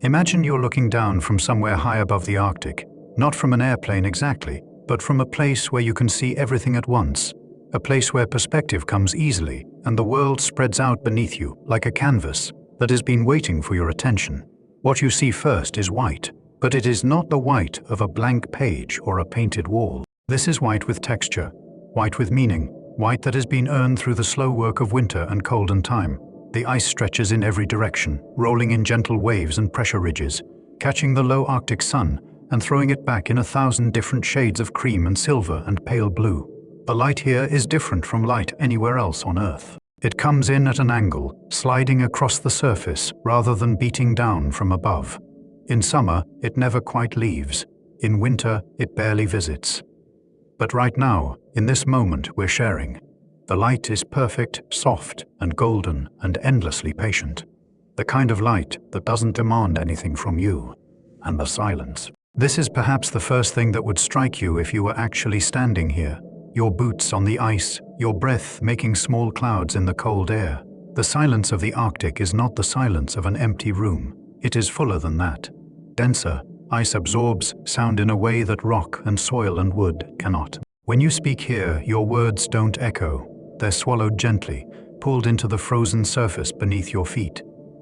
Imagine you're looking down from somewhere high above the Arctic, not from an airplane exactly, but from a place where you can see everything at once, a place where perspective comes easily and the world spreads out beneath you like a canvas that has been waiting for your attention. What you see first is white, but it is not the white of a blank page or a painted wall. This is white with texture, white with meaning, white that has been earned through the slow work of winter and cold and time. The ice stretches in every direction, rolling in gentle waves and pressure ridges, catching the low Arctic sun and throwing it back in 1,000 different shades of cream and silver and pale blue. The light here is different from light anywhere else on Earth. It comes in at an angle, sliding across the surface rather than beating down from above. In summer, it never quite leaves. In winter, it barely visits. But right now, in this moment we're sharing, the light is perfect, soft, and golden, and endlessly patient. The kind of light that doesn't demand anything from you. And the silence. This is perhaps the first thing that would strike you if you were actually standing here. Your boots on the ice, your breath making small clouds in the cold air. The silence of the Arctic is not the silence of an empty room. It is fuller than that. Denser, ice absorbs sound in a way that rock and soil and wood cannot. When you speak here, your words don't echo. They're swallowed gently, pulled into the frozen surface beneath your feet.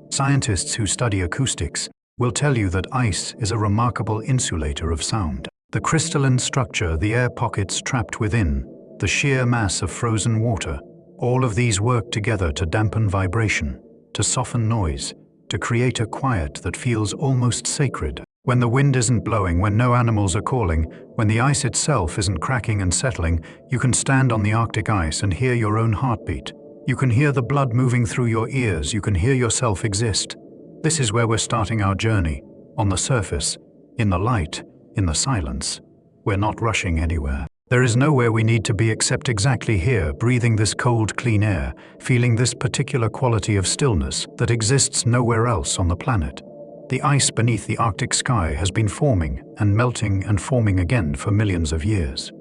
Scientists who study acoustics will tell you that ice is a remarkable insulator of sound. The crystalline structure, the air pockets trapped within, the sheer mass of frozen water, all of these work together to dampen vibration, to soften noise, to create a quiet that feels almost sacred. When the wind isn't blowing, when no animals are calling, when the ice itself isn't cracking and settling, you can stand on the Arctic ice and hear your own heartbeat. You can hear the blood moving through your ears, you can hear yourself exist. This is where we're starting our journey, on the surface, in the light, in the silence. We're not rushing anywhere. There is nowhere we need to be except exactly here, breathing this cold, clean air, feeling this particular quality of stillness that exists nowhere else on the planet. The ice beneath the Arctic sky has been forming and melting and forming again for millions of years.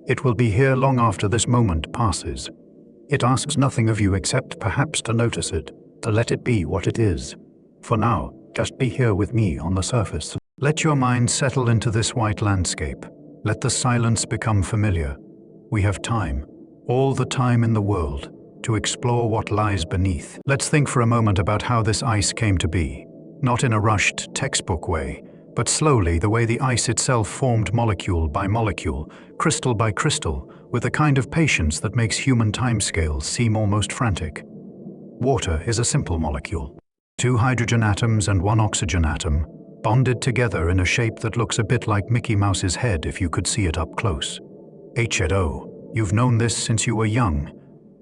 It will be here long after this moment passes. It asks nothing of you except perhaps to notice it, to let it be what it is. For now, just be here with me on the surface. Let your mind settle into this white landscape. Let the silence become familiar. We have time, all the time in the world, to explore what lies beneath. Let's think for a moment about how this ice came to be. Not in a rushed, textbook way, but slowly, the way the ice itself formed molecule by molecule, crystal by crystal, with a kind of patience that makes human timescales seem almost frantic. Water is a simple molecule. 2 hydrogen atoms and 1 oxygen atom, bonded together in a shape that looks a bit like Mickey Mouse's head if you could see it up close. H2O. You've known this since you were young,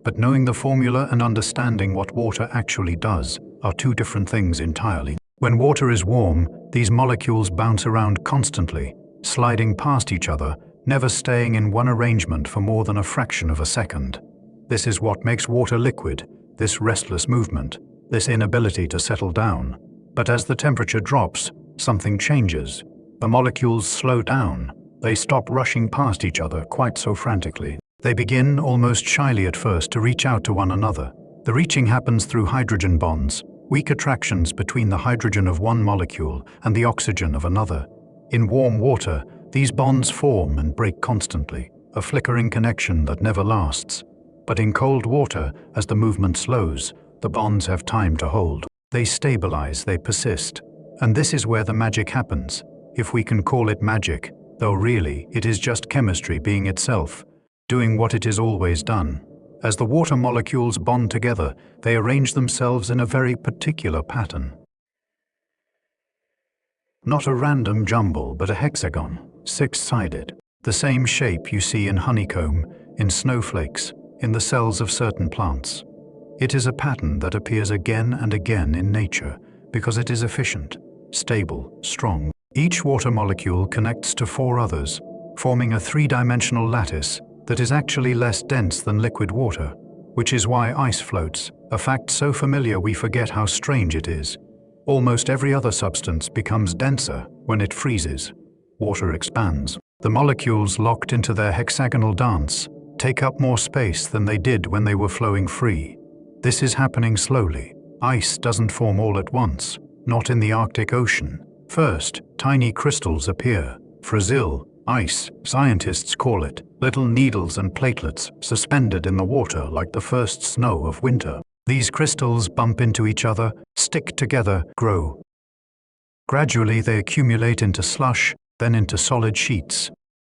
but knowing the formula and understanding what water actually does are two different things entirely. When water is warm, these molecules bounce around constantly, sliding past each other, never staying in one arrangement for more than a fraction of a second. This is what makes water liquid, this restless movement, this inability to settle down. But as the temperature drops, something changes. The molecules slow down. They stop rushing past each other quite so frantically. They begin, almost shyly at first, to reach out to one another. The reaching happens through hydrogen bonds, weak attractions between the hydrogen of one molecule and the oxygen of another. In warm water, these bonds form and break constantly, a flickering connection that never lasts. But in cold water, as the movement slows, the bonds have time to hold. They stabilize, they persist. And this is where the magic happens, if we can call it magic, though really it is just chemistry being itself, doing what it has always done. As the water molecules bond together, they arrange themselves in a very particular pattern. Not a random jumble, but a hexagon, 6-sided. The same shape you see in honeycomb, in snowflakes, in the cells of certain plants. It is a pattern that appears again and again in nature because it is efficient, stable, strong. Each water molecule connects to 4 others, forming a 3-dimensional lattice that is actually less dense than liquid water, which is why ice floats, a fact so familiar we forget how strange it is. Almost every other substance becomes denser when it freezes. Water expands. The molecules locked into their hexagonal dance take up more space than they did when they were flowing free. This is happening slowly. Ice doesn't form all at once. not in the Arctic Ocean. First, tiny crystals appear. Fragile ice, scientists call it, little needles and platelets suspended in the water like the first snow of winter. These crystals bump into each other, stick together, grow. Gradually they accumulate into slush, then into solid sheets.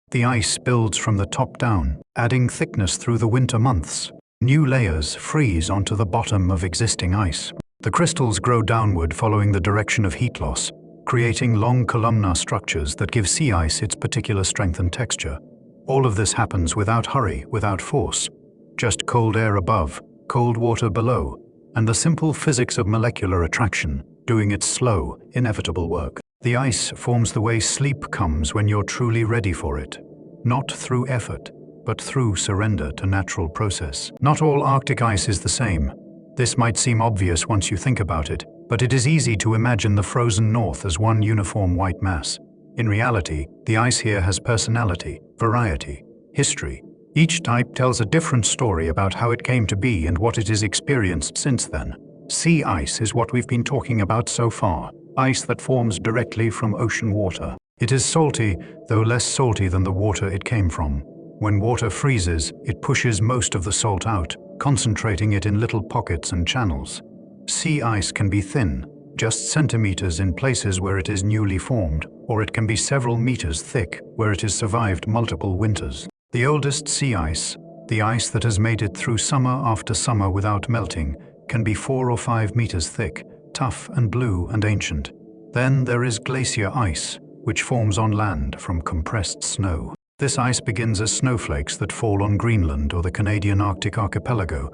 The ice builds from the top down, adding thickness through the winter months. New layers freeze onto the bottom of existing ice. The crystals grow downward following the direction of heat loss, creating long columnar structures that give sea ice its particular strength and texture. All of this happens without hurry, without force. Just cold air above, cold water below, and the simple physics of molecular attraction doing its slow, inevitable work. The ice forms the way sleep comes when you're truly ready for it. Not through effort, but through surrender to natural process. Not all Arctic ice is the same. This might seem obvious once you think about it, but it is easy to imagine the frozen north as one uniform white mass. In reality, the ice here has personality, variety, history. Each type tells a different story about how it came to be and what it has experienced since then. Sea ice is what we've been talking about so far, ice that forms directly from ocean water. It is salty, though less salty than the water it came from. When water freezes, it pushes most of the salt out, concentrating it in little pockets and channels. Sea ice can be thin, just centimeters in places where it is newly formed, or it can be several meters thick where it has survived multiple winters. The oldest sea ice, the ice that has made it through summer after summer without melting, can be 4 or 5 meters thick, tough and blue and ancient. Then there is glacier ice, which forms on land from compressed snow. This ice begins as snowflakes that fall on Greenland or the Canadian Arctic archipelago,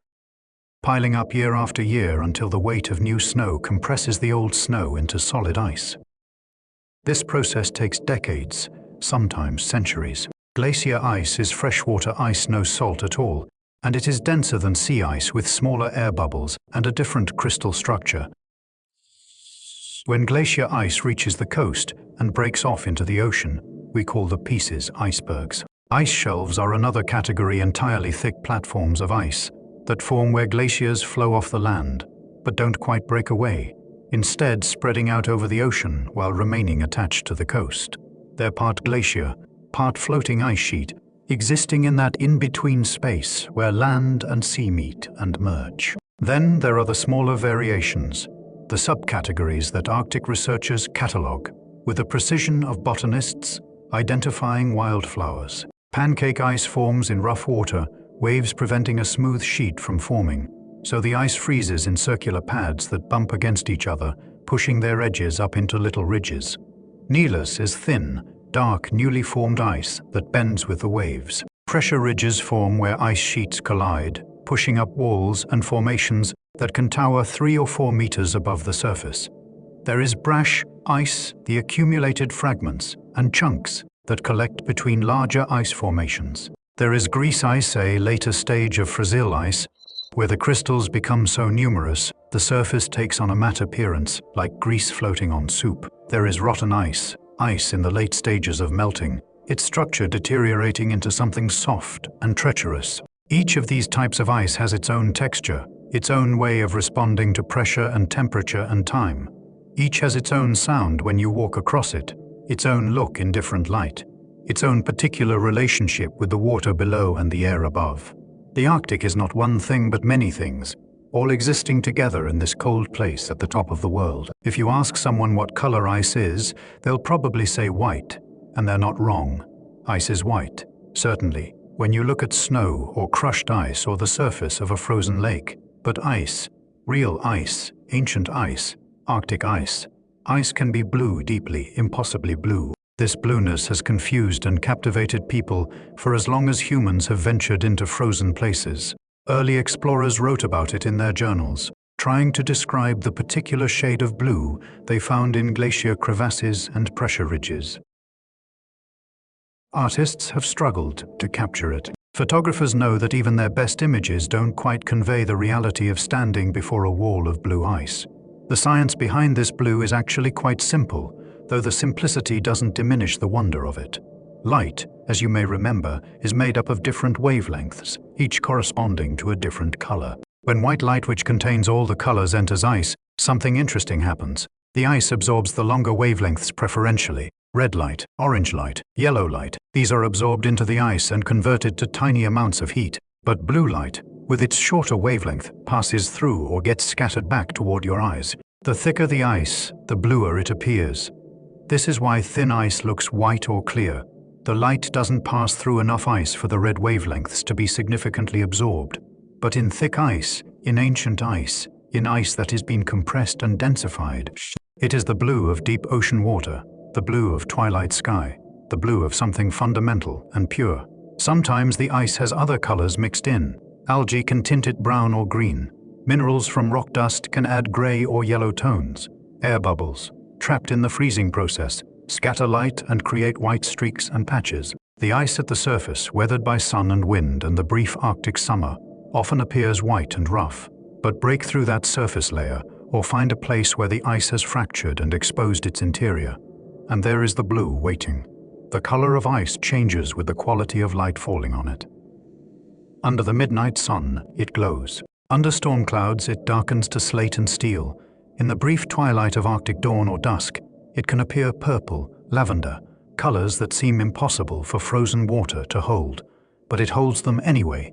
piling up year after year until the weight of new snow compresses the old snow into solid ice. This process takes decades, sometimes centuries. Glacier ice is freshwater ice, no salt at all, and it is denser than sea ice with smaller air bubbles and a different crystal structure. When glacier ice reaches the coast and breaks off into the ocean, we call the pieces icebergs. Ice shelves are another category, entirely thick platforms of ice that form where glaciers flow off the land, but don't quite break away, instead spreading out over the ocean while remaining attached to the coast. They're part glacier, part floating ice sheet, existing in that in-between space where land and sea meet and merge. Then there are the smaller variations, the subcategories that Arctic researchers catalogue with the precision of botanists identifying wildflowers. Pancake ice forms in rough water, waves preventing a smooth sheet from forming, so the ice freezes in circular pads that bump against each other, pushing their edges up into little ridges. Neelus is thin, dark, newly formed ice that bends with the waves. Pressure ridges form where ice sheets collide, pushing up walls and formations that can tower 3 or 4 meters above the surface. There is brash ice, the accumulated fragments and chunks that collect between larger ice formations. There is grease ice, a later stage of fragile ice, where the crystals become so numerous, the surface takes on a matte appearance, like grease floating on soup. There is rotten ice, ice in the late stages of melting, its structure deteriorating into something soft and treacherous. Each of these types of ice has its own texture, its own way of responding to pressure and temperature and time. Each has its own sound when you walk across it, its own look in different light, its own particular relationship with the water below and the air above. The Arctic is not one thing but many things, all existing together in this cold place at the top of the world. If you ask someone what color ice is, they'll probably say white, and they're not wrong. Ice is white, certainly, when you look at snow or crushed ice or the surface of a frozen lake. But ice, real ice, ancient ice, Arctic ice, ice can be blue, deeply, impossibly blue. This blueness has confused and captivated people for as long as humans have ventured into frozen places. Early explorers wrote about it in their journals, trying to describe the particular shade of blue they found in glacier crevasses and pressure ridges. Artists have struggled to capture it. Photographers know that even their best images don't quite convey the reality of standing before a wall of blue ice. The science behind this blue is actually quite simple, though the simplicity doesn't diminish the wonder of it. Light, as you may remember, is made up of different wavelengths, each corresponding to a different color. When white light, which contains all the colors, enters ice, something interesting happens. The ice absorbs the longer wavelengths preferentially. Red light, orange light, yellow light. These are absorbed into the ice and converted to tiny amounts of heat. But blue light, with its shorter wavelength, passes through or gets scattered back toward your eyes. The thicker the ice, the bluer it appears. This is why thin ice looks white or clear. The light doesn't pass through enough ice for the red wavelengths to be significantly absorbed. But in thick ice, in ancient ice, in ice that has been compressed and densified, it is the blue of deep ocean water, the blue of twilight sky, the blue of something fundamental and pure. Sometimes the ice has other colors mixed in. Algae can tint it brown or green. Minerals from rock dust can add gray or yellow tones. Air bubbles, trapped in the freezing process, scatter light and create white streaks and patches. The ice at the surface, weathered by sun and wind and the brief Arctic summer, often appears white and rough. But break through that surface layer or find a place where the ice has fractured and exposed its interior. And there is the blue waiting. The color of ice changes with the quality of light falling on it. Under the midnight sun, it glows. Under storm clouds, it darkens to slate and steel. In the brief twilight of Arctic dawn or dusk, it can appear purple, lavender, colors that seem impossible for frozen water to hold, but it holds them anyway.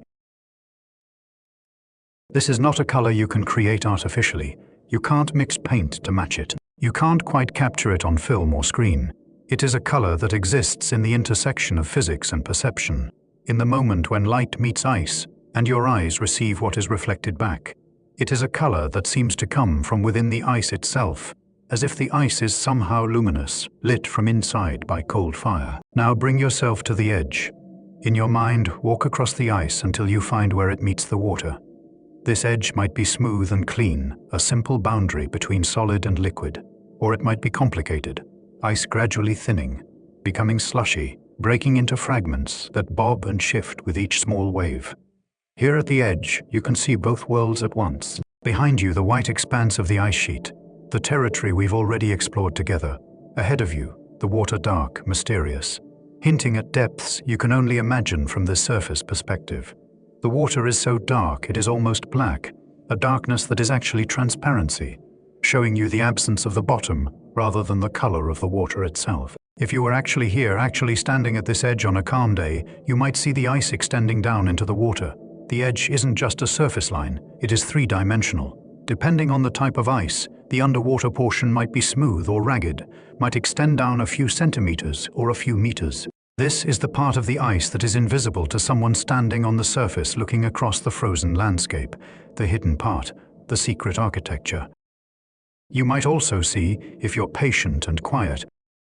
This is not a color you can create artificially. You can't mix paint to match it. You can't quite capture it on film or screen. It is a color that exists in the intersection of physics and perception, in the moment when light meets ice and your eyes receive what is reflected back. It is a color that seems to come from within the ice itself, as if the ice is somehow luminous, lit from inside by cold fire. Now bring yourself to the edge. In your mind, walk across the ice until you find where it meets the water. This edge might be smooth and clean, a simple boundary between solid and liquid, or it might be complicated, ice gradually thinning, becoming slushy, breaking into fragments that bob and shift with each small wave. Here at the edge, you can see both worlds at once. Behind you, the white expanse of the ice sheet, the territory we've already explored together. Ahead of you, the water dark, mysterious, hinting at depths you can only imagine from this surface perspective. The water is so dark it is almost black, a darkness that is actually transparency, showing you the absence of the bottom rather than the color of the water itself. If you were actually here, actually standing at this edge on a calm day, you might see the ice extending down into the water. The edge isn't just a surface line, it is three-dimensional. Depending on the type of ice, the underwater portion might be smooth or ragged, might extend down a few centimeters or a few meters. This is the part of the ice that is invisible to someone standing on the surface looking across the frozen landscape, the hidden part, the secret architecture. You might also see, if you're patient and quiet,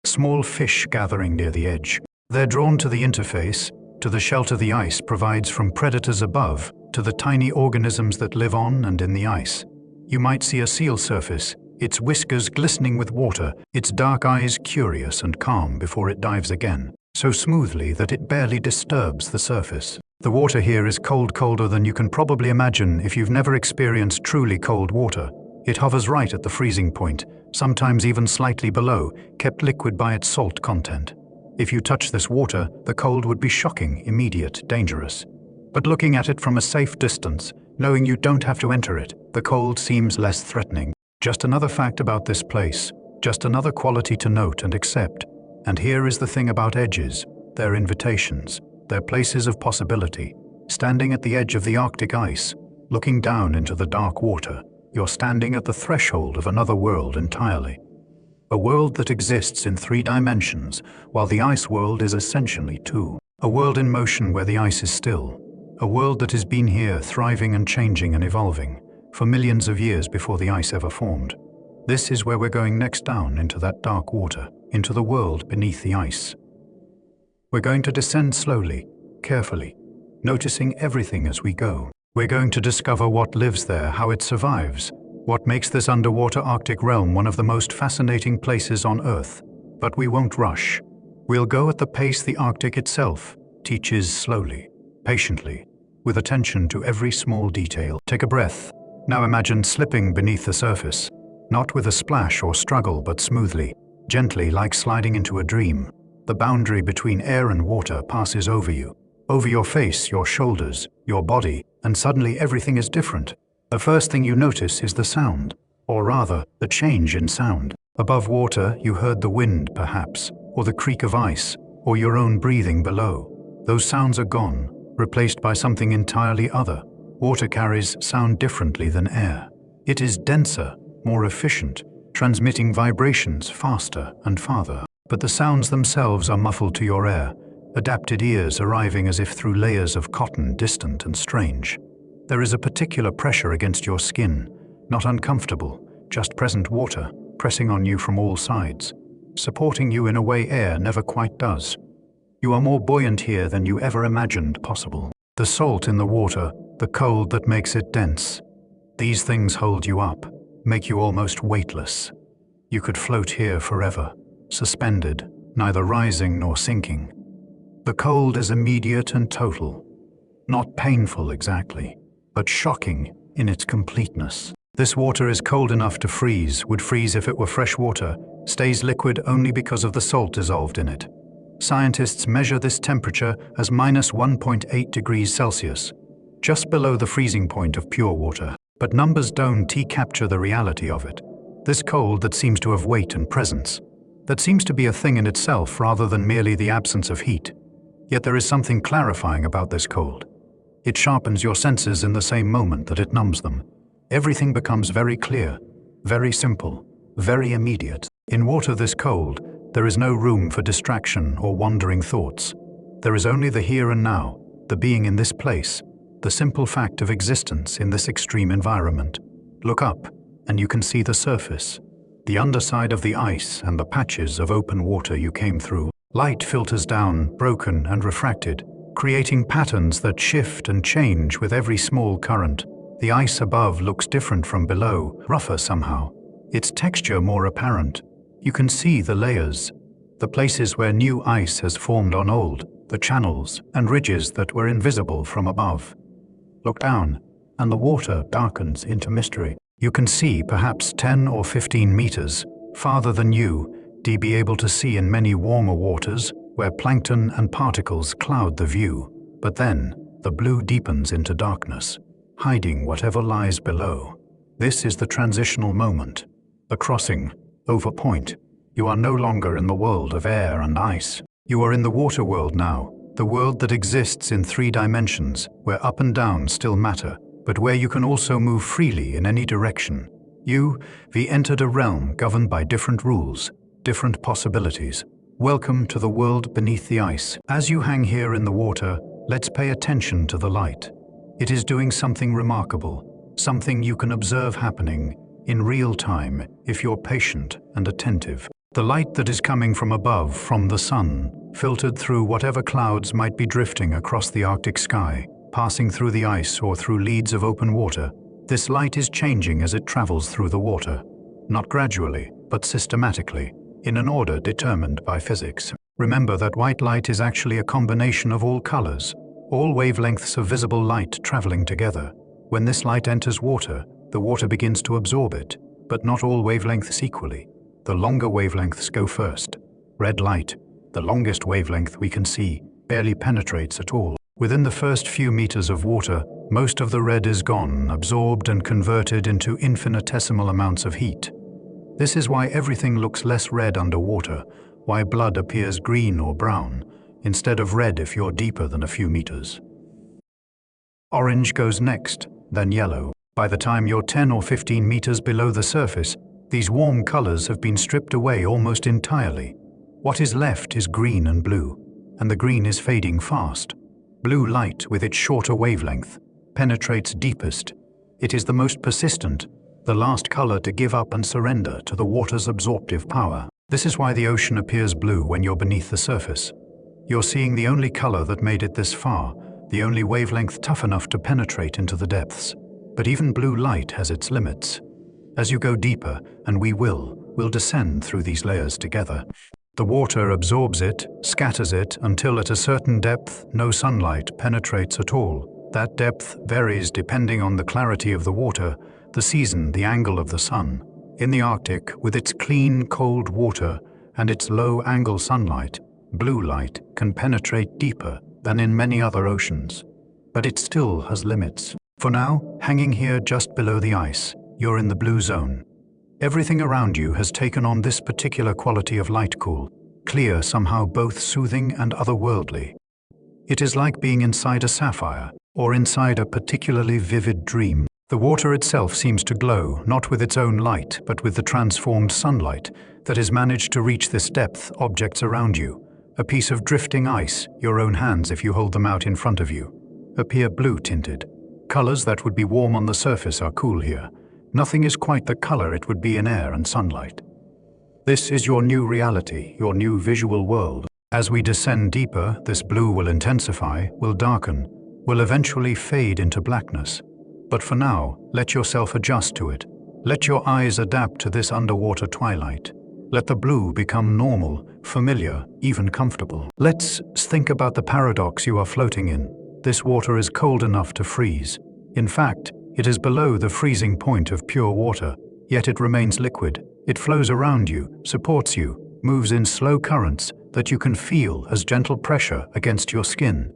small fish gathering near the edge. They're drawn to the interface, to the shelter the ice provides from predators above, to the tiny organisms that live on and in the ice. You might see a seal surface, its whiskers glistening with water, its dark eyes curious and calm before it dives again, so smoothly that it barely disturbs the surface. The water here is colder than you can probably imagine if you've never experienced truly cold water. It hovers right at the freezing point, sometimes even slightly below, kept liquid by its salt content. If you touch this water, the cold would be shocking, immediate, dangerous. But looking at it from a safe distance, knowing you don't have to enter it, the cold seems less threatening. Just another fact about this place, just another quality to note and accept. And here is the thing about edges, they're invitations, they're places of possibility. Standing at the edge of the Arctic ice, looking down into the dark water, you're standing at the threshold of another world entirely. A world that exists in 3 dimensions, while the ice world is essentially 2. A world in motion where the ice is still. A world that has been here thriving and changing and evolving for millions of years before the ice ever formed. This is where we're going next, down into that dark water, into the world beneath the ice. We're going to descend slowly, carefully, noticing everything as we go. We're going to discover what lives there, how it survives, what makes this underwater Arctic realm one of the most fascinating places on Earth. But we won't rush. We'll go at the pace the Arctic itself teaches, slowly, patiently, with attention to every small detail. Take a breath. Now imagine slipping beneath the surface, not with a splash or struggle, but smoothly, gently, like sliding into a dream. The boundary between air and water passes over you, over your face, your shoulders, your body, and suddenly everything is different. The first thing you notice is the sound. or rather, the change in sound. Above water, you heard the wind, perhaps, or the creak of ice, or your own breathing below. Those sounds are gone, replaced by something entirely other. Water carries sound differently than air. It is denser, more efficient, transmitting vibrations faster and farther. But the sounds themselves are muffled to your ear, adapted ears arriving as if through layers of cotton, distant and strange. There is a particular pressure against your skin, not uncomfortable, just present water, pressing on you from all sides, supporting you in a way air never quite does. You are more buoyant here than you ever imagined possible. The salt in the water, the cold that makes it dense. These things hold you up, make you almost weightless. You could float here forever, suspended, neither rising nor sinking. The cold is immediate and total. Not painful exactly, but shocking in its completeness. This water is cold enough to freeze, would freeze if it were fresh water, stays liquid only because of the salt dissolved in it. Scientists measure this temperature as -1.8 degrees Celsius, just below the freezing point of pure water. But numbers don't capture the reality of it. This cold that seems to have weight and presence, that seems to be a thing in itself rather than merely the absence of heat. Yet there is something clarifying about this cold. It sharpens your senses in the same moment that it numbs them. Everything becomes very clear, very simple, very immediate. In water this cold, there is no room for distraction or wandering thoughts. There is only the here and now, the being in this place, the simple fact of existence in this extreme environment. Look up, and you can see the surface, the underside of the ice and the patches of open water you came through. Light filters down, broken and refracted, creating patterns that shift and change with every small current. The ice above looks different from below, rougher somehow, its texture more apparent. You can see the layers, the places where new ice has formed on old, the channels and ridges that were invisible from above. Look down, and the water darkens into mystery. You can see perhaps 10 or 15 meters, farther than you, be able to see in many warmer waters, where plankton and particles cloud the view. But then, the blue deepens into darkness, hiding whatever lies below. This is the transitional moment, the crossing, over point. You are no longer in the world of air and ice. You are in the water world now, the world that exists in 3 dimensions, where up and down still matter, but where you can also move freely in any direction. You entered a realm governed by different rules, different possibilities. Welcome to the world beneath the ice. As you hang here in the water, let's pay attention to the light. It is doing something remarkable, something you can observe happening in real time if you're patient and attentive. The light that is coming from above, from the sun, filtered through whatever clouds might be drifting across the Arctic sky, passing through the ice or through leads of open water. This light is changing as it travels through the water, not gradually, but systematically, in an order determined by physics. Remember that white light is actually a combination of all colors, all wavelengths of visible light traveling together. When this light enters water, the water begins to absorb it, but not all wavelengths equally. The longer wavelengths go first. Red light, the longest wavelength we can see, barely penetrates at all. Within the first few meters of water, most of the red is gone, absorbed and converted into infinitesimal amounts of heat. This is why everything looks less red underwater, why blood appears green or brown, instead of red if you're deeper than a few meters. Orange goes next, then yellow. By the time you're 10 or 15 meters below the surface, these warm colors have been stripped away almost entirely. What is left is green and blue, and the green is fading fast. Blue light, with its shorter wavelength, penetrates deepest. It is the most persistent, the last color to give up and surrender to the water's absorptive power. This is why the ocean appears blue when you're beneath the surface. You're seeing the only color that made it this far, the only wavelength tough enough to penetrate into the depths. But even blue light has its limits. As you go deeper, and we'll descend through these layers together. The water absorbs it, scatters it, until at a certain depth, no sunlight penetrates at all. That depth varies depending on the clarity of the water, the season, the angle of the sun. In the Arctic, with its clean, cold water and its low-angle sunlight, blue light can penetrate deeper than in many other oceans. But it still has limits. For now, hanging here just below the ice, you're in the blue zone. Everything around you has taken on this particular quality of light cool, clear, somehow both soothing and otherworldly. It is like being inside a sapphire, or inside a particularly vivid dream. The water itself seems to glow, not with its own light, but with the transformed sunlight that has managed to reach this depth. Objects around you, a piece of drifting ice, your own hands if you hold them out in front of you, appear blue-tinted. Colors that would be warm on the surface are cool here. Nothing is quite the color it would be in air and sunlight. This is your new reality, your new visual world. As we descend deeper, this blue will intensify, will darken, will eventually fade into blackness. But for now, let yourself adjust to it. Let your eyes adapt to this underwater twilight. Let the blue become normal, familiar, even comfortable. Let's think about the paradox you are floating in. This water is cold enough to freeze. In fact, it is below the freezing point of pure water, yet it remains liquid. It flows around you, supports you, moves in slow currents that you can feel as gentle pressure against your skin.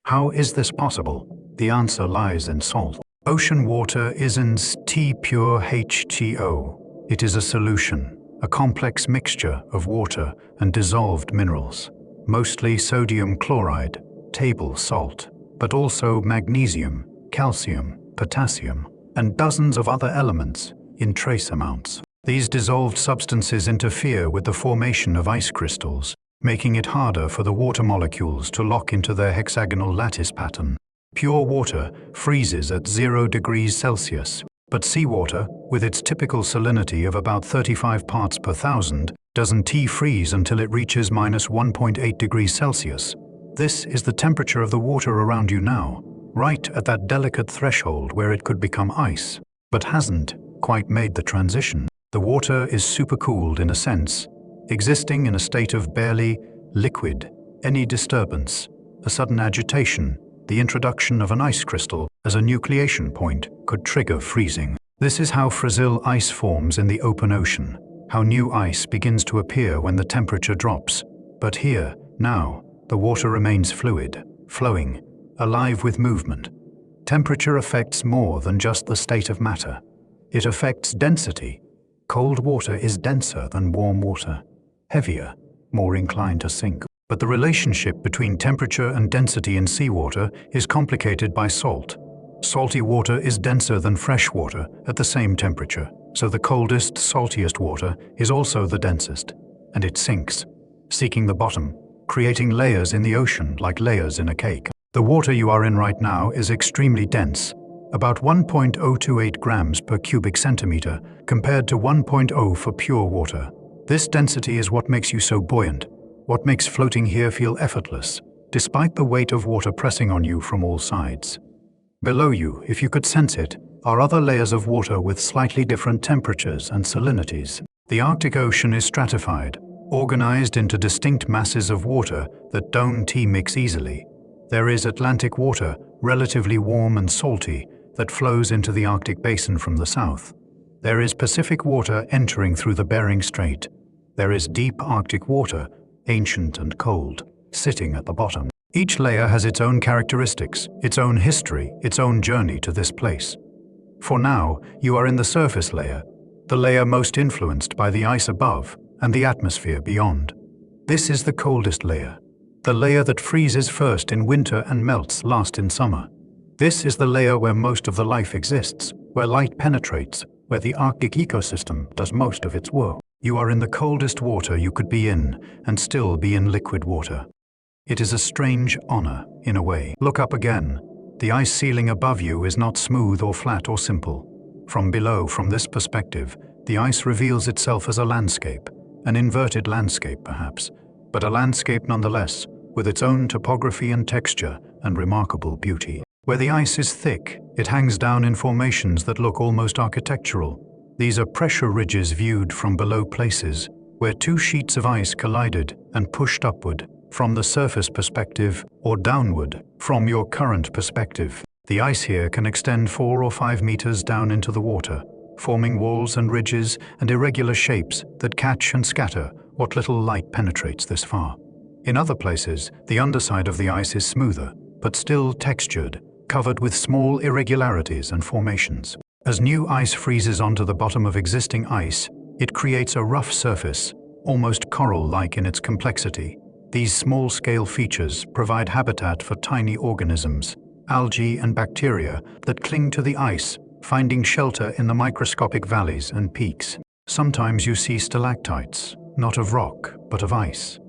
How is this possible? The answer lies in salt. Ocean water isn't pure H2O. It is a solution, a complex mixture of water and dissolved minerals, mostly sodium chloride, table salt, but also magnesium, calcium, potassium, and dozens of other elements in trace amounts. These dissolved substances interfere with the formation of ice crystals, making it harder for the water molecules to lock into their hexagonal lattice pattern. Pure water freezes at 0 degrees Celsius, but seawater, with its typical salinity of about 35 parts per thousand, doesn't freeze until it reaches minus 1.8 degrees Celsius. This is the temperature of the water around you now, right at that delicate threshold where it could become ice, but hasn't quite made the transition. The water is supercooled in a sense, existing in a state of barely liquid. Any disturbance, a sudden agitation, the introduction of an ice crystal as a nucleation point could trigger freezing. This is how fragile ice forms in the open ocean, how new ice begins to appear when the temperature drops. But here, now, the water remains fluid, flowing, alive with movement. Temperature affects more than just the state of matter. It affects density. Cold water is denser than warm water, heavier, more inclined to sink. But the relationship between temperature and density in seawater is complicated by salt. Salty water is denser than fresh water at the same temperature, so the coldest, saltiest water is also the densest, and it sinks, seeking the bottom, creating layers in the ocean like layers in a cake. The water you are in right now is extremely dense, about 1.028 grams per cubic centimeter compared to 1.0 for pure water. This density is what makes you so buoyant, what makes floating here feel effortless, despite the weight of water pressing on you from all sides. Below you, if you could sense it, are other layers of water with slightly different temperatures and salinities. The Arctic Ocean is stratified, organized into distinct masses of water that don't mix easily. There is Atlantic water, relatively warm and salty, that flows into the Arctic Basin from the south. There is Pacific water entering through the Bering Strait. There is deep Arctic water, ancient and cold, sitting at the bottom. Each layer has its own characteristics, its own history, its own journey to this place. For now, you are in the surface layer, the layer most influenced by the ice above and the atmosphere beyond. This is the coldest layer, the layer that freezes first in winter and melts last in summer. This is the layer where most of the life exists, where light penetrates, where the Arctic ecosystem does most of its work. You are in the coldest water you could be in, and still be in liquid water. It is a strange honor, in a way. Look up again. The ice ceiling above you is not smooth or flat or simple. From below, from this perspective, the ice reveals itself as a landscape, an inverted landscape perhaps, but a landscape nonetheless, with its own topography and texture and remarkable beauty. Where the ice is thick, it hangs down in formations that look almost architectural. These are pressure ridges viewed from below, places where two sheets of ice collided and pushed upward from the surface perspective or downward from your current perspective. The ice here can extend 4 or 5 meters down into the water, forming walls and ridges and irregular shapes that catch and scatter what little light penetrates this far. In other places, the underside of the ice is smoother, but still textured, covered with small irregularities and formations. As new ice freezes onto the bottom of existing ice, it creates a rough surface, almost coral-like in its complexity. These small-scale features provide habitat for tiny organisms, algae and bacteria that cling to the ice, finding shelter in the microscopic valleys and peaks. Sometimes you see stalactites, not of rock, but of ice.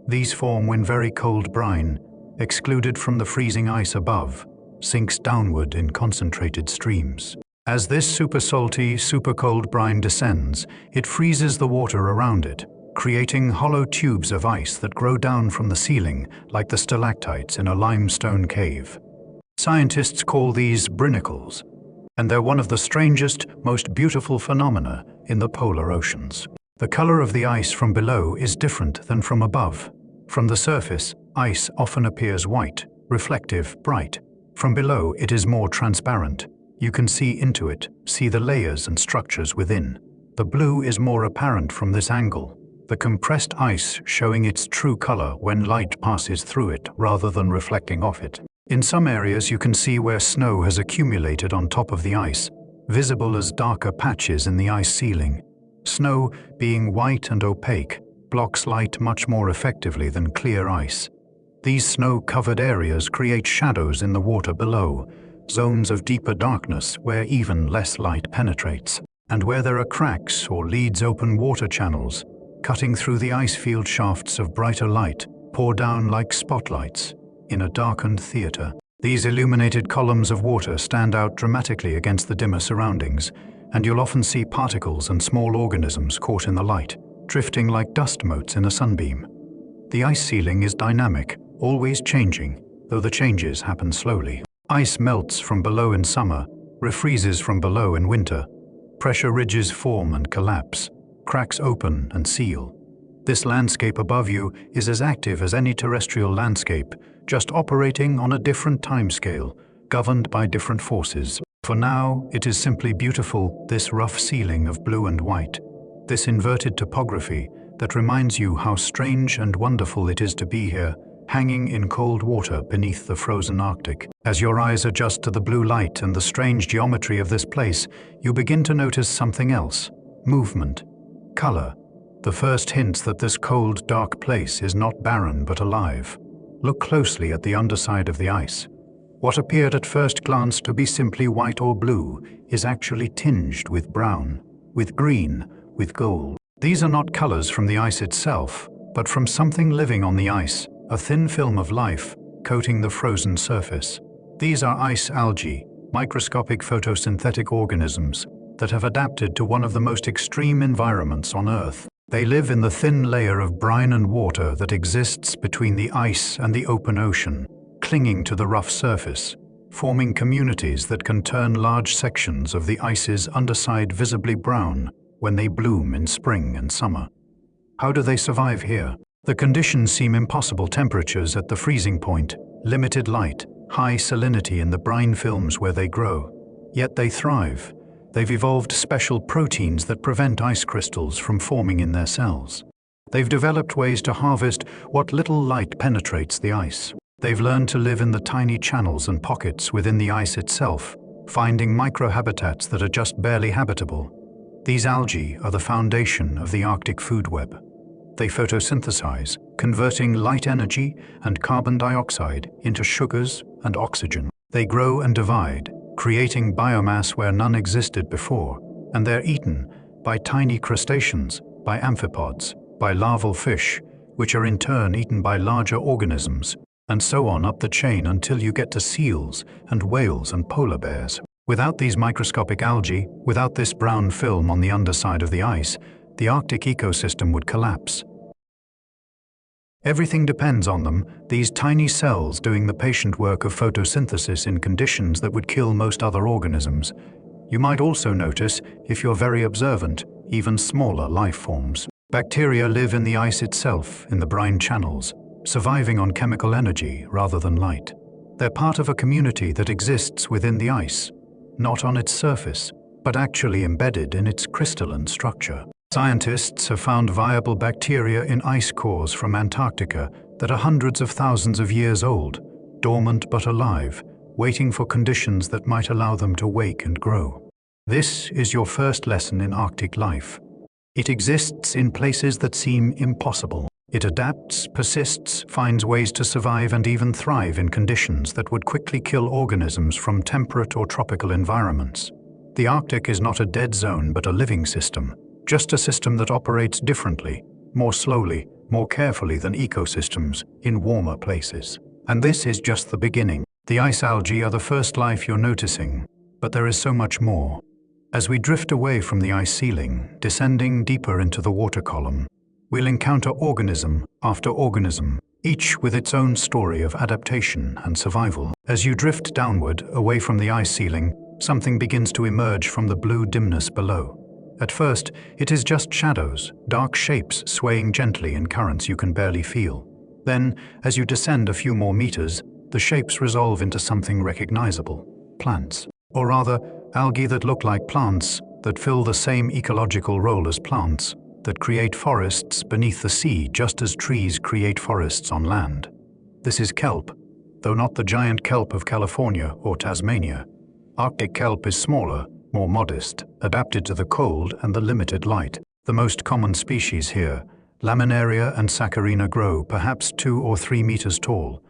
These form when very cold brine, excluded from the freezing ice above, sinks downward in concentrated streams. As this super salty, super cold brine descends, it freezes the water around it, creating hollow tubes of ice that grow down from the ceiling like the stalactites in a limestone cave. Scientists call these brinicles, and they're one of the strangest, most beautiful phenomena in the polar oceans. The color of the ice from below is different than from above. From the surface, ice often appears white, reflective, bright. From below, it is more transparent. You can see into it, see the layers and structures within. The blue is more apparent from this angle, the compressed ice showing its true color when light passes through it rather than reflecting off it. In some areas, you can see where snow has accumulated on top of the ice, visible as darker patches in the ice ceiling. Snow, being white and opaque, blocks light much more effectively than clear ice. These snow-covered areas create shadows in the water below, zones of deeper darkness where even less light penetrates, and where there are cracks or leads open water channels, cutting through the ice field. Shafts of brighter light pour down like spotlights in a darkened theater. These illuminated columns of water stand out dramatically against the dimmer surroundings, and you'll often see particles and small organisms caught in the light, drifting like dust motes in a sunbeam. The ice ceiling is dynamic, always changing, though the changes happen slowly. Ice melts from below in summer, refreezes from below in winter. Pressure ridges form and collapse, cracks open and seal. This landscape above you is as active as any terrestrial landscape, just operating on a different timescale, governed by different forces. For now, it is simply beautiful, this rough ceiling of blue and white, this inverted topography that reminds you how strange and wonderful it is to be here, hanging in cold water beneath the frozen Arctic. As your eyes adjust to the blue light and the strange geometry of this place, you begin to notice something else: movement, color, the first hints that this cold, dark place is not barren but alive. Look closely at the underside of the ice. What appeared at first glance to be simply white or blue is actually tinged with brown, with green, with gold. These are not colors from the ice itself, but from something living on the ice, a thin film of life coating the frozen surface. These are ice algae, microscopic photosynthetic organisms that have adapted to one of the most extreme environments on Earth. They live in the thin layer of brine and water that exists between the ice and the open ocean, clinging to the rough surface, forming communities that can turn large sections of the ice's underside visibly brown when they bloom in spring and summer. How do they survive here? The conditions seem impossible: temperatures at the freezing point, limited light, high salinity in the brine films where they grow. Yet they thrive. They've evolved special proteins that prevent ice crystals from forming in their cells. They've developed ways to harvest what little light penetrates the ice. They've learned to live in the tiny channels and pockets within the ice itself, finding microhabitats that are just barely habitable. These algae are the foundation of the Arctic food web. They photosynthesize, converting light energy and carbon dioxide into sugars and oxygen. They grow and divide, creating biomass where none existed before, and they're eaten by tiny crustaceans, by amphipods, by larval fish, which are in turn eaten by larger organisms, and so on up the chain until you get to seals and whales and polar bears. Without these microscopic algae, without this brown film on the underside of the ice, the Arctic ecosystem would collapse. Everything depends on them, these tiny cells doing the patient work of photosynthesis in conditions that would kill most other organisms. You might also notice, if you're very observant, even smaller life forms. Bacteria live in the ice itself, in the brine channels, surviving on chemical energy rather than light. They're part of a community that exists within the ice, not on its surface, but actually embedded in its crystalline structure. Scientists have found viable bacteria in ice cores from Antarctica that are hundreds of thousands of years old, dormant but alive, waiting for conditions that might allow them to wake and grow. This is your first lesson in Arctic life. It exists in places that seem impossible. It adapts, persists, finds ways to survive and even thrive in conditions that would quickly kill organisms from temperate or tropical environments. The Arctic is not a dead zone but a living system, just a system that operates differently, more slowly, more carefully than ecosystems in warmer places. And this is just the beginning. The ice algae are the first life you're noticing, but there is so much more. As we drift away from the ice ceiling, descending deeper into the water column, we'll encounter organism after organism, each with its own story of adaptation and survival. As you drift downward, away from the ice ceiling, something begins to emerge from the blue dimness below. At first, it is just shadows, dark shapes swaying gently in currents you can barely feel. Then, as you descend a few more meters, the shapes resolve into something recognizable: plants. Or rather, algae that look like plants, that fill the same ecological role as plants, that create forests beneath the sea just as trees create forests on land. This is kelp, though not the giant kelp of California or Tasmania. Arctic kelp is smaller, more modest, adapted to the cold and the limited light. The most common species here, Laminaria and Saccharina, grow perhaps 2 or 3 meters tall,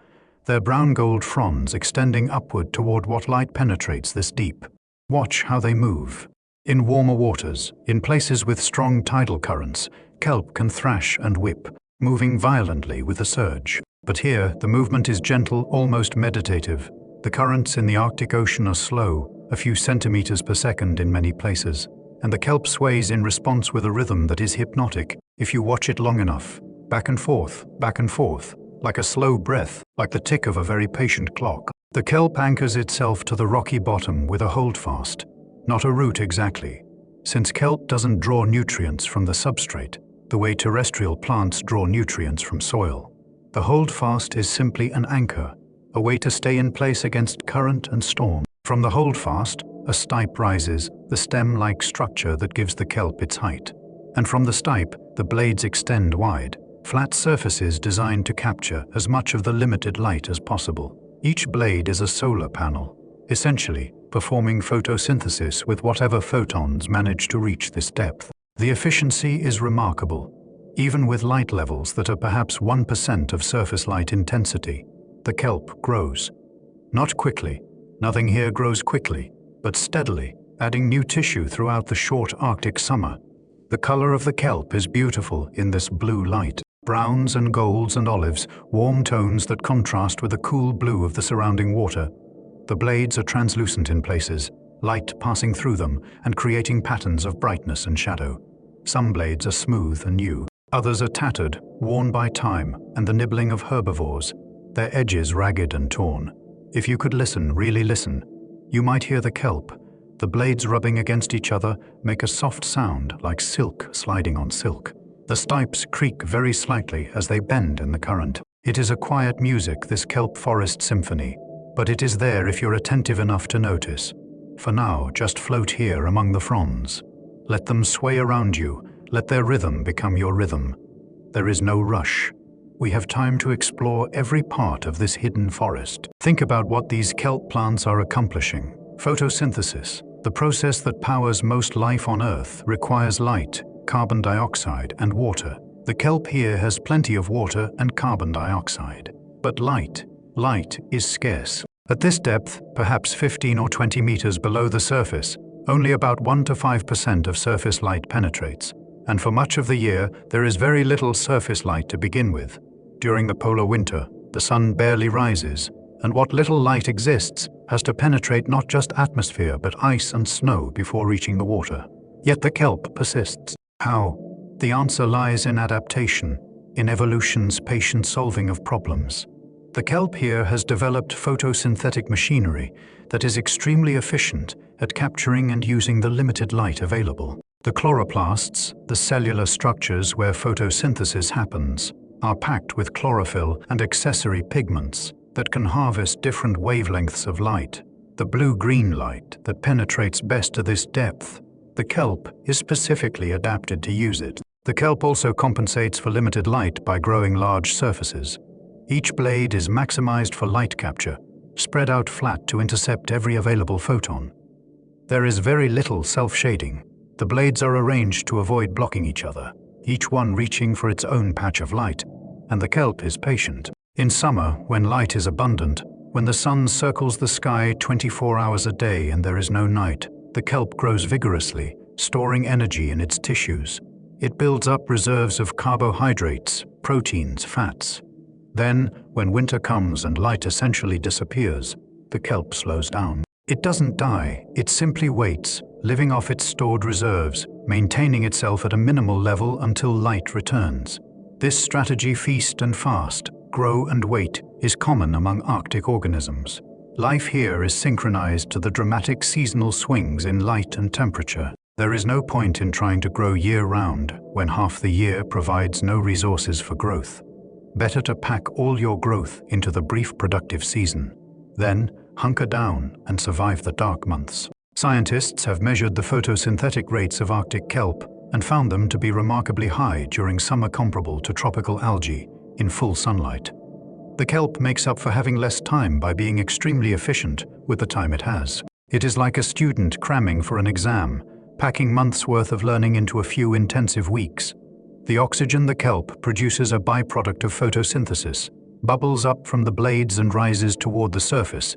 their brown-gold fronds extending upward toward what light penetrates this deep. Watch how they move. In warmer waters, in places with strong tidal currents, kelp can thrash and whip, moving violently with a surge. But here, the movement is gentle, almost meditative. The currents in the Arctic Ocean are slow, a few centimeters per second in many places, and the kelp sways in response with a rhythm that is hypnotic if you watch it long enough. Back and forth, like a slow breath, like the tick of a very patient clock. The kelp anchors itself to the rocky bottom with a holdfast. Not a root exactly, since kelp doesn't draw nutrients from the substrate, the way terrestrial plants draw nutrients from soil. The holdfast is simply an anchor, a way to stay in place against current and storm. From the holdfast, a stipe rises, the stem-like structure that gives the kelp its height. And from the stipe, the blades extend wide, flat surfaces designed to capture as much of the limited light as possible. Each blade is a solar panel, essentially performing photosynthesis with whatever photons manage to reach this depth. The efficiency is remarkable. Even with light levels that are perhaps 1% of surface light intensity, the kelp grows. Not quickly, nothing here grows quickly, but steadily, adding new tissue throughout the short Arctic summer. The color of the kelp is beautiful in this blue light. Browns and golds and olives, warm tones that contrast with the cool blue of the surrounding water. The blades are translucent in places, light passing through them and creating patterns of brightness and shadow. Some blades are smooth and new. Others are tattered, worn by time and the nibbling of herbivores, their edges ragged and torn. If you could listen, really listen, you might hear the kelp. The blades rubbing against each other make a soft sound like silk sliding on silk. The stipes creak very slightly as they bend in the current. It is a quiet music, this kelp forest symphony, but it is there if you're attentive enough to notice. For now, just float here among the fronds. Let them sway around you. Let their rhythm become your rhythm. There is no rush. We have time to explore every part of this hidden forest. Think about what these kelp plants are accomplishing. Photosynthesis, the process that powers most life on Earth, requires light, carbon dioxide, and water. The kelp here has plenty of water and carbon dioxide. But light is scarce. At this depth, perhaps 15 or 20 meters below the surface, only about 1 to 5% of surface light penetrates. And for much of the year, there is very little surface light to begin with. During the polar winter, the sun barely rises, and what little light exists has to penetrate not just atmosphere but ice and snow before reaching the water. Yet the kelp persists. How? The answer lies in adaptation, in evolution's patient solving of problems. The kelp here has developed photosynthetic machinery that is extremely efficient at capturing and using the limited light available. The chloroplasts, the cellular structures where photosynthesis happens, are packed with chlorophyll and accessory pigments that can harvest different wavelengths of light. The blue-green light that penetrates best to this depth. The kelp is specifically adapted to use it. The kelp also compensates for limited light by growing large surfaces. Each blade is maximized for light capture, spread out flat to intercept every available photon. There is very little self-shading. The blades are arranged to avoid blocking each other, each one reaching for its own patch of light, and the kelp is patient. In summer, when light is abundant, when the sun circles the sky 24 hours a day and there is no night, the kelp grows vigorously, storing energy in its tissues. It builds up reserves of carbohydrates, proteins, fats. Then, when winter comes and light essentially disappears, the kelp slows down. It doesn't die, it simply waits, living off its stored reserves, maintaining itself at a minimal level until light returns. This strategy, feast and fast, grow and wait, is common among Arctic organisms. Life here is synchronized to the dramatic seasonal swings in light and temperature. There is no point in trying to grow year-round when half the year provides no resources for growth. Better to pack all your growth into the brief productive season. Then, hunker down and survive the dark months. Scientists have measured the photosynthetic rates of Arctic kelp and found them to be remarkably high during summer, comparable to tropical algae in full sunlight. The kelp makes up for having less time by being extremely efficient with the time it has. It is like a student cramming for an exam, packing months' worth of learning into a few intensive weeks. The oxygen the kelp produces, a byproduct of photosynthesis, bubbles up from the blades and rises toward the surface,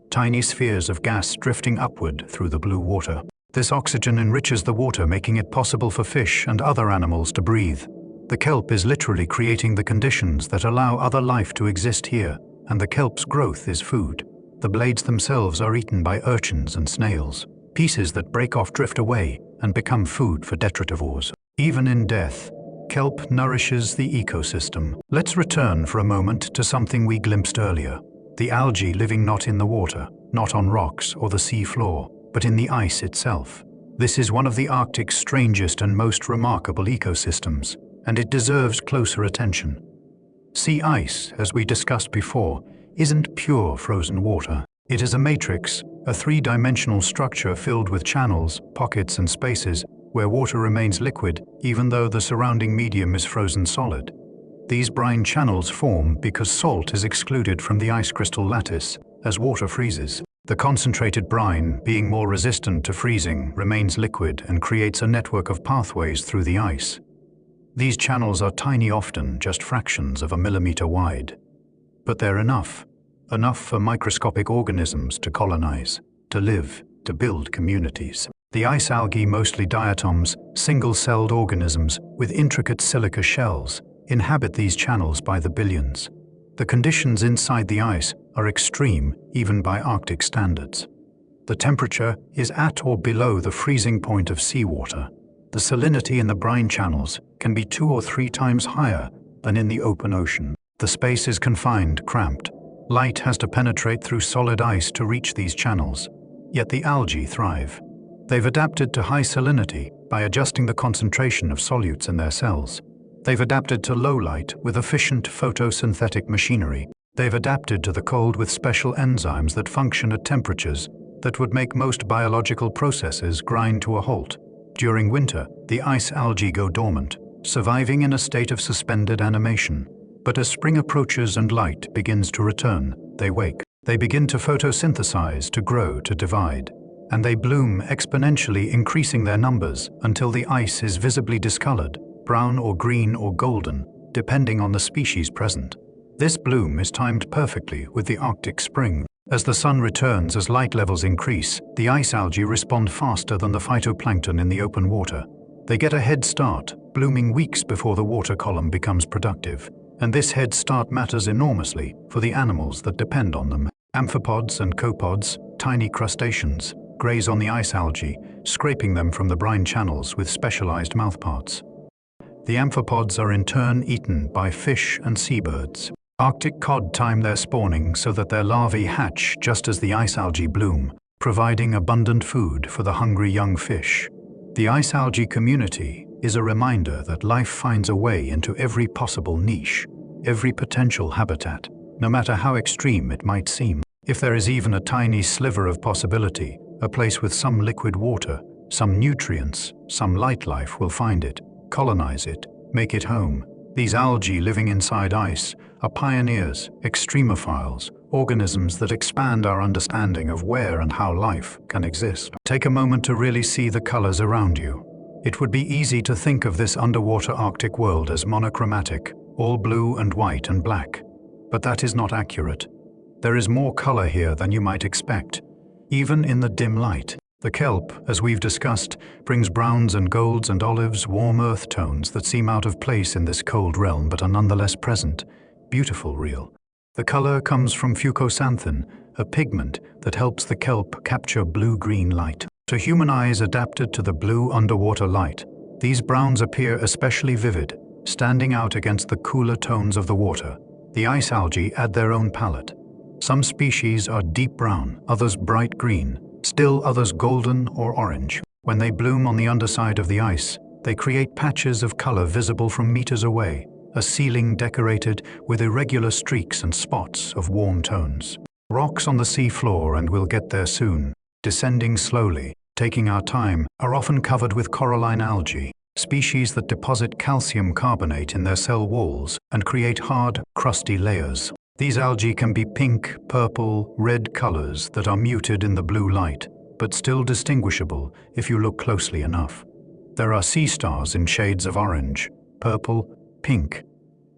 tiny spheres of gas drifting upward through the blue water. This oxygen enriches the water, making it possible for fish and other animals to breathe. The kelp is literally creating the conditions that allow other life to exist here, and the kelp's growth is food. The blades themselves are eaten by urchins and snails. Pieces that break off drift away and become food for detritivores. Even in death, kelp nourishes the ecosystem. Let's return for a moment to something we glimpsed earlier. The algae living not in the water, not on rocks or the sea floor, but in the ice itself. This is one of the Arctic's strangest and most remarkable ecosystems, and it deserves closer attention. Sea ice, as we discussed before, isn't pure frozen water. It is a matrix, a three-dimensional structure filled with channels, pockets and spaces where water remains liquid even though the surrounding medium is frozen solid. These brine channels form because salt is excluded from the ice crystal lattice as water freezes. The concentrated brine, being more resistant to freezing, remains liquid and creates a network of pathways through the ice. These channels are tiny, often just fractions of a millimeter wide. But they're enough for microscopic organisms to colonize, to live, to build communities. The ice algae, mostly diatoms, single-celled organisms with intricate silica shells, inhabit these channels by the billions. The conditions inside the ice are extreme, even by Arctic standards. The temperature is at or below the freezing point of seawater. The salinity in the brine channels can be 2 or 3 times higher than in the open ocean. The space is confined, cramped. Light has to penetrate through solid ice to reach these channels. Yet the algae thrive. They've adapted to high salinity by adjusting the concentration of solutes in their cells. They've adapted to low light with efficient photosynthetic machinery. They've adapted to the cold with special enzymes that function at temperatures that would make most biological processes grind to a halt. During winter, the ice algae go dormant, surviving in a state of suspended animation. But as spring approaches and light begins to return, they wake. They begin to photosynthesize, to grow, to divide. And they bloom exponentially, increasing their numbers until the ice is visibly discolored, brown or green or golden, depending on the species present. This bloom is timed perfectly with the Arctic spring. As the sun returns, as light levels increase, the ice algae respond faster than the phytoplankton in the open water. They get a head start, blooming weeks before the water column becomes productive. And this head start matters enormously for the animals that depend on them. Amphipods and copods, tiny crustaceans, graze on the ice algae, scraping them from the brine channels with specialized mouthparts. The amphipods are in turn eaten by fish and seabirds. Arctic cod time their spawning so that their larvae hatch just as the ice algae bloom, providing abundant food for the hungry young fish. The ice algae community is a reminder that life finds a way into every possible niche, every potential habitat, no matter how extreme it might seem. If there is even a tiny sliver of possibility, a place with some liquid water, some nutrients, some light, life will find it, colonize it, make it home. These algae living inside ice are pioneers, extremophiles, organisms that expand our understanding of where and how life can exist. Take a moment to really see the colors around you. It would be easy to think of this underwater Arctic world as monochromatic, all blue and white and black. But that is not accurate. There is more color here than you might expect, even in the dim light. The kelp, as we've discussed, brings browns and golds and olives, warm earth tones that seem out of place in this cold realm but are nonetheless present. Beautiful, real. The color comes from fucosanthin, a pigment that helps the kelp capture blue-green light. To human eyes adapted to the blue underwater light, these browns appear especially vivid, standing out against the cooler tones of the water. The ice algae add their own palette. Some species are deep brown, others bright green, still others golden or orange. When they bloom on the underside of the ice, they create patches of color visible from meters away, a ceiling decorated with irregular streaks and spots of warm tones. Rocks on the sea floor, and we'll get there soon, descending slowly, taking our time, are often covered with coralline algae, species that deposit calcium carbonate in their cell walls and create hard, crusty layers. These algae can be pink, purple, red colors that are muted in the blue light, but still distinguishable if you look closely enough. There are sea stars in shades of orange, purple, pink,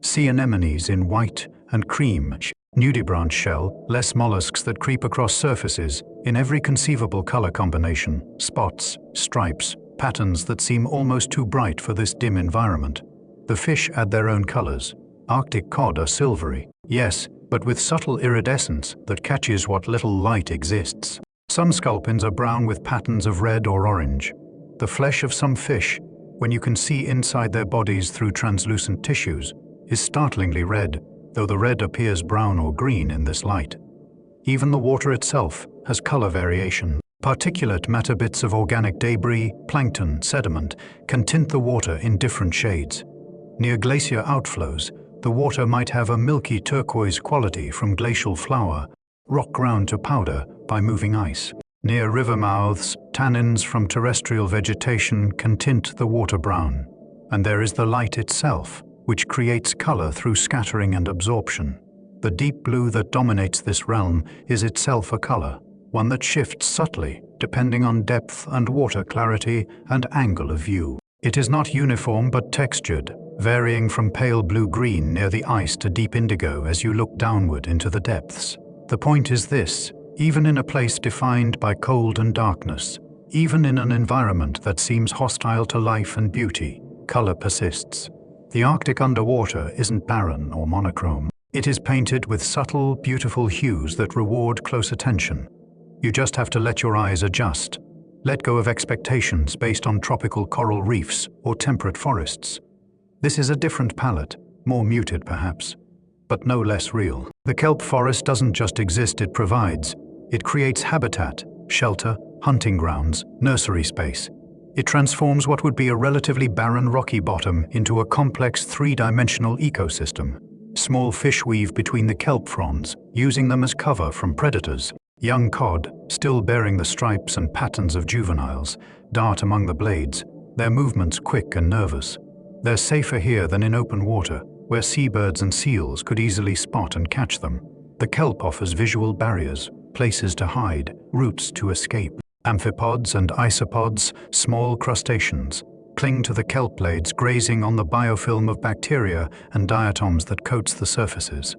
sea anemones in white and cream, nudibranch shell, less mollusks that creep across surfaces in every conceivable color combination, spots, stripes, patterns that seem almost too bright for this dim environment. The fish add their own colors. Arctic cod are silvery, yes, but with subtle iridescence that catches what little light exists. Some sculpins are brown with patterns of red or orange. The flesh of some fish, when you can see inside their bodies through translucent tissues, is startlingly red, though the red appears brown or green in this light. Even the water itself has color variation. Particulate matter, bits of organic debris, plankton, sediment, can tint the water in different shades. Near glacier outflows, the water might have a milky turquoise quality from glacial flour, rock ground to powder by moving ice. Near river mouths, tannins from terrestrial vegetation can tint the water brown. And there is the light itself, which creates color through scattering and absorption. The deep blue that dominates this realm is itself a color, one that shifts subtly depending on depth and water clarity and angle of view. It is not uniform but textured, varying from pale blue-green near the ice to deep indigo as you look downward into the depths. The point is this: even in a place defined by cold and darkness, even in an environment that seems hostile to life and beauty, color persists. The Arctic underwater isn't barren or monochrome. It is painted with subtle, beautiful hues that reward close attention. You just have to let your eyes adjust. Let go of expectations based on tropical coral reefs or temperate forests. This is a different palette, more muted perhaps, but no less real. The kelp forest doesn't just exist, it provides. It creates habitat, shelter, hunting grounds, nursery space. It transforms what would be a relatively barren rocky bottom into a complex three-dimensional ecosystem. Small fish weave between the kelp fronds, using them as cover from predators. Young cod, still bearing the stripes and patterns of juveniles, dart among the blades, their movements quick and nervous. They're safer here than in open water, where seabirds and seals could easily spot and catch them. The kelp offers visual barriers, places to hide, routes to escape. Amphipods and isopods, small crustaceans, cling to the kelp blades, grazing on the biofilm of bacteria and diatoms that coats the surfaces.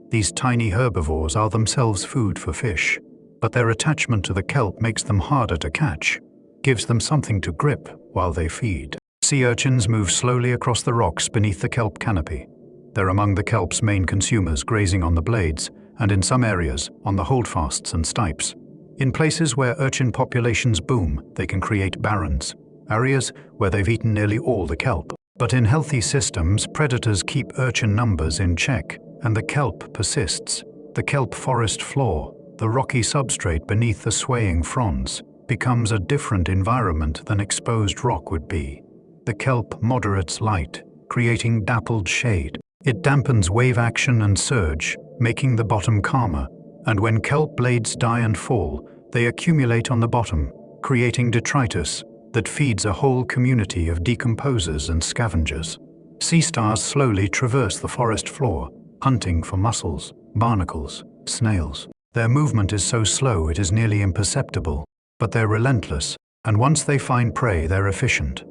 These tiny herbivores are themselves food for fish, but their attachment to the kelp makes them harder to catch, gives them something to grip while they feed. Sea urchins move slowly across the rocks beneath the kelp canopy. They're among the kelp's main consumers, grazing on the blades, and in some areas, on the holdfasts and stipes. In places where urchin populations boom, they can create barrens, areas where they've eaten nearly all the kelp. But in healthy systems, predators keep urchin numbers in check, and the kelp persists. The kelp forest floor, the rocky substrate beneath the swaying fronds, becomes a different environment than exposed rock would be. The kelp moderates light, creating dappled shade. It dampens wave action and surge, making the bottom calmer. And when kelp blades die and fall, they accumulate on the bottom, creating detritus that feeds a whole community of decomposers and scavengers. Sea stars slowly traverse the forest floor, hunting for mussels, barnacles, snails. Their movement is so slow it is nearly imperceptible, but they're relentless, and once they find prey, they're efficient.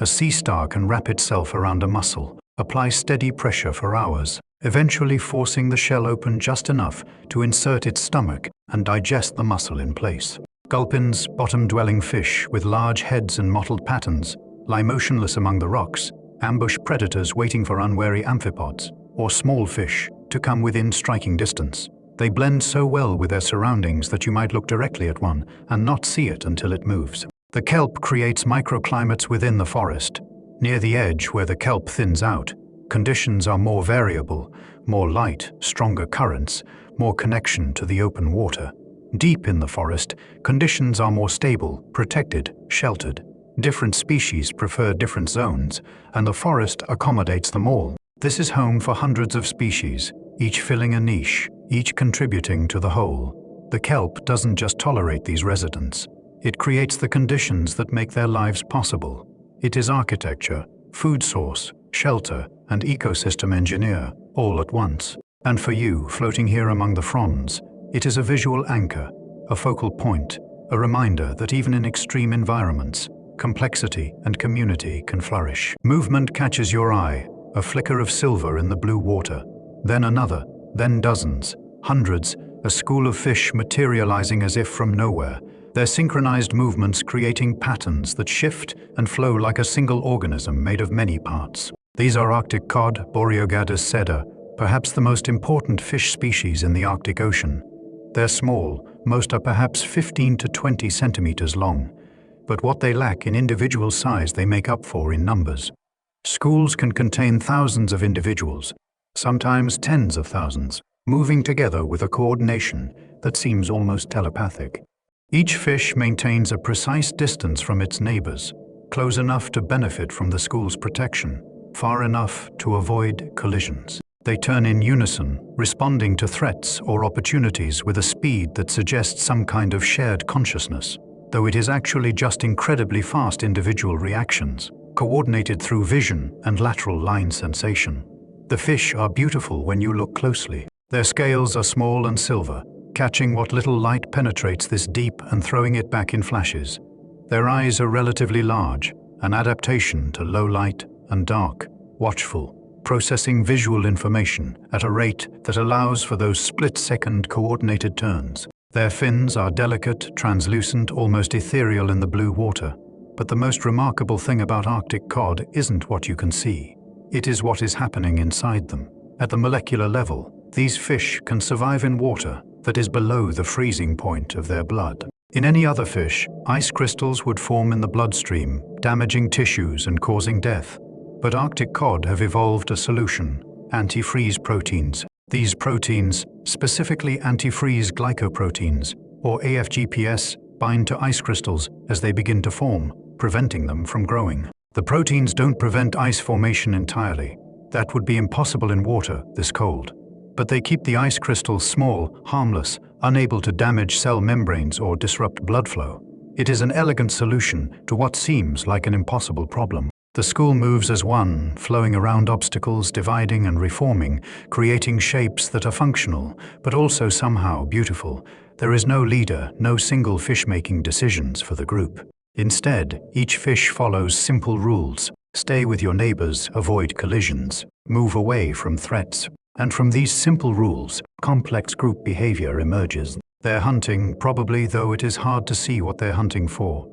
A sea star can wrap itself around a mussel, apply steady pressure for hours, eventually forcing the shell open just enough to insert its stomach and digest the mussel in place. Gulpins, bottom-dwelling fish with large heads and mottled patterns, lie motionless among the rocks, ambush predators waiting for unwary amphipods, or small fish to come within striking distance. They blend so well with their surroundings that you might look directly at one and not see it until it moves. The kelp creates microclimates within the forest. Near the edge where the kelp thins out, conditions are more variable, more light, stronger currents, more connection to the open water. Deep in the forest, conditions are more stable, protected, sheltered. Different species prefer different zones, and the forest accommodates them all. This is home for hundreds of species, each filling a niche, each contributing to the whole. The kelp doesn't just tolerate these residents. It creates the conditions that make their lives possible. It is architecture, food source, shelter, and ecosystem engineer, all at once. And for you, floating here among the fronds, it is a visual anchor, a focal point, a reminder that even in extreme environments, complexity and community can flourish. Movement catches your eye, a flicker of silver in the blue water, then another, then dozens, hundreds, a school of fish materializing as if from nowhere, their synchronized movements creating patterns that shift and flow like a single organism made of many parts. These are Arctic cod, Boreogadus seda, perhaps the most important fish species in the Arctic Ocean. They're small, most are perhaps 15 to 20 centimeters long, but what they lack in individual size they make up for in numbers. Schools can contain thousands of individuals, sometimes tens of thousands, moving together with a coordination that seems almost telepathic. Each fish maintains a precise distance from its neighbors, close enough to benefit from the school's protection, far enough to avoid collisions. They turn in unison, responding to threats or opportunities with a speed that suggests some kind of shared consciousness, though it is actually just incredibly fast individual reactions, coordinated through vision and lateral line sensation. The fish are beautiful when you look closely. Their scales are small and silver, catching what little light penetrates this deep and throwing it back in flashes. Their eyes are relatively large, an adaptation to low light and dark, watchful, processing visual information at a rate that allows for those split-second coordinated turns. Their fins are delicate, translucent, almost ethereal in the blue water. But the most remarkable thing about Arctic cod isn't what you can see. It is what is happening inside them. At the molecular level, these fish can survive in water that is below the freezing point of their blood. In any other fish, ice crystals would form in the bloodstream, damaging tissues and causing death. But Arctic cod have evolved a solution: antifreeze proteins. These proteins, specifically antifreeze glycoproteins, or AFGPS, bind to ice crystals as they begin to form, preventing them from growing. The proteins don't prevent ice formation entirely. That would be impossible in water this cold. But they keep the ice crystals small, harmless, unable to damage cell membranes or disrupt blood flow. It is an elegant solution to what seems like an impossible problem. The school moves as one, flowing around obstacles, dividing and reforming, creating shapes that are functional, but also somehow beautiful. There is no leader, no single fish making decisions for the group. Instead, each fish follows simple rules. Stay with your neighbors, avoid collisions, move away from threats. And from these simple rules, complex group behavior emerges. They're hunting, probably, though it is hard to see what they're hunting for.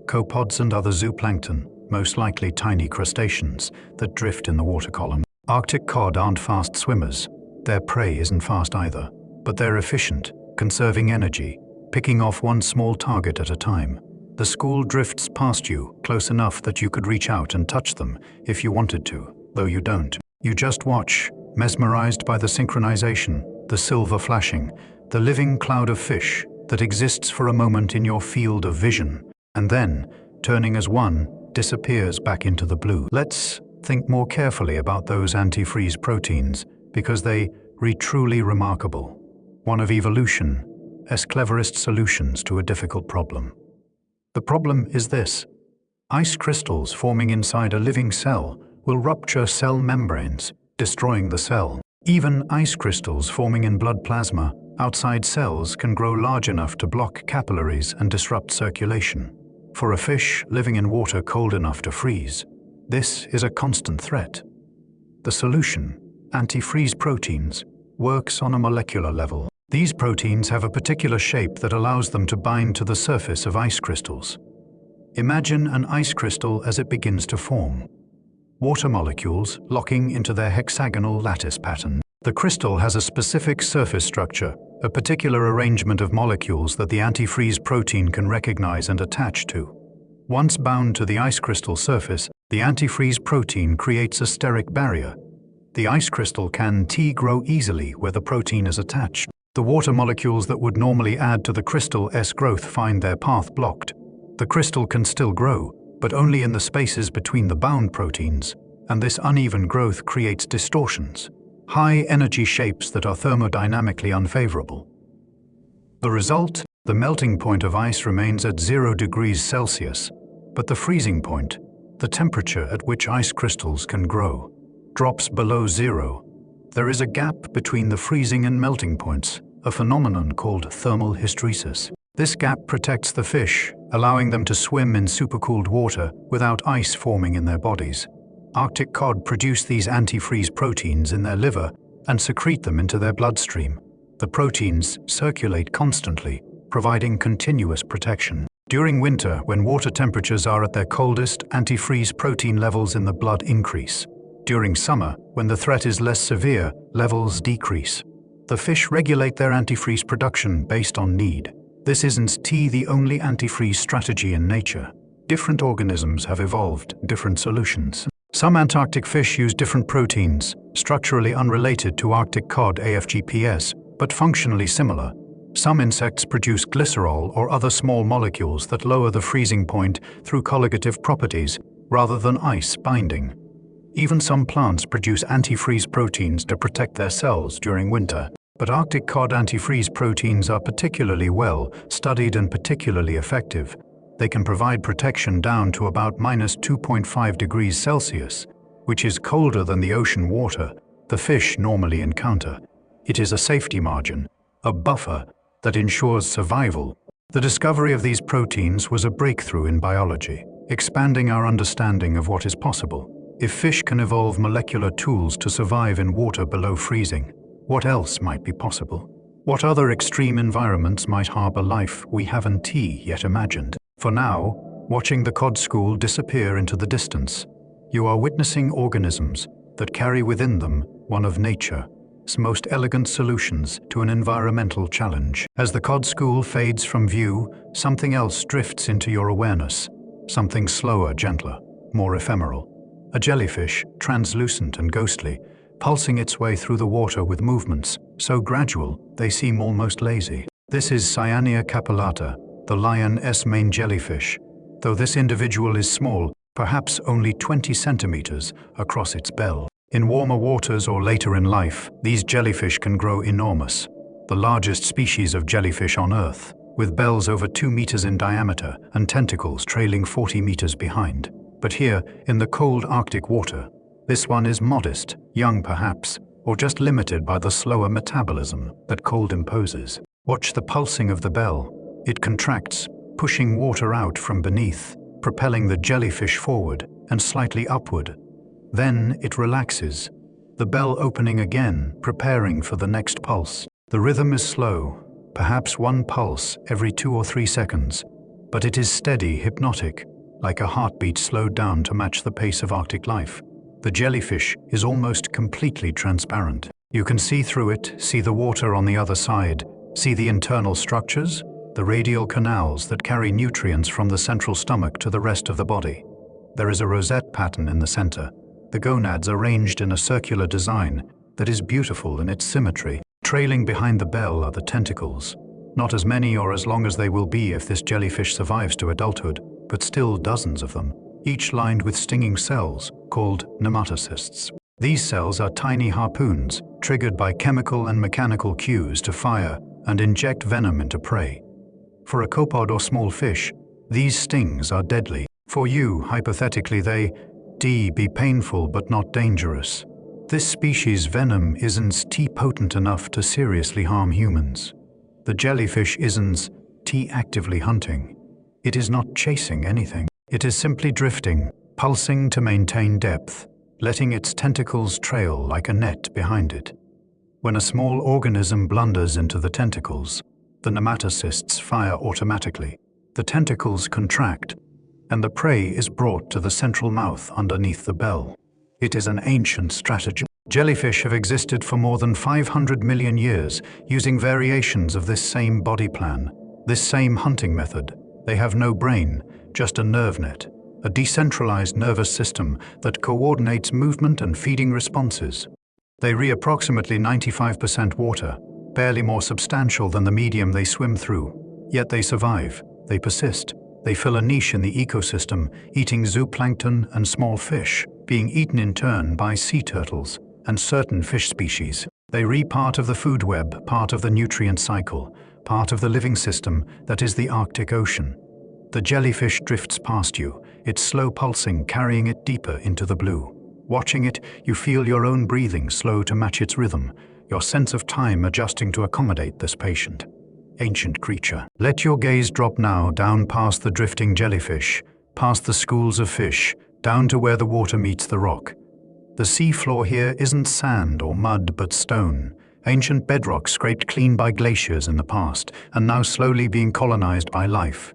Copepods and other zooplankton, most likely tiny crustaceans that drift in the water column. Arctic cod aren't fast swimmers. Their prey isn't fast either, but they're efficient, conserving energy, picking off one small target at a time. The school drifts past you, close enough that you could reach out and touch them if you wanted to, though you don't. You just watch, mesmerized by the synchronization, the silver flashing, the living cloud of fish that exists for a moment in your field of vision, and then, turning as one, disappears back into the blue. Let's think more carefully about those antifreeze proteins, because they are truly remarkable. One of evolution's cleverest solutions to a difficult problem. The problem is this: ice crystals forming inside a living cell will rupture cell membranes, destroying the cell. Even ice crystals forming in blood plasma Outside cells can grow large enough to block capillaries and disrupt circulation. For a fish living in water cold enough to freeze, this is a constant threat. The solution, antifreeze proteins, works on a molecular level. These proteins have a particular shape that allows them to bind to the surface of ice crystals. Imagine an ice crystal as it begins to form. Water molecules locking into their hexagonal lattice pattern. The crystal has a specific surface structure, a particular arrangement of molecules that the antifreeze protein can recognize and attach to. Once bound to the ice crystal surface, the antifreeze protein creates a steric barrier. The ice crystal can grow easily where the protein is attached. The water molecules that would normally add to the crystal's growth find their path blocked. The crystal can still grow, but only in the spaces between the bound proteins, and this uneven growth creates distortions, high-energy shapes that are thermodynamically unfavorable. The result, the melting point of ice remains at 0 degrees Celsius, but the freezing point, the temperature at which ice crystals can grow, drops below 0. There is a gap between the freezing and melting points, a phenomenon called thermal hysteresis. This gap protects the fish, allowing them to swim in supercooled water without ice forming in their bodies. Arctic cod produce these antifreeze proteins in their liver and secrete them into their bloodstream. The proteins circulate constantly, providing continuous protection. During winter, when water temperatures are at their coldest, antifreeze protein levels in the blood increase. During summer, when the threat is less severe, levels decrease. The fish regulate their antifreeze production based on need. This isn't the only antifreeze strategy in nature. Different organisms have evolved different solutions. Some Antarctic fish use different proteins, structurally unrelated to Arctic cod AFGPS, but functionally similar. Some insects produce glycerol or other small molecules that lower the freezing point through colligative properties rather than ice binding. Even some plants produce antifreeze proteins to protect their cells during winter. But Arctic cod antifreeze proteins are particularly well studied and particularly effective. They can provide protection down to about -2.5 degrees Celsius, which is colder than the ocean water the fish normally encounter. It is a safety margin, a buffer that ensures survival. The discovery of these proteins was a breakthrough in biology, expanding our understanding of what is possible. If fish can evolve molecular tools to survive in water below freezing, what else might be possible? What other extreme environments might harbor life we haven't yet imagined? For now, watching the cod school disappear into the distance, you are witnessing organisms that carry within them one of nature's most elegant solutions to an environmental challenge. As the cod school fades from view, something else drifts into your awareness, something slower, gentler, more ephemeral. A jellyfish, translucent and ghostly, pulsing its way through the water with movements so gradual they seem almost lazy. This is Cyanea capillata, the lion's mane jellyfish, though this individual is small, perhaps only 20 centimeters across its bell. In warmer waters or later in life, these jellyfish can grow enormous, the largest species of jellyfish on Earth, with bells over 2 meters in diameter and tentacles trailing 40 meters behind. But here, in the cold Arctic water, this one is modest, young perhaps, or just limited by the slower metabolism that cold imposes. Watch the pulsing of the bell. It contracts, pushing water out from beneath, propelling the jellyfish forward and slightly upward. Then it relaxes, the bell opening again, preparing for the next pulse. The rhythm is slow, perhaps one pulse every 2 or 3 seconds, but it is steady, hypnotic, like a heartbeat slowed down to match the pace of Arctic life. The jellyfish is almost completely transparent. You can see through it, see the water on the other side, see the internal structures, the radial canals that carry nutrients from the central stomach to the rest of the body. There is a rosette pattern in the center, the gonads arranged in a circular design that is beautiful in its symmetry. Trailing behind the bell are the tentacles, not as many or as long as they will be if this jellyfish survives to adulthood, but still dozens of them, each lined with stinging cells called nematocysts. These cells are tiny harpoons triggered by chemical and mechanical cues to fire and inject venom into prey. For a copod or small fish, these stings are deadly. For you, hypothetically, they be painful but not dangerous. This species' venom isn't T-potent enough to seriously harm humans. The jellyfish isn't T-actively hunting. It is not chasing anything. It is simply drifting, pulsing to maintain depth, letting its tentacles trail like a net behind it. When a small organism blunders into the tentacles, the nematocysts fire automatically. The tentacles contract, and the prey is brought to the central mouth underneath the bell. It is an ancient strategy. Jellyfish have existed for more than 500 million years, using variations of this same body plan, this same hunting method. They have no brain, just a nerve net, a decentralized nervous system that coordinates movement and feeding responses. They re approximately 95% water, barely more substantial than the medium they swim through. Yet they survive, they persist, they fill a niche in the ecosystem, eating zooplankton and small fish, being eaten in turn by sea turtles and certain fish species. They re-part of the food web, part of the nutrient cycle, part of the living system that is the Arctic Ocean. The jellyfish drifts past you, its slow pulsing carrying it deeper into the blue. Watching it, you feel your own breathing slow to match its rhythm, your sense of time adjusting to accommodate this patient, ancient creature. Let your gaze drop now down past the drifting jellyfish, past the schools of fish, down to where the water meets the rock. The sea floor here isn't sand or mud but stone, ancient bedrock scraped clean by glaciers in the past and now slowly being colonized by life.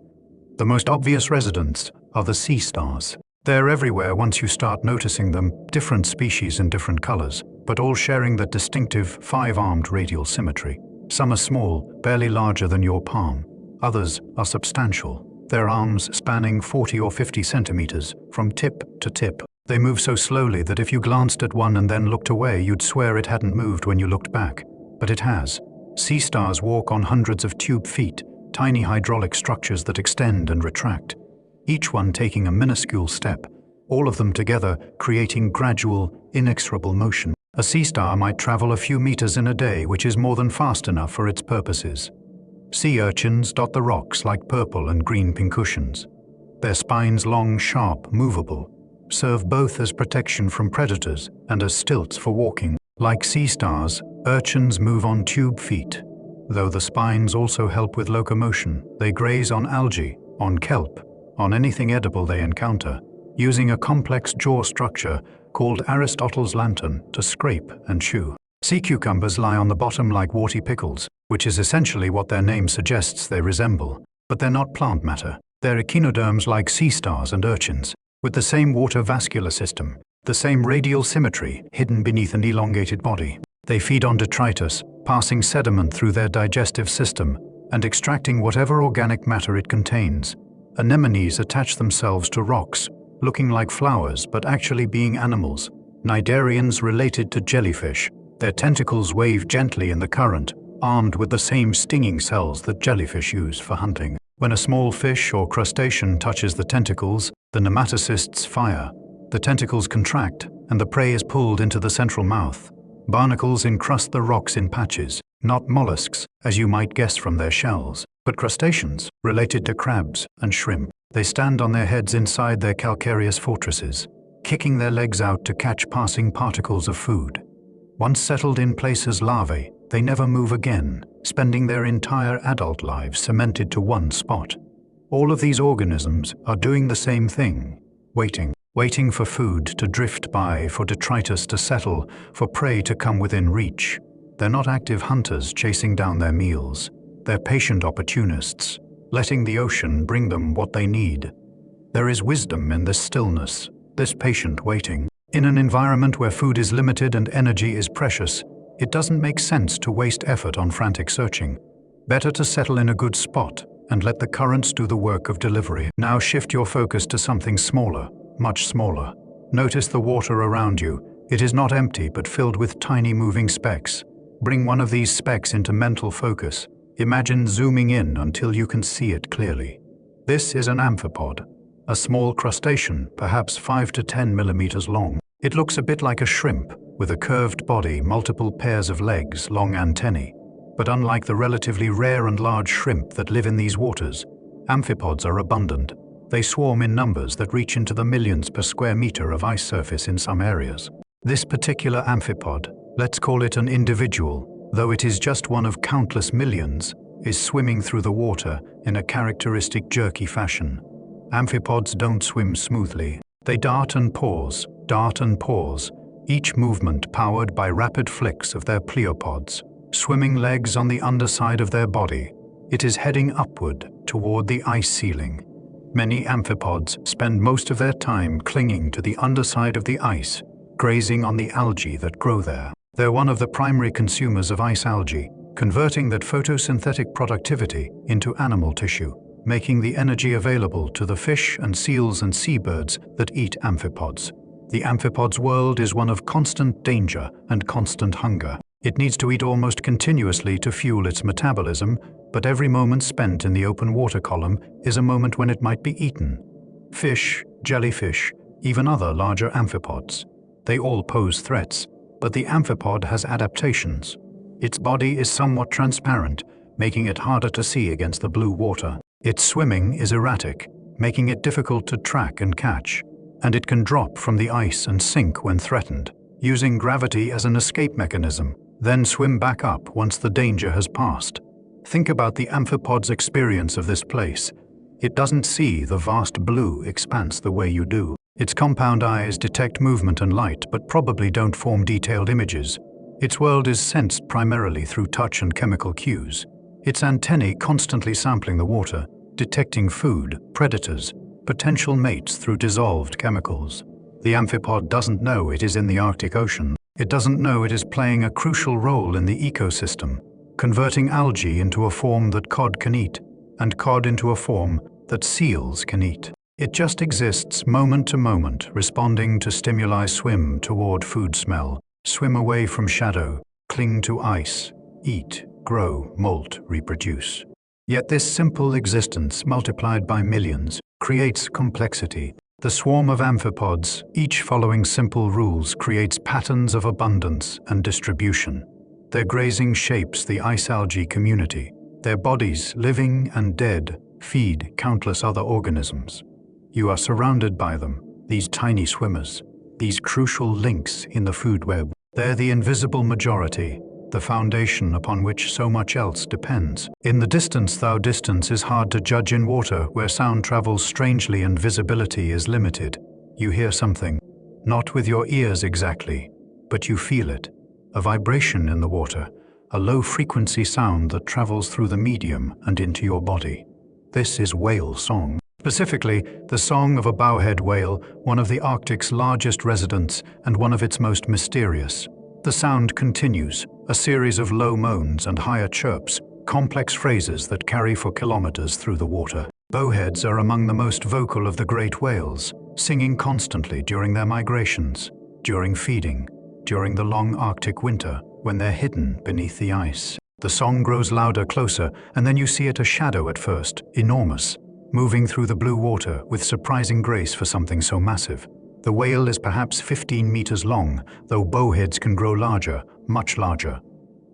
The most obvious residents are the sea stars. They're everywhere once you start noticing them, different species in different colors, but all sharing that distinctive five-armed radial symmetry. Some are small, barely larger than your palm. Others are substantial, their arms spanning 40 or 50 centimeters from tip to tip. They move so slowly that if you glanced at one and then looked away, you'd swear it hadn't moved when you looked back. But it has. Sea stars walk on hundreds of tube feet, tiny hydraulic structures that extend and retract, each one taking a minuscule step, all of them together creating gradual, inexorable motion. A sea star might travel a few meters in a day, which is more than fast enough for its purposes. Sea urchins dot the rocks like purple and green pincushions. Their spines long, sharp, movable, serve both as protection from predators and as stilts for walking. Like sea stars, urchins move on tube feet. Though the spines also help with locomotion, they graze on algae, on kelp, on anything edible they encounter, using a complex jaw structure called Aristotle's lantern to scrape and chew. Sea cucumbers lie on the bottom like warty pickles, which is essentially what their name suggests they resemble. But they're not plant matter. They're echinoderms like sea stars and urchins, with the same water vascular system, the same radial symmetry hidden beneath an elongated body. They feed on detritus, passing sediment through their digestive system and extracting whatever organic matter it contains. Anemones attach themselves to rocks, looking like flowers but actually being animals. Cnidarians related to jellyfish. Their tentacles wave gently in the current, armed with the same stinging cells that jellyfish use for hunting. When a small fish or crustacean touches the tentacles, the nematocysts fire. The tentacles contract, and the prey is pulled into the central mouth. Barnacles encrust the rocks in patches, not mollusks, as you might guess from their shells, but crustaceans, related to crabs and shrimp. They stand on their heads inside their calcareous fortresses, kicking their legs out to catch passing particles of food. Once settled in place as larvae, they never move again, spending their entire adult lives cemented to one spot. All of these organisms are doing the same thing, waiting for food to drift by, for detritus to settle, for prey to come within reach. They're not active hunters chasing down their meals. They're patient opportunists, letting the ocean bring them what they need. There is wisdom in this stillness, this patient waiting. In an environment where food is limited and energy is precious, it doesn't make sense to waste effort on frantic searching. Better to settle in a good spot and let the currents do the work of delivery. Now shift your focus to something smaller, much smaller. Notice the water around you. It is not empty but filled with tiny moving specks. Bring one of these specks into mental focus. Imagine zooming in until you can see it clearly. This is an amphipod, a small crustacean, perhaps 5 to 10 millimeters long. It looks a bit like a shrimp, with a curved body, multiple pairs of legs, long antennae. But unlike the relatively rare and large shrimp that live in these waters, amphipods are abundant. They swarm in numbers that reach into the millions per square meter of ice surface in some areas. This particular amphipod, let's call it an individual, though it is just one of countless millions, is swimming through the water in a characteristic jerky fashion. Amphipods don't swim smoothly. They dart and pause, each movement powered by rapid flicks of their pleopods, swimming legs on the underside of their body. It is heading upward toward the ice ceiling. Many amphipods spend most of their time clinging to the underside of the ice, grazing on the algae that grow there. They're one of the primary consumers of ice algae, converting that photosynthetic productivity into animal tissue, making the energy available to the fish and seals and seabirds that eat amphipods. The amphipod's world is one of constant danger and constant hunger. It needs to eat almost continuously to fuel its metabolism, but every moment spent in the open water column is a moment when it might be eaten. Fish, jellyfish, even other larger amphipods. They all pose threats, but the amphipod has adaptations. Its body is somewhat transparent, making it harder to see against the blue water. Its swimming is erratic, making it difficult to track and catch, and it can drop from the ice and sink when threatened, using gravity as an escape mechanism, then swim back up once the danger has passed. Think about the amphipod's experience of this place. It doesn't see the vast blue expanse the way you do. Its compound eyes detect movement and light, but probably don't form detailed images. Its world is sensed primarily through touch and chemical cues. Its antennae constantly sampling the water, detecting food, predators, potential mates through dissolved chemicals. The amphipod doesn't know it is in the Arctic Ocean. It doesn't know it is playing a crucial role in the ecosystem, converting algae into a form that cod can eat, and cod into a form that seals can eat. It just exists moment to moment, responding to stimuli. Swim toward food smell, swim away from shadow, cling to ice, eat, grow, molt, reproduce. Yet this simple existence, multiplied by millions, creates complexity. The swarm of amphipods, each following simple rules, creates patterns of abundance and distribution. Their grazing shapes the ice algae community. Their bodies, living and dead, feed countless other organisms. You are surrounded by them, these tiny swimmers, these crucial links in the food web. They're the invisible majority, the foundation upon which so much else depends. In the distance, though distance is hard to judge in water where sound travels strangely and visibility is limited. You hear something, not with your ears exactly, but you feel it. A vibration in the water, a low-frequency sound that travels through the medium and into your body. This is whale song. Specifically, the song of a bowhead whale, one of the Arctic's largest residents and one of its most mysterious. The sound continues, a series of low moans and higher chirps, complex phrases that carry for kilometers through the water. Bowheads are among the most vocal of the great whales, singing constantly during their migrations, during feeding, during the long Arctic winter, when they're hidden beneath the ice. The song grows louder, closer, and then you see it a shadow at first, enormous, moving through the blue water with surprising grace for something so massive. The whale is perhaps 15 meters long, though bowheads can grow larger, much larger.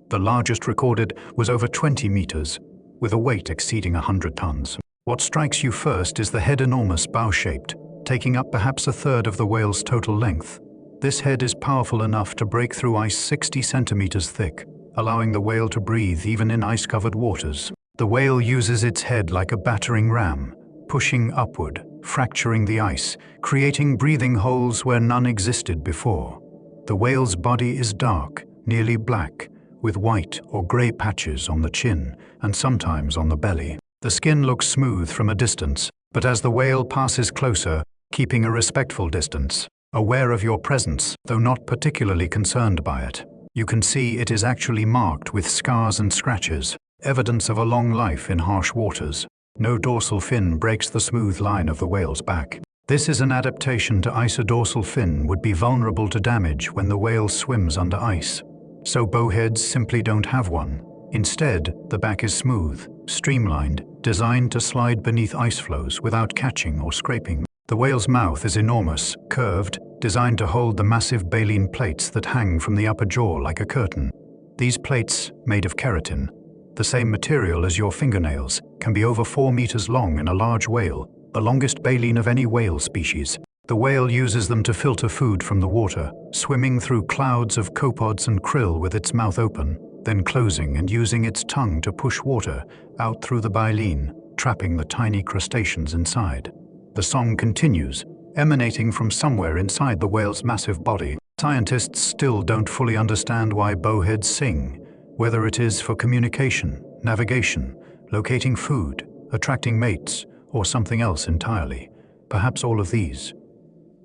The largest recorded was over 20 meters, with a weight exceeding 100 tons. What strikes you first is the head, enormous, bow-shaped, taking up perhaps a third of the whale's total length. This head is powerful enough to break through ice 60 centimeters thick, allowing the whale to breathe even in ice-covered waters. The whale uses its head like a battering ram, pushing upward, fracturing the ice, creating breathing holes where none existed before. The whale's body is dark, nearly black, with white or gray patches on the chin and sometimes on the belly. The skin looks smooth from a distance, but as the whale passes closer, keeping a respectful distance, aware of your presence, though not particularly concerned by it, you can see it is actually marked with scars and scratches, evidence of a long life in harsh waters. No dorsal fin breaks the smooth line of the whale's back. This is an adaptation to ice. A dorsal fin would be vulnerable to damage when the whale swims under ice. So bowheads simply don't have one. Instead, the back is smooth, streamlined, designed to slide beneath ice flows without catching or scraping. The whale's mouth is enormous, curved, designed to hold the massive baleen plates that hang from the upper jaw like a curtain. These plates, made of keratin, the same material as your fingernails, can be over 4 meters long in a large whale, the longest baleen of any whale species. The whale uses them to filter food from the water, swimming through clouds of copepods and krill with its mouth open, then closing and using its tongue to push water out through the baleen, trapping the tiny crustaceans inside. The song continues, emanating from somewhere inside the whale's massive body. Scientists still don't fully understand why bowheads sing, whether it is for communication, navigation, locating food, attracting mates, or something else entirely. Perhaps all of these.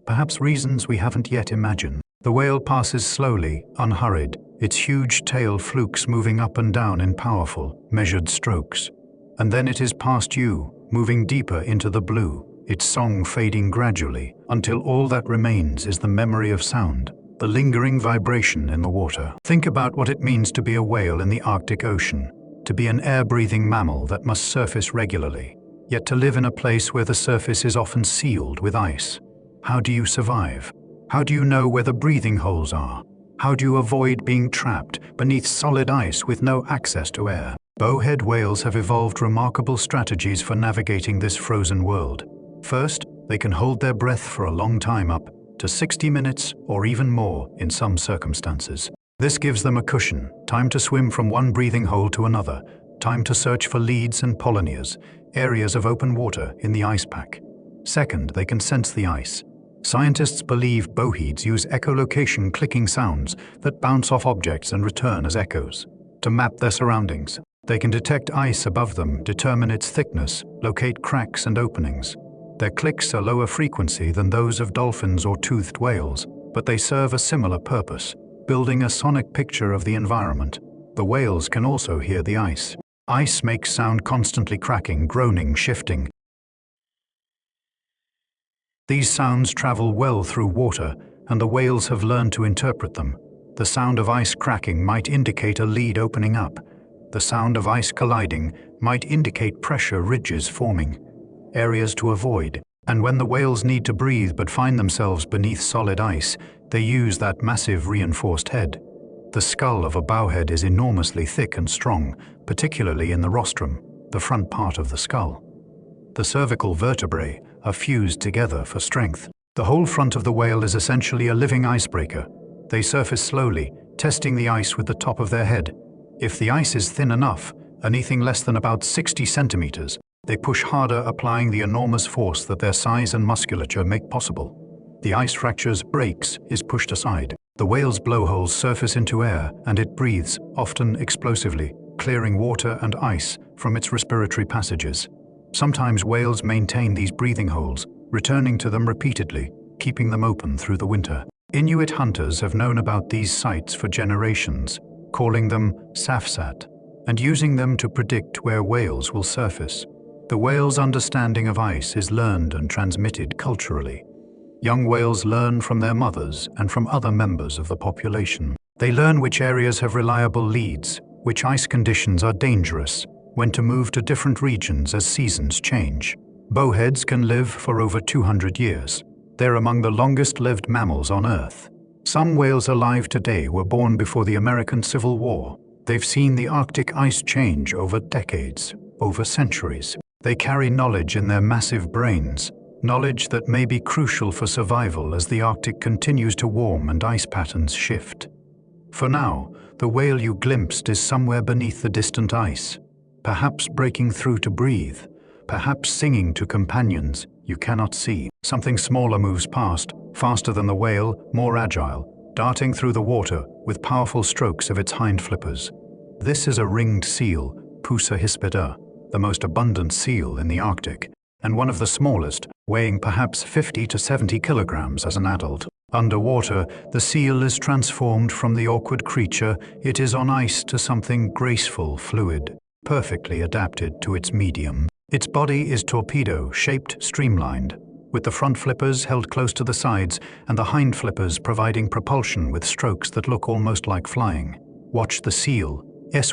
Perhaps reasons we haven't yet imagined. The whale passes slowly, unhurried, its huge tail flukes moving up and down in powerful, measured strokes. And then it is past you, moving deeper into the blue, its song fading gradually, until all that remains is the memory of sound, the lingering vibration in the water. Think about what it means to be a whale in the Arctic Ocean, to be an air-breathing mammal that must surface regularly, yet to live in a place where the surface is often sealed with ice. How do you survive? How do you know where the breathing holes are? How do you avoid being trapped beneath solid ice with no access to air? Bowhead whales have evolved remarkable strategies for navigating this frozen world. First, they can hold their breath for a long time, up to 60 minutes or even more in some circumstances. This gives them a cushion, time to swim from one breathing hole to another, time to search for leads and polonias, areas of open water in the ice pack. Second, they can sense the ice. Scientists believe bowheads use echolocation clicking sounds that bounce off objects and return as echoes to map their surroundings. They can detect ice above them, determine its thickness, locate cracks and openings. Their clicks are lower frequency than those of dolphins or toothed whales, but they serve a similar purpose, building a sonic picture of the environment. The whales can also hear the ice. Ice makes sound constantly cracking, groaning, shifting. These sounds travel well through water, and the whales have learned to interpret them. The sound of ice cracking might indicate a lead opening up. The sound of ice colliding might indicate pressure ridges forming, areas to avoid. And when the whales need to breathe but find themselves beneath solid ice, they use that massive reinforced head. The skull of a bowhead is enormously thick and strong, particularly in the rostrum, the front part of the skull. The cervical vertebrae are fused together for strength. The whole front of the whale is essentially a living icebreaker. They surface slowly, testing the ice with the top of their head. If the ice is thin enough, anything less than about 60 centimeters, they push harder, applying the enormous force that their size and musculature make possible. The ice fractures, breaks, is pushed aside. The whale's blowholes surface into air, and it breathes, often explosively, clearing water and ice from its respiratory passages. Sometimes whales maintain these breathing holes, returning to them repeatedly, keeping them open through the winter. Inuit hunters have known about these sites for generations, calling them safsat, and using them to predict where whales will surface. The whale's understanding of ice is learned and transmitted culturally. Young whales learn from their mothers and from other members of the population. They learn which areas have reliable leads, which ice conditions are dangerous, when to move to different regions as seasons change. Bowheads can live for over 200 years. They're among the longest-lived mammals on Earth. Some whales alive today were born before the American Civil War. They've seen the Arctic ice change over decades, over centuries. They carry knowledge in their massive brains, knowledge that may be crucial for survival as the Arctic continues to warm and ice patterns shift. For now, the whale you glimpsed is somewhere beneath the distant ice, perhaps breaking through to breathe, perhaps singing to companions you cannot see. Something smaller moves past, faster than the whale, more agile, darting through the water with powerful strokes of its hind flippers. This is a ringed seal, Pusa hispida, the most abundant seal in the Arctic, and one of the smallest, weighing perhaps 50 to 70 kilograms as an adult. Underwater, the seal is transformed from the awkward creature it is on ice to something graceful, fluid, perfectly adapted to its medium. Its body is torpedo-shaped, streamlined, with the front flippers held close to the sides and the hind flippers providing propulsion with strokes that look almost like flying. Watch the seal,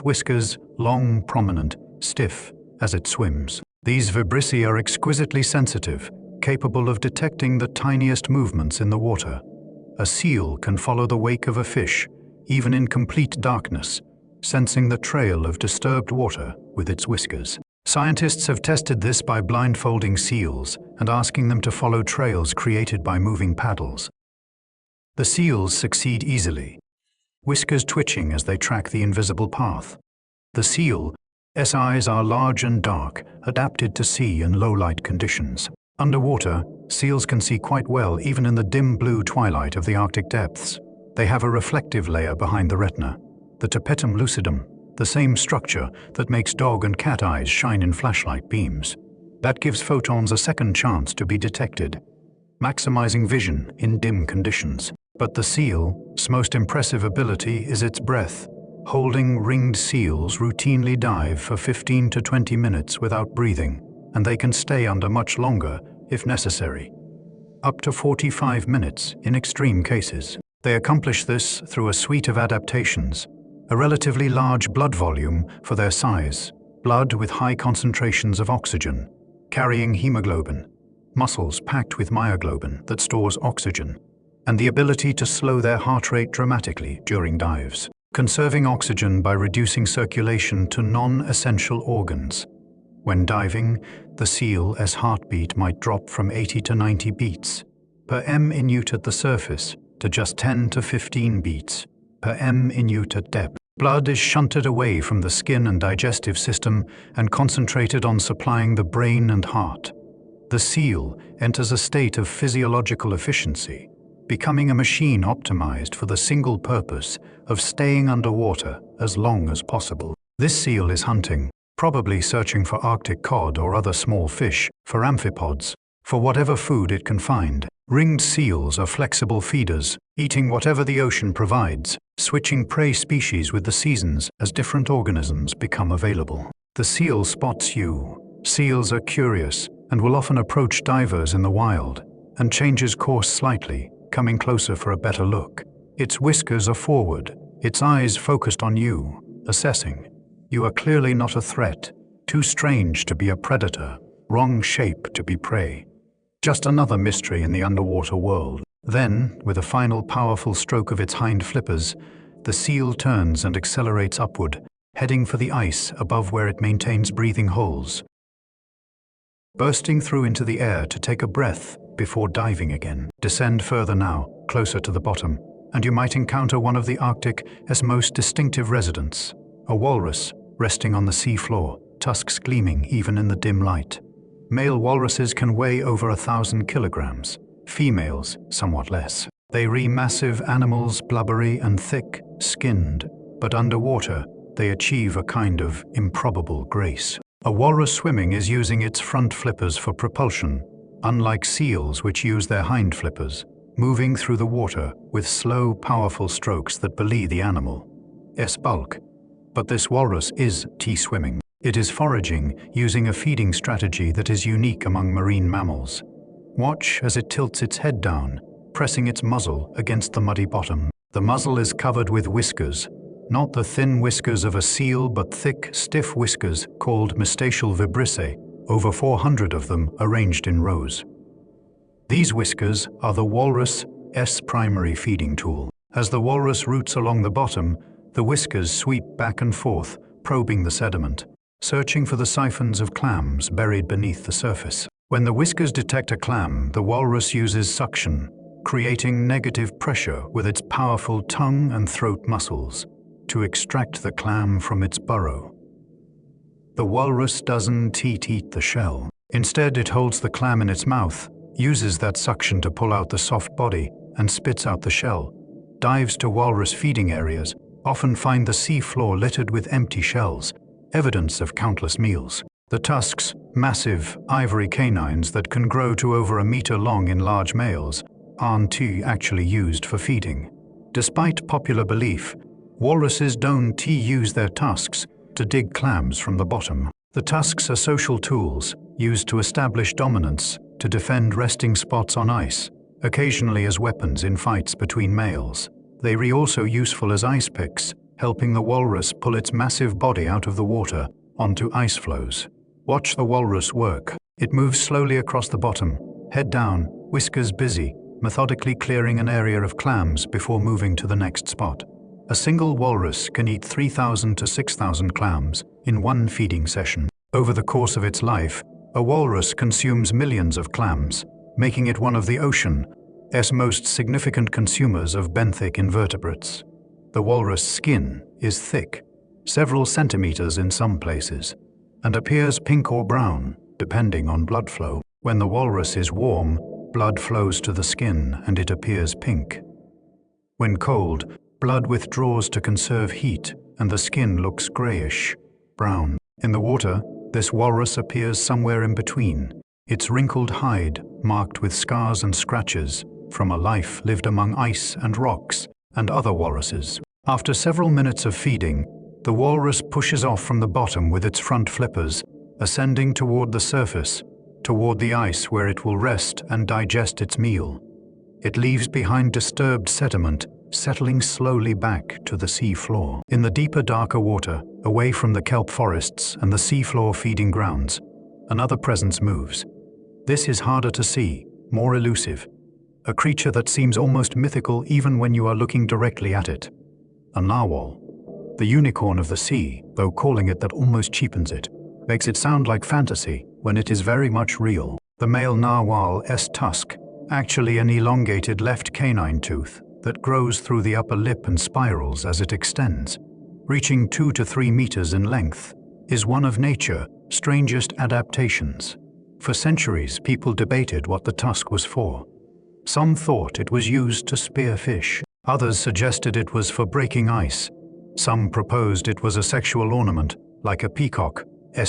whiskers, long, prominent, stiff, as it swims. These vibrissae are exquisitely sensitive, capable of detecting the tiniest movements in the water. A seal can follow the wake of a fish, even in complete darkness, sensing the trail of disturbed water with its whiskers. Scientists have tested this by blindfolding seals and asking them to follow trails created by moving paddles. The seals succeed easily, whiskers twitching as they track the invisible path. The seal's eyes are large and dark, adapted to sea and low-light conditions. Underwater, seals can see quite well even in the dim blue twilight of the Arctic depths. They have a reflective layer behind the retina, the tapetum lucidum, the same structure that makes dog and cat eyes shine in flashlight beams. That gives photons a second chance to be detected, maximizing vision in dim conditions. But the seal's most impressive ability is its breath. Holding ringed seals routinely dive for 15 to 20 minutes without breathing, and they can stay under much longer if necessary, up to 45 minutes in extreme cases. They accomplish this through a suite of adaptations: a relatively large blood volume for their size, blood with high concentrations of oxygen, carrying hemoglobin, muscles packed with myoglobin that stores oxygen, and the ability to slow their heart rate dramatically during dives, conserving oxygen by reducing circulation to non-essential organs. When diving, the seal's heartbeat might drop from 80 to 90 beats per minute at the surface to just 10 to 15 beats per minute at depth. Blood is shunted away from the skin and digestive system and concentrated on supplying the brain and heart. The seal enters a state of physiological efficiency, becoming a machine optimized for the single purpose of staying underwater as long as possible. This seal is hunting, probably searching for Arctic cod or other small fish, for amphipods, for whatever food it can find. Ringed seals are flexible feeders, eating whatever the ocean provides, switching prey species with the seasons as different organisms become available. The seal spots you. Seals are curious and will often approach divers in the wild, and changes course slightly, coming closer for a better look. Its whiskers are forward, its eyes focused on you, assessing. You are clearly not a threat, too strange to be a predator, wrong shape to be prey. Just another mystery in the underwater world. Then, with a final powerful stroke of its hind flippers, the seal turns and accelerates upward, heading for the ice above where it maintains breathing holes, bursting through into the air to take a breath before diving again. Descend further now, closer to the bottom, and you might encounter one of the Arctic's most distinctive residents, a walrus resting on the sea floor, tusks gleaming even in the dim light. Male walruses can weigh over 1,000 kilograms, females somewhat less. They are massive animals, blubbery and thick-skinned, but underwater they achieve a kind of improbable grace. A walrus swimming is using its front flippers for propulsion, unlike seals which use their hind flippers, moving through the water with slow, powerful strokes that belie the animal's bulk. But this walrus is swimming. It is foraging, using a feeding strategy that is unique among marine mammals. Watch as it tilts its head down, pressing its muzzle against the muddy bottom. The muzzle is covered with whiskers, not the thin whiskers of a seal, but thick, stiff whiskers called mestacial vibrissae, over 400 of them arranged in rows. These whiskers are the walrus's primary feeding tool. As the walrus roots along the bottom, the whiskers sweep back and forth, probing the sediment, searching for the siphons of clams buried beneath the surface. When the whiskers detect a clam, the walrus uses suction, creating negative pressure with its powerful tongue and throat muscles to extract the clam from its burrow. The walrus doesn't eat the shell. Instead, it holds the clam in its mouth, uses that suction to pull out the soft body, and spits out the shell. Dives to walrus feeding areas often find the sea floor littered with empty shells, evidence of countless meals. The tusks, massive ivory canines that can grow to over a meter long in large males, aren't actually used for feeding. Despite popular belief, walruses don't use their tusks to dig clams from the bottom. The tusks are social tools used to establish dominance, to defend resting spots on ice, occasionally as weapons in fights between males. They are also useful as ice picks, helping the walrus pull its massive body out of the water onto ice floes. Watch the walrus work. It moves slowly across the bottom, head down, whiskers busy, methodically clearing an area of clams before moving to the next spot. A single walrus can eat 3,000 to 6,000 clams in one feeding session. Over the course of its life, a walrus consumes millions of clams, making it one of the ocean's most significant consumers of benthic invertebrates. The walrus skin is thick, several centimeters in some places, and appears pink or brown, depending on blood flow. When the walrus is warm, blood flows to the skin and it appears pink. When cold, blood withdraws to conserve heat and the skin looks grayish, brown. In the water, this walrus appears somewhere in between, its wrinkled hide marked with scars and scratches from a life lived among ice and rocks and other walruses. After several minutes of feeding, the walrus pushes off from the bottom with its front flippers, ascending toward the surface, toward the ice where it will rest and digest its meal. It leaves behind disturbed sediment, settling slowly back to the sea floor. In the deeper, darker water, away from the kelp forests and the seafloor feeding grounds, another presence moves. This is harder to see, more elusive. A creature that seems almost mythical even when you are looking directly at it. A narwhal. The unicorn of the sea, though calling it that almost cheapens it, makes it sound like fantasy when it is very much real. The male narwhal's tusk, actually an elongated left canine tooth that grows through the upper lip and spirals as it extends, reaching 2 to 3 meters in length, is one of nature's strangest adaptations. For centuries, people debated what the tusk was for. Some thought it was used to spear fish. Others suggested it was for breaking ice. Some proposed it was a sexual ornament, like a peacock's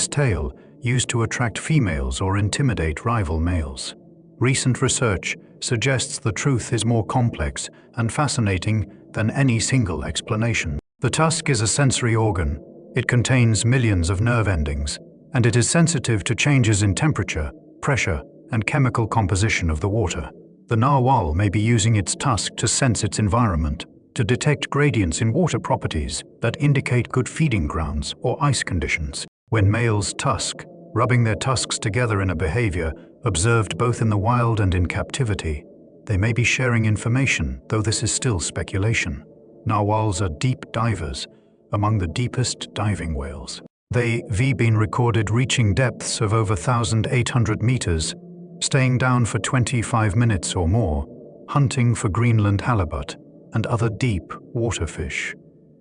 tail, used to attract females or intimidate rival males. Recent research suggests the truth is more complex and fascinating than any single explanation. The tusk is a sensory organ. It contains millions of nerve endings, and it is sensitive to changes in temperature, pressure, and chemical composition of the water. The narwhal may be using its tusk to sense its environment, to detect gradients in water properties that indicate good feeding grounds or ice conditions. When males tusk, rubbing their tusks together in a behavior observed both in the wild and in captivity, they may be sharing information, though this is still speculation. Narwhals are deep divers, among the deepest diving whales. They've been recorded reaching depths of over 1,800 meters, staying down for 25 minutes or more, hunting for Greenland halibut and other deep water fish.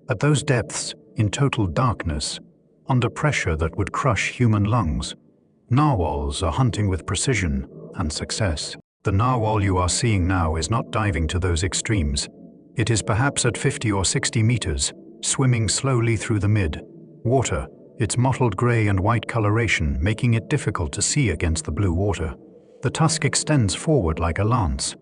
At those depths, in total darkness, under pressure that would crush human lungs, narwhals are hunting with precision and success. The narwhal you are seeing now is not diving to those extremes. It is perhaps at 50 or 60 meters, swimming slowly through the mid-water, its mottled gray and white coloration making it difficult to see against the blue water. The tusk extends forward like a lance,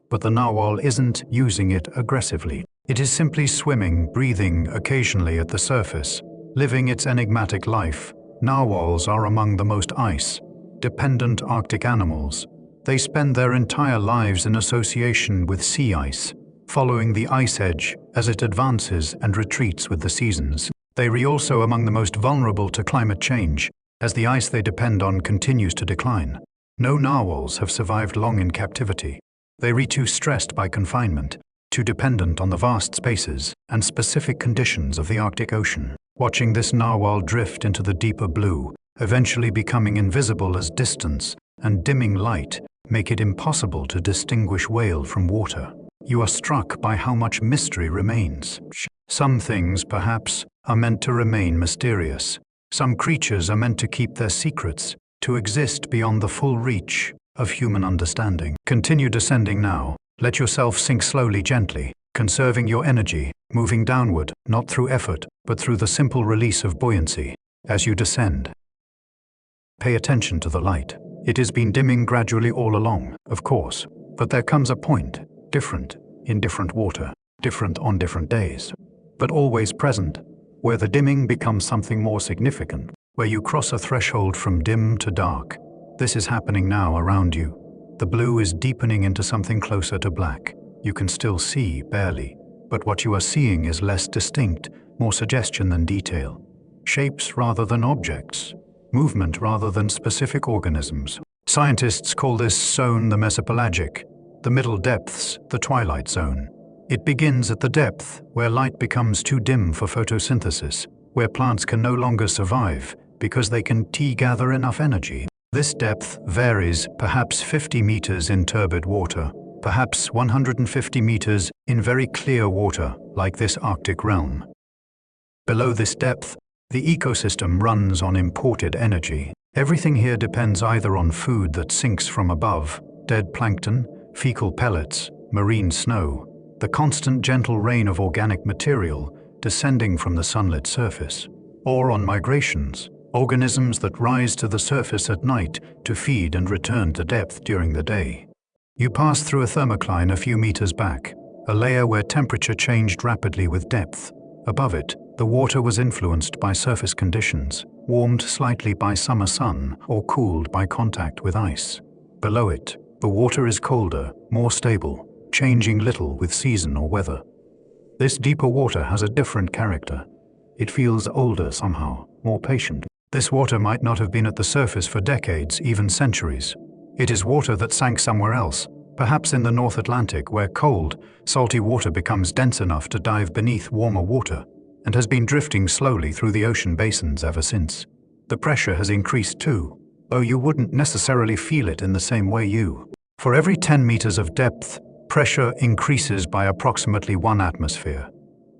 but the narwhal isn't using it aggressively. It is simply swimming, breathing occasionally at the surface, living its enigmatic life. Narwhals are among the most ice-dependent Arctic animals. They spend their entire lives in association with sea ice, following the ice edge as it advances and retreats with the seasons. They are also among the most vulnerable to climate change, as the ice they depend on continues to decline. No narwhals have survived long in captivity. They are too stressed by confinement, too dependent on the vast spaces and specific conditions of the Arctic Ocean. Watching this narwhal drift into the deeper blue, eventually becoming invisible as distance and dimming light make it impossible to distinguish whale from water. You are struck by how much mystery remains. Some things, perhaps, are meant to remain mysterious. Some creatures are meant to keep their secrets, to exist beyond the full reach of human understanding. Continue descending now. Let yourself sink slowly, gently, conserving your energy, moving downward, not through effort, but through the simple release of buoyancy. As you descend, pay attention to the light. It has been dimming gradually all along, of course, but there comes a point, different, in different water, different on different days, but always present, where the dimming becomes something more significant, where you cross a threshold from dim to dark. This is happening now around you. The blue is deepening into something closer to black. You can still see, barely, but what you are seeing is less distinct, more suggestion than detail. Shapes rather than objects, movement rather than specific organisms. Scientists call this zone the mesopelagic, the middle depths, the twilight zone. It begins at the depth where light becomes too dim for photosynthesis, where plants can no longer survive, because they can gather enough energy. This depth varies, perhaps 50 meters in turbid water, perhaps 150 meters in very clear water, like this Arctic realm. Below this depth, the ecosystem runs on imported energy. Everything here depends either on food that sinks from above, dead plankton, fecal pellets, marine snow, the constant gentle rain of organic material descending from the sunlit surface, or on migrations, organisms that rise to the surface at night to feed and return to depth during the day. You pass through a thermocline a few meters back, a layer where temperature changed rapidly with depth. Above it, the water was influenced by surface conditions, warmed slightly by summer sun or cooled by contact with ice. Below it, the water is colder, more stable, changing little with season or weather. This deeper water has a different character. It feels older somehow, more patient. This water might not have been at the surface for decades, even centuries. It is water that sank somewhere else, perhaps in the North Atlantic, where cold, salty water becomes dense enough to dive beneath warmer water, and has been drifting slowly through the ocean basins ever since. The pressure has increased too, though you wouldn't necessarily feel it in the same way For every 10 meters of depth, pressure increases by approximately 1 atmosphere.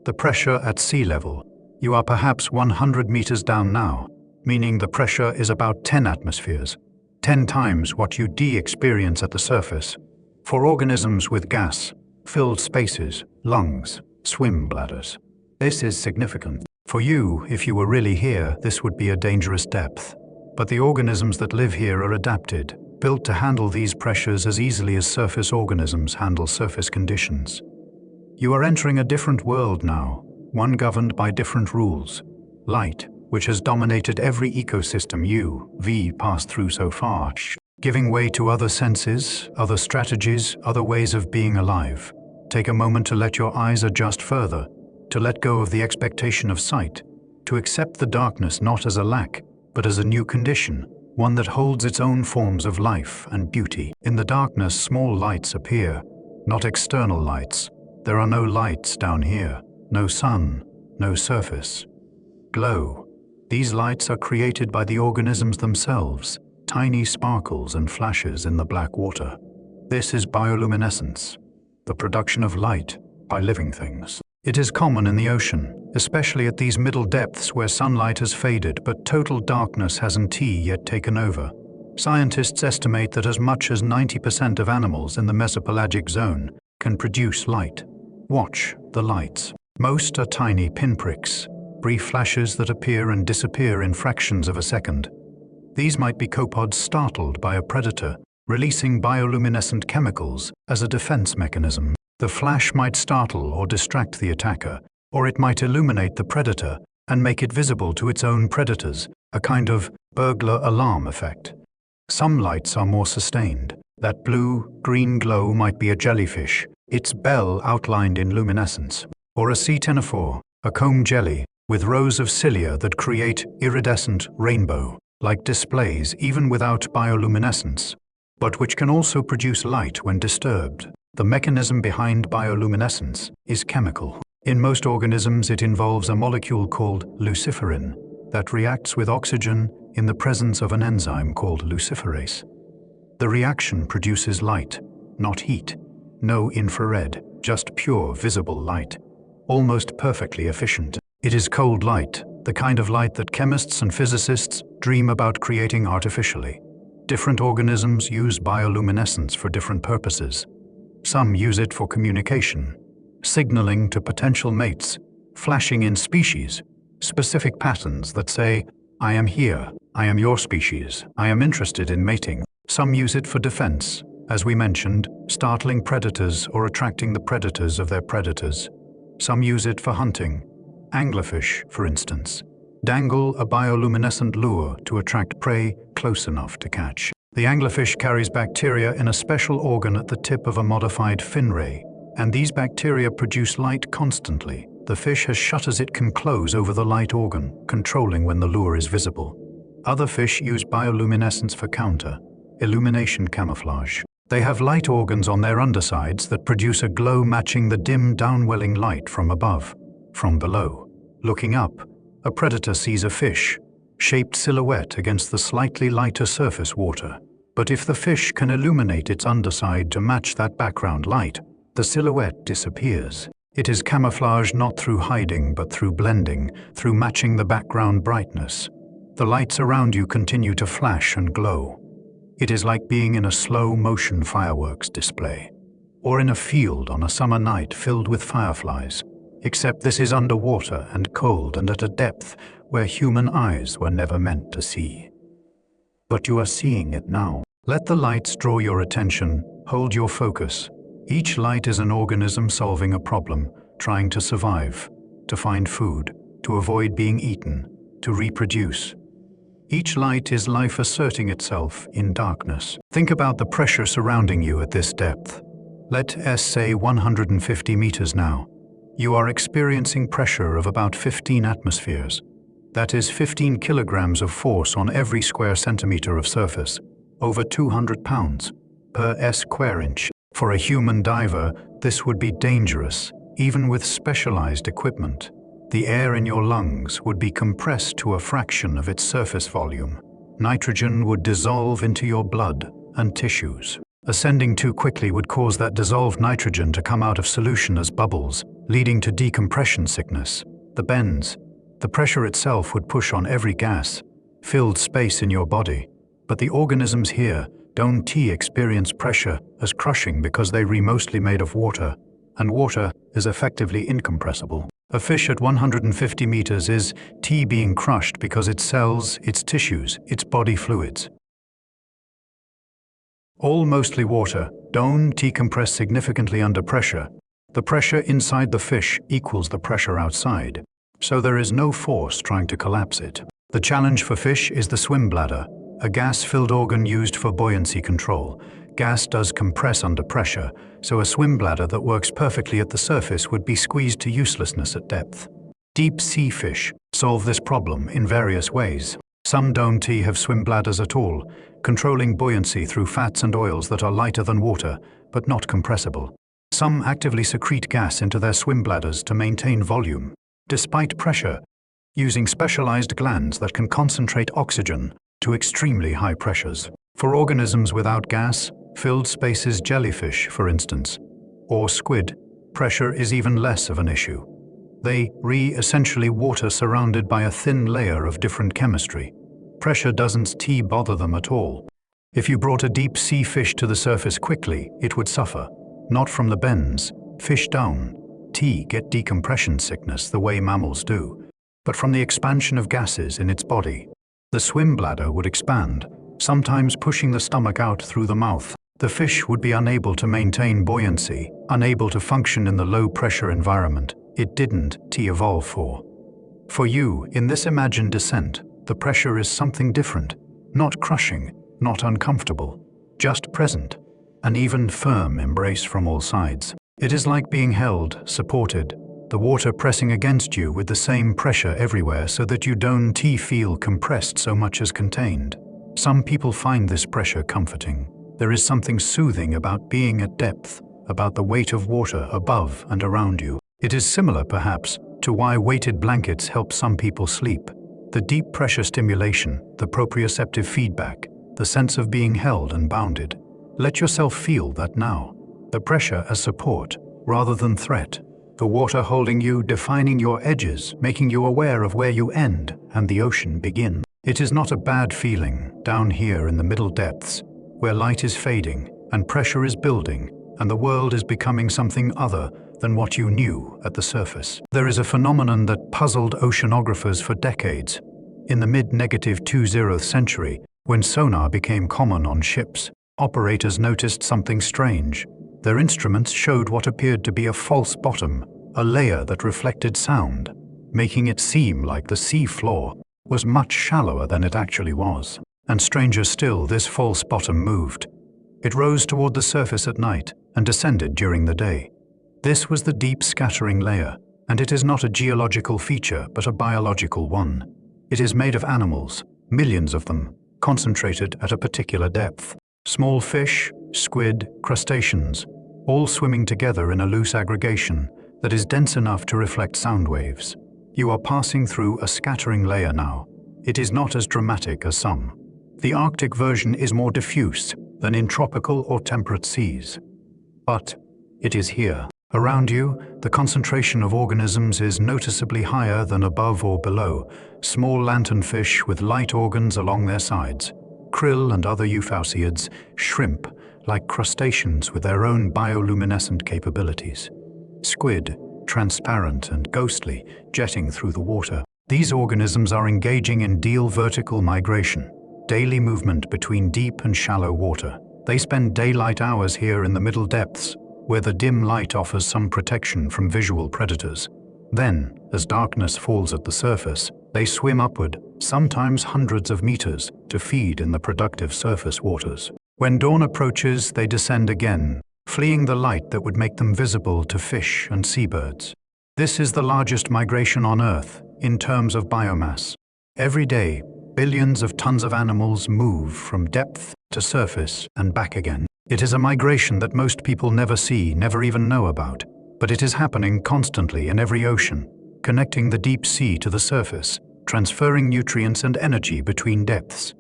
The pressure at sea level, you are perhaps 100 meters down now, meaning the pressure is about 10 atmospheres, 10 times what you experience at the surface. For organisms with gas-filled spaces, lungs, swim bladders, this is significant. For you, if you were really here, this would be a dangerous depth. But the organisms that live here are adapted, built to handle these pressures as easily as surface organisms handle surface conditions. You are entering a different world now, one governed by different rules. Light, which has dominated every ecosystem you've passed through so far, giving way to other senses, other strategies, other ways of being alive. Take a moment to let your eyes adjust further, to let go of the expectation of sight, to accept the darkness not as a lack, but as a new condition, one that holds its own forms of life and beauty. In the darkness, small lights appear, not external lights. There are no lights down here, no sun, no surface. Glow. These lights are created by the organisms themselves, tiny sparkles and flashes in the black water. This is bioluminescence, the production of light by living things. It is common in the ocean, especially at these middle depths where sunlight has faded but total darkness hasn't yet taken over. Scientists estimate that as much as 90% of animals in the mesopelagic zone can produce light. Watch the lights. Most are tiny pinpricks, brief flashes that appear and disappear in fractions of a second. These might be copepods startled by a predator, releasing bioluminescent chemicals as a defense mechanism. The flash might startle or distract the attacker, or it might illuminate the predator and make it visible to its own predators, a kind of burglar alarm effect. Some lights are more sustained. That blue-green glow might be a jellyfish, its bell outlined in luminescence, or a sea ctenophore, a comb jelly, with rows of cilia that create iridescent rainbow-like displays even without bioluminescence, but which can also produce light when disturbed. The mechanism behind bioluminescence is chemical. In most organisms, it involves a molecule called luciferin that reacts with oxygen in the presence of an enzyme called luciferase. The reaction produces light, not heat. No infrared, just pure visible light. Almost perfectly efficient. It is cold light, the kind of light that chemists and physicists dream about creating artificially. Different organisms use bioluminescence for different purposes. Some use it for communication, signaling to potential mates, flashing in species-specific patterns that say, "I am here, I am your species, I am interested in mating." Some use it for defense, as we mentioned, startling predators or attracting the predators of their predators. Some use it for hunting. Anglerfish, for instance, dangle a bioluminescent lure to attract prey close enough to catch. The anglerfish carries bacteria in a special organ at the tip of a modified fin ray, and these bacteria produce light constantly. The fish has shutters it can close over the light organ, controlling when the lure is visible. Other fish use bioluminescence for counter-illumination camouflage. They have light organs on their undersides that produce a glow matching the dim downwelling light from above. From below, looking up, a predator sees a fish, shaped silhouette against the slightly lighter surface water. But if the fish can illuminate its underside to match that background light, the silhouette disappears. It is camouflage not through hiding but through blending, through matching the background brightness. The lights around you continue to flash and glow. It is like being in a slow-motion fireworks display, or in a field on a summer night filled with fireflies, except this is underwater and cold and at a depth where human eyes were never meant to see. But you are seeing it now. Let the lights draw your attention, hold your focus. Each light is an organism solving a problem, trying to survive, to find food, to avoid being eaten, to reproduce. Each light is life asserting itself in darkness. Think about the pressure surrounding you at this depth. Let us say 150 meters now. You are experiencing pressure of about 15 atmospheres. That is 15 kilograms of force on every square centimeter of surface, over 200 pounds per square inch. For a human diver, this would be dangerous, even with specialized equipment. The air in your lungs would be compressed to a fraction of its surface volume. Nitrogen would dissolve into your blood and tissues. Ascending too quickly would cause that dissolved nitrogen to come out of solution as bubbles, leading to decompression sickness. The bends, the pressure itself would push on every gas, filled space in your body. But the organisms here don't experience pressure as crushing because they are mostly made of water, and water is effectively incompressible. A fish at 150 meters is being crushed because its cells, its tissues, its body fluids, all mostly water, don't decompress significantly under pressure. The pressure inside the fish equals the pressure outside, so there is no force trying to collapse it. The challenge for fish is the swim bladder, a gas-filled organ used for buoyancy control. Gas does compress under pressure, so a swim bladder that works perfectly at the surface would be squeezed to uselessness at depth. Deep-sea fish solve this problem in various ways. Some don't have swim bladders at all, controlling buoyancy through fats and oils that are lighter than water, but not compressible. Some actively secrete gas into their swim bladders to maintain volume, despite pressure, using specialized glands that can concentrate oxygen to extremely high pressures. For organisms without gas, filled spaces, jellyfish, for instance, or squid, pressure is even less of an issue. They essentially water surrounded by a thin layer of different chemistry. Pressure doesn't bother them at all. If you brought a deep sea fish to the surface quickly, it would suffer. Not from the bends. Fish don't get decompression sickness the way mammals do, but from the expansion of gases in its body. The swim bladder would expand, sometimes pushing the stomach out through the mouth. The fish would be unable to maintain buoyancy, unable to function in the low-pressure environment it didn't evolve for. For you, in this imagined descent, the pressure is something different, not crushing, not uncomfortable, just present, an even firm embrace from all sides. It is like being held, supported, the water pressing against you with the same pressure everywhere so that you don't feel compressed so much as contained. Some people find this pressure comforting. There is something soothing about being at depth, about the weight of water above and around you. It is similar, perhaps, to why weighted blankets help some people sleep. The deep pressure stimulation, the proprioceptive feedback, the sense of being held and bounded. Let yourself feel that now. The pressure as support, rather than threat. The water holding you, defining your edges, making you aware of where you end and the ocean begin. It is not a bad feeling down here in the middle depths, where light is fading and pressure is building and the world is becoming something other than what you knew at the surface. There is a phenomenon that puzzled oceanographers for decades. In the mid-20th century, when sonar became common on ships, operators noticed something strange. Their instruments showed what appeared to be a false bottom, a layer that reflected sound, making it seem like the sea floor was much shallower than it actually was. And stranger still, this false bottom moved. It rose toward the surface at night and descended during the day. This was the deep scattering layer, and it is not a geological feature but a biological one. It is made of animals, millions of them, concentrated at a particular depth. Small fish, squid, crustaceans, all swimming together in a loose aggregation that is dense enough to reflect sound waves. You are passing through a scattering layer now. it is not as dramatic as some. The Arctic version is more diffuse than in tropical or temperate seas. But it is here. Around you, the concentration of organisms is noticeably higher than above or below. Small lanternfish with light organs along their sides, krill and other euphausiids, shrimp, like crustaceans with their own bioluminescent capabilities. Squid, transparent and ghostly, jetting through the water. These organisms are engaging in vertical migration, daily movement between deep and shallow water. They spend daylight hours here in the middle depths, where the dim light offers some protection from visual predators. Then, as darkness falls at the surface, they swim upward, sometimes hundreds of meters, to feed in the productive surface waters. When dawn approaches, they descend again, fleeing the light that would make them visible to fish and seabirds. This is the largest migration on Earth in terms of biomass. Every day, billions of tons of animals move from depth to surface and back again. It is a migration that most people never see, never even know about, but it is happening constantly in every ocean, connecting the deep sea to the surface, transferring nutrients and energy between depths.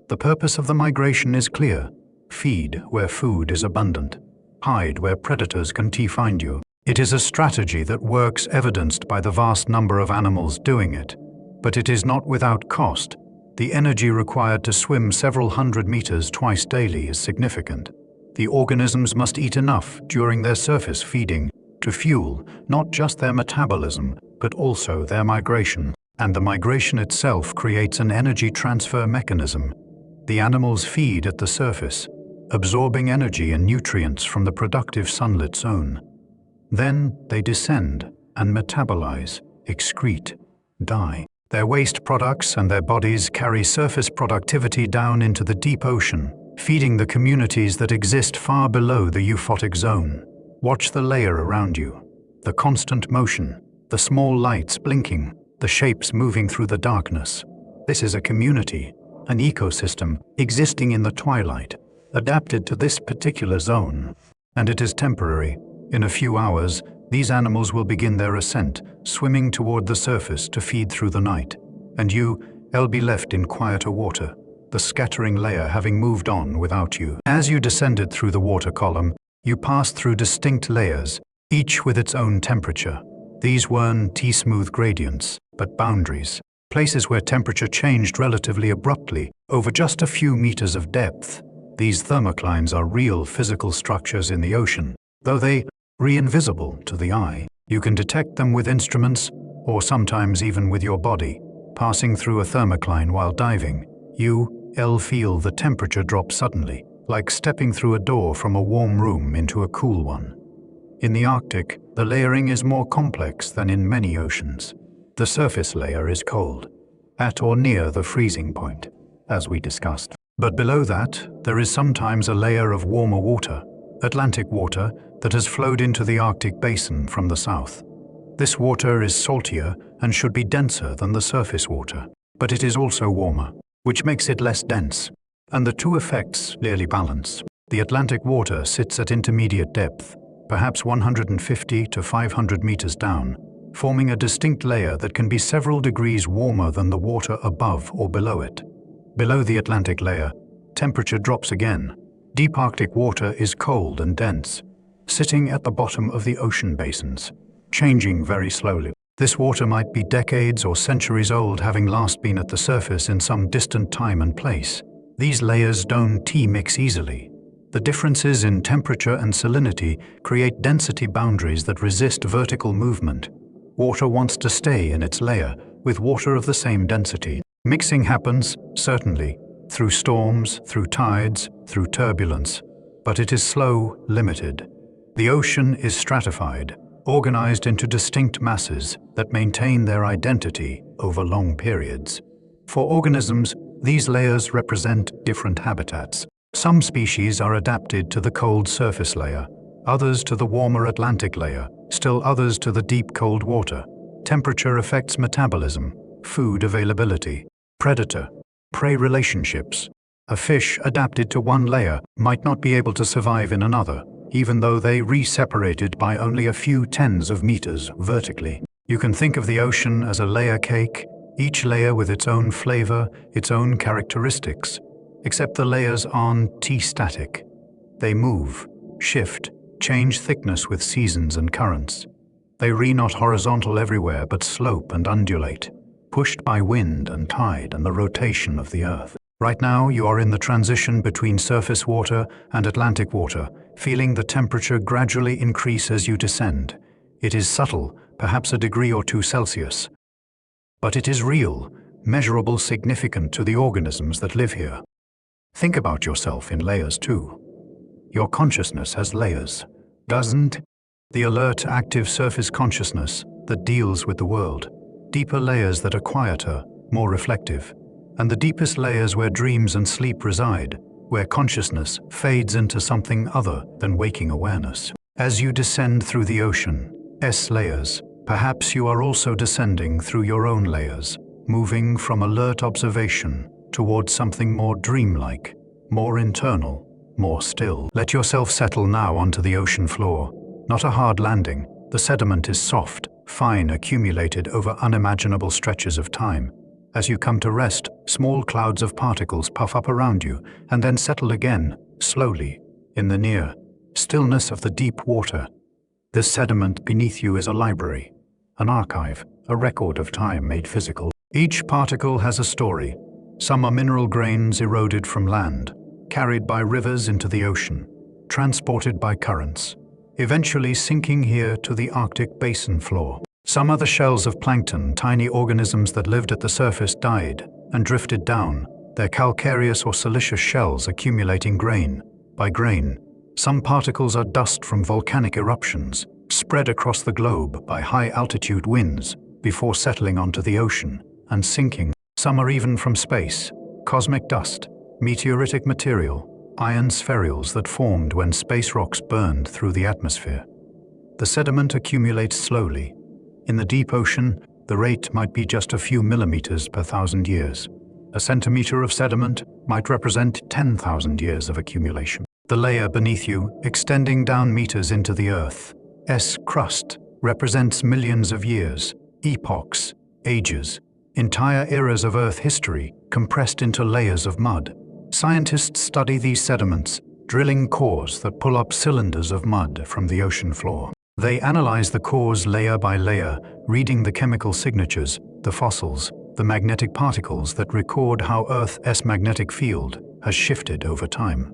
The purpose of the migration is clear: feed where food is abundant, hide where predators can find you. It is a strategy that works, evidenced by the vast number of animals doing it, but it is not without cost. The energy required to swim several hundred meters twice daily is significant. The organisms must eat enough during their surface feeding to fuel not just their metabolism, but also their migration. And the migration itself creates an energy transfer mechanism. The animals feed at the surface, absorbing energy and nutrients from the productive sunlit zone. Then they descend and metabolize, excrete, die. Their waste products and their bodies carry surface productivity down into the deep ocean, feeding the communities that exist far below the euphotic zone. Watch the layer around you, the constant motion, the small lights blinking, the shapes moving through the darkness. This is a community, an ecosystem existing in the twilight, adapted to this particular zone. And it is temporary. In a few hours, these animals will begin their ascent, swimming toward the surface to feed through the night. And you'll be left in quieter water, the scattering layer having moved on without you. As you descended through the water column, you passed through distinct layers, each with its own temperature. These weren't T-smooth gradients, but boundaries, places where temperature changed relatively abruptly over just a few meters of depth. These thermoclines are real physical structures in the ocean, though they are invisible to the eye. You can detect them with instruments, or sometimes even with your body. Passing through a thermocline while diving, you'll feel the temperature drop suddenly, like stepping through a door from a warm room into a cool one. In the Arctic, the layering is more complex than in many oceans. The surface layer is cold, at or near the freezing point, as we discussed. But below that, there is sometimes a layer of warmer water, Atlantic water, that has flowed into the Arctic basin from the south. This water is saltier and should be denser than the surface water, but it is also warmer, which makes it less dense. And the two effects clearly balance. The Atlantic water sits at intermediate depth, perhaps 150 to 500 meters down, forming a distinct layer that can be several degrees warmer than the water above or below it. Below the Atlantic layer, temperature drops again. Deep Arctic water is cold and dense, sitting at the bottom of the ocean basins, changing very slowly. This water might be decades or centuries old, having last been at the surface in some distant time and place. These layers don't mix easily. The differences in temperature and salinity create density boundaries that resist vertical movement. Water wants to stay in its layer with water of the same density. Mixing happens, certainly, through storms, through tides, through turbulence, but it is slow, limited. The ocean is stratified, organized into distinct masses that maintain their identity over long periods. For organisms, these layers represent different habitats. Some species are adapted to the cold surface layer, others to the warmer Atlantic layer, still others to the deep cold water. Temperature affects metabolism, food availability, predator-prey relationships. A fish adapted to one layer might not be able to survive in another, even though they re-separated by only a few tens of meters vertically. You can think of the ocean as a layer cake, each layer with its own flavor, its own characteristics. Except the layers aren't static. They move, shift, change thickness with seasons and currents. They not horizontal everywhere but slope and undulate, pushed by wind and tide and the rotation of the earth. Right now you are in the transition between surface water and Atlantic water, feeling the temperature gradually increase as you descend. It is subtle, perhaps a degree or two Celsius. But it is real, measurable, significant to the organisms that live here. Think about yourself in layers too. Your consciousness has layers, doesn't? The alert, active surface consciousness that deals with the world. Deeper layers that are quieter, more reflective. And the deepest layers where dreams and sleep reside, where consciousness fades into something other than waking awareness. As you descend through the ocean, layers, perhaps you are also descending through your own layers, moving from alert observation towards something more dreamlike, more internal, more still. Let yourself settle now onto the ocean floor. Not a hard landing. The sediment is soft, fine, accumulated over unimaginable stretches of time. As you come to rest, small clouds of particles puff up around you and then settle again, slowly, in the near stillness of the deep water. This sediment beneath you is a library, an archive, a record of time made physical. Each particle has a story. Some are mineral grains eroded from land, carried by rivers into the ocean, transported by currents, eventually sinking here to the Arctic basin floor. Some are the shells of plankton, tiny organisms that lived at the surface died and drifted down, their calcareous or siliceous shells accumulating grain by grain. Some particles are dust from volcanic eruptions, spread across the globe by high-altitude winds before settling onto the ocean and sinking. Some are even from space, cosmic dust, meteoritic material, iron spherules that formed when space rocks burned through the atmosphere. The sediment accumulates slowly. In the deep ocean, the rate might be just a few millimeters per 1,000 years. A centimeter of sediment might represent 10,000 years of accumulation. The layer beneath you, extending down meters into the Earth's crust, represents millions of years, epochs, ages, entire eras of Earth history compressed into layers of mud. Scientists study these sediments, drilling cores that pull up cylinders of mud from the ocean floor. They analyze the cores layer by layer, reading the chemical signatures, the fossils, the magnetic particles that record how Earth's magnetic field has shifted over time.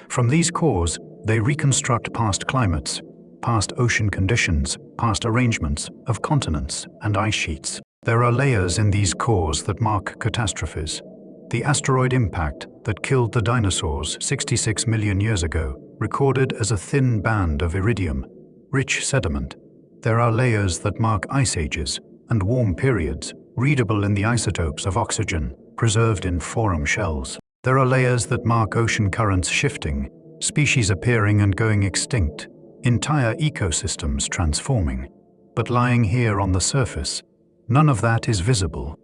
From these cores, they reconstruct past climates, past ocean conditions, past arrangements of continents and ice sheets. There are layers in these cores that mark catastrophes. The asteroid impact that killed the dinosaurs 66 million years ago, recorded as a thin band of iridium, rich sediment. There are layers that mark ice ages and warm periods, readable in the isotopes of oxygen, preserved in forum shells. There are layers that mark ocean currents shifting, species appearing and going extinct, entire ecosystems transforming. But lying here on the surface, none of that is visible.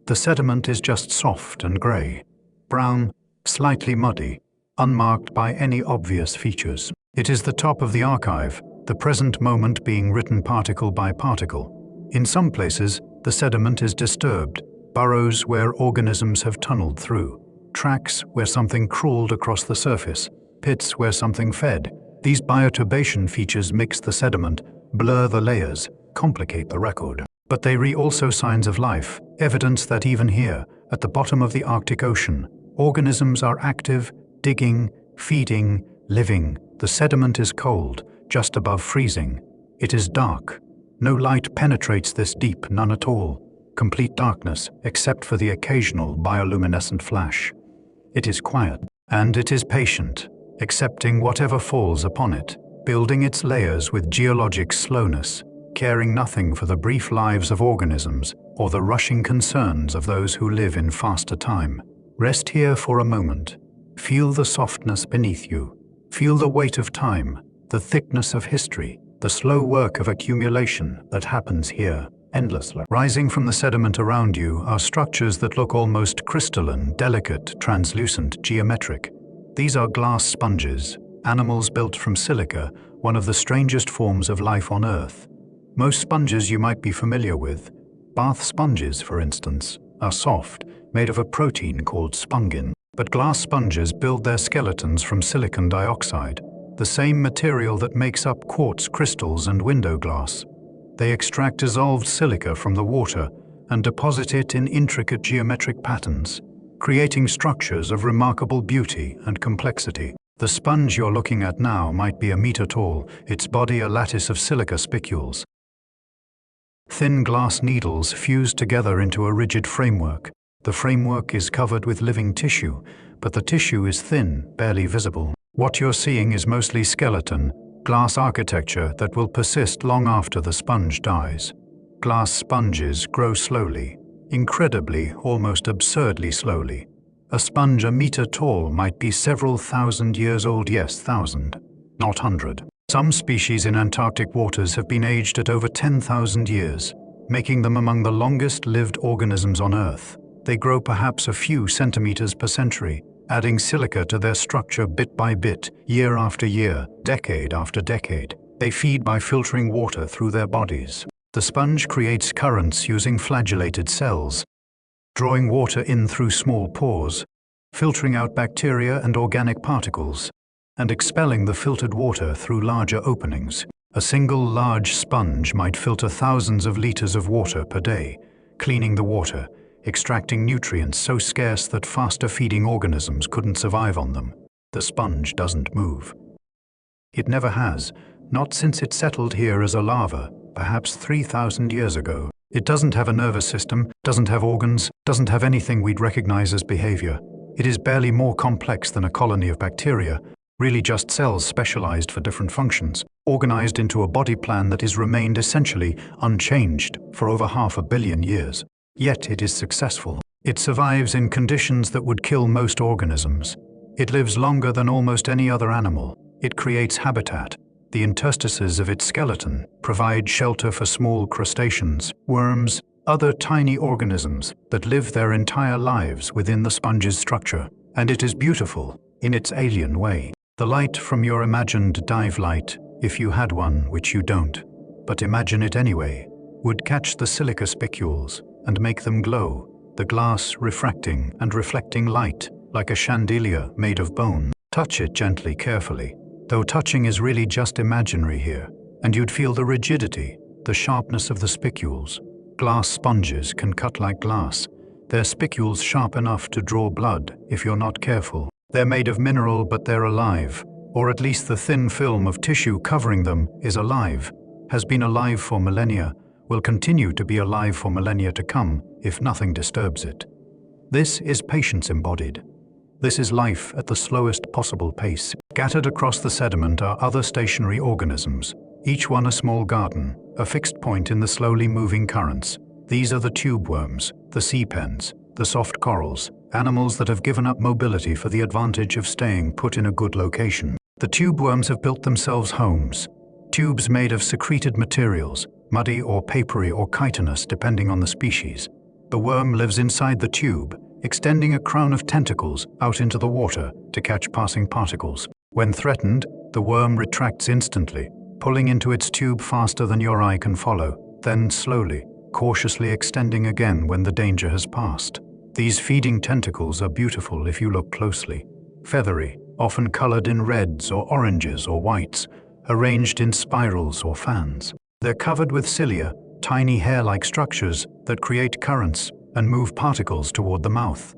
The sediment is just soft and gray, brown, slightly muddy, unmarked by any obvious features. It is the top of the archive, the present moment being written particle by particle. In some places, the sediment is disturbed, burrows where organisms have tunneled through, tracks where something crawled across the surface, pits where something fed. These bioturbation features mix the sediment, blur the layers, complicate the record. But they also signs of life, evidence that even here, at the bottom of the Arctic Ocean, organisms are active, digging, feeding, living. The sediment is cold, just above freezing. It is dark. No light penetrates this deep, none at all. Complete darkness, except for the occasional bioluminescent flash. It is quiet, and it is patient, accepting whatever falls upon it, building its layers with geologic slowness, caring nothing for the brief lives of organisms or the rushing concerns of those who live in faster time. Rest here for a moment. Feel the softness beneath you. Feel the weight of time, the thickness of history, the slow work of accumulation that happens here endlessly. Rising from the sediment around you are structures that look almost crystalline, delicate, translucent, geometric. These are glass sponges, animals built from silica, one of the strangest forms of life on Earth. Most sponges you might be familiar with. Bath sponges, for instance, are soft, made of a protein called spongin. But glass sponges build their skeletons from silicon dioxide, the same material that makes up quartz crystals and window glass. They extract dissolved silica from the water and deposit it in intricate geometric patterns, creating structures of remarkable beauty and complexity. The sponge you're looking at now might be a meter tall, its body a lattice of silica spicules. Thin glass needles fused together into a rigid framework. The framework is covered with living tissue, but the tissue is thin, barely visible. What you're seeing is mostly skeleton, glass architecture that will persist long after the sponge dies. Glass sponges grow slowly, incredibly, almost absurdly slowly. A sponge a meter tall might be several thousand years old, yes, thousand, not hundred. Some species in Antarctic waters have been aged at over 10,000 years, making them among the longest-lived organisms on Earth. They grow perhaps a few centimeters per century, adding silica to their structure bit by bit, year after year, decade after decade. They feed by filtering water through their bodies. The sponge creates currents using flagellated cells, drawing water in through small pores, filtering out bacteria and organic particles, and expelling the filtered water through larger openings. A single large sponge might filter thousands of liters of water per day, cleaning the water, extracting nutrients so scarce that faster-feeding organisms couldn't survive on them. The sponge doesn't move. It never has, not since it settled here as a larva, perhaps 3,000 years ago. It doesn't have a nervous system, doesn't have organs, doesn't have anything we'd recognize as behavior. It is barely more complex than a colony of bacteria, really just cells specialized for different functions, organized into a body plan that has remained essentially unchanged for over 500 million years. Yet it is successful. It survives in conditions that would kill most organisms. It lives longer than almost any other animal. It creates habitat. The interstices of its skeleton provide shelter for small crustaceans, worms, other tiny organisms that live their entire lives within the sponge's structure. And it is beautiful, in its alien way. The light from your imagined dive light, if you had one, which you don't, but imagine it anyway, would catch the silica spicules and make them glow, the glass refracting and reflecting light like a chandelier made of bone. Touch it gently, carefully, though touching is really just imaginary here, and you'd feel the rigidity, the sharpness of the spicules. Glass sponges can cut like glass, their spicules sharp enough to draw blood if you're not careful. They're made of mineral, but they're alive, or at least the thin film of tissue covering them is alive, has been alive for millennia, will continue to be alive for millennia to come if nothing disturbs it. This is patience embodied. This is life at the slowest possible pace. Scattered across the sediment are other stationary organisms, each one a small garden, a fixed point in the slowly moving currents. These are the tube worms, the sea pens, the soft corals, animals that have given up mobility for the advantage of staying put in a good location. The tube worms have built themselves homes, tubes made of secreted materials, muddy or papery or chitinous depending on the species. The worm lives inside the tube, extending a crown of tentacles out into the water to catch passing particles. When threatened, the worm retracts instantly, pulling into its tube faster than your eye can follow, then slowly, cautiously extending again when the danger has passed. These feeding tentacles are beautiful if you look closely. Feathery, often colored in reds or oranges or whites, arranged in spirals or fans. They're covered with cilia, tiny hair-like structures that create currents and move particles toward the mouth.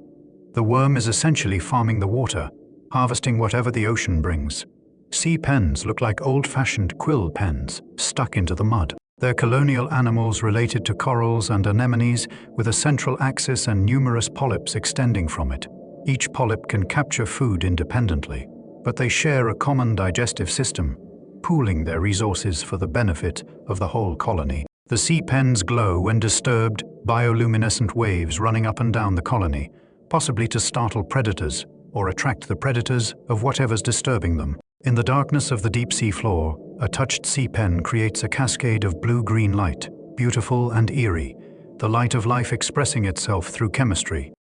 The worm is essentially farming the water, harvesting whatever the ocean brings. Sea pens look like old-fashioned quill pens stuck into the mud. They're colonial animals related to corals and anemones with a central axis and numerous polyps extending from it. Each polyp can capture food independently, but they share a common digestive system, pooling their resources for the benefit of the whole colony. The sea pens glow when disturbed, bioluminescent waves running up and down the colony, possibly to startle predators or attract the predators of whatever's disturbing them. In the darkness of the deep sea floor, a touched sea pen creates a cascade of blue-green light, beautiful and eerie, the light of life expressing itself through chemistry.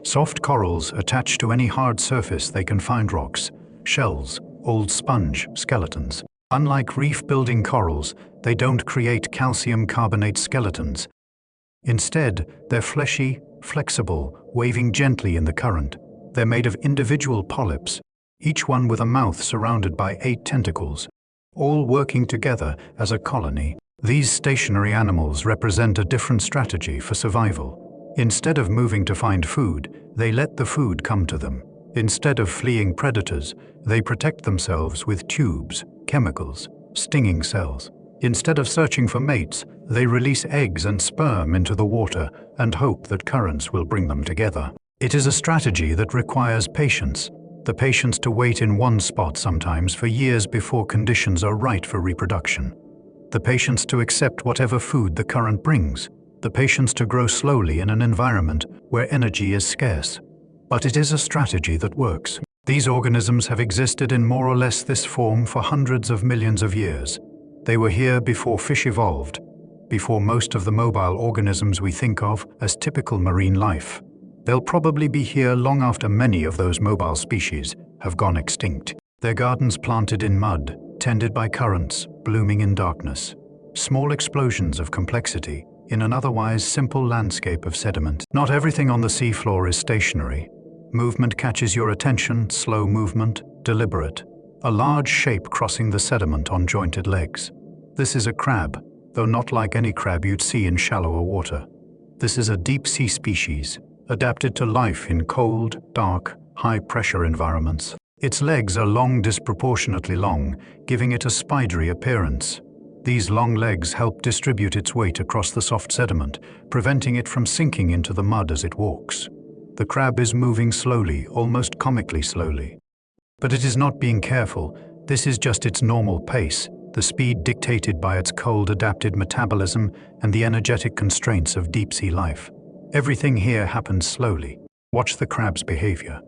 Soft corals attach to any hard surface they can find: rocks, shells, old sponge, skeletons. Unlike reef-building corals, they don't create calcium carbonate skeletons. Instead, they're fleshy, flexible, waving gently in the current. They're made of individual polyps, each one with a mouth surrounded by 8 tentacles, all working together as a colony. These stationary animals represent a different strategy for survival. Instead of moving to find food, they let the food come to them. Instead of fleeing predators, they protect themselves with tubes, chemicals, stinging cells. Instead of searching for mates, they release eggs and sperm into the water and hope that currents will bring them together. It is a strategy that requires patience. The patience to wait in one spot sometimes for years before conditions are right for reproduction. The patience to accept whatever food the current brings. The patience to grow slowly in an environment where energy is scarce. But it is a strategy that works. These organisms have existed in more or less this form for hundreds of millions of years. They were here before fish evolved, before most of the mobile organisms we think of as typical marine life. They'll probably be here long after many of those mobile species have gone extinct. Their gardens planted in mud, tended by currents, blooming in darkness. Small explosions of complexity in an otherwise simple landscape of sediment. Not everything on the seafloor is stationary. Movement catches your attention, slow movement, deliberate. A large shape crossing the sediment on jointed legs. This is a crab, though not like any crab you'd see in shallower water. This is a deep-sea species, adapted to life in cold, dark, high-pressure environments. Its legs are long, disproportionately long, giving it a spidery appearance. These long legs help distribute its weight across the soft sediment, preventing it from sinking into the mud as it walks. The crab is moving slowly, almost comically slowly. But it is not being careful. This is just its normal pace, the speed dictated by its cold-adapted metabolism and the energetic constraints of deep-sea life. Everything here happens slowly. Watch the crab's behavior.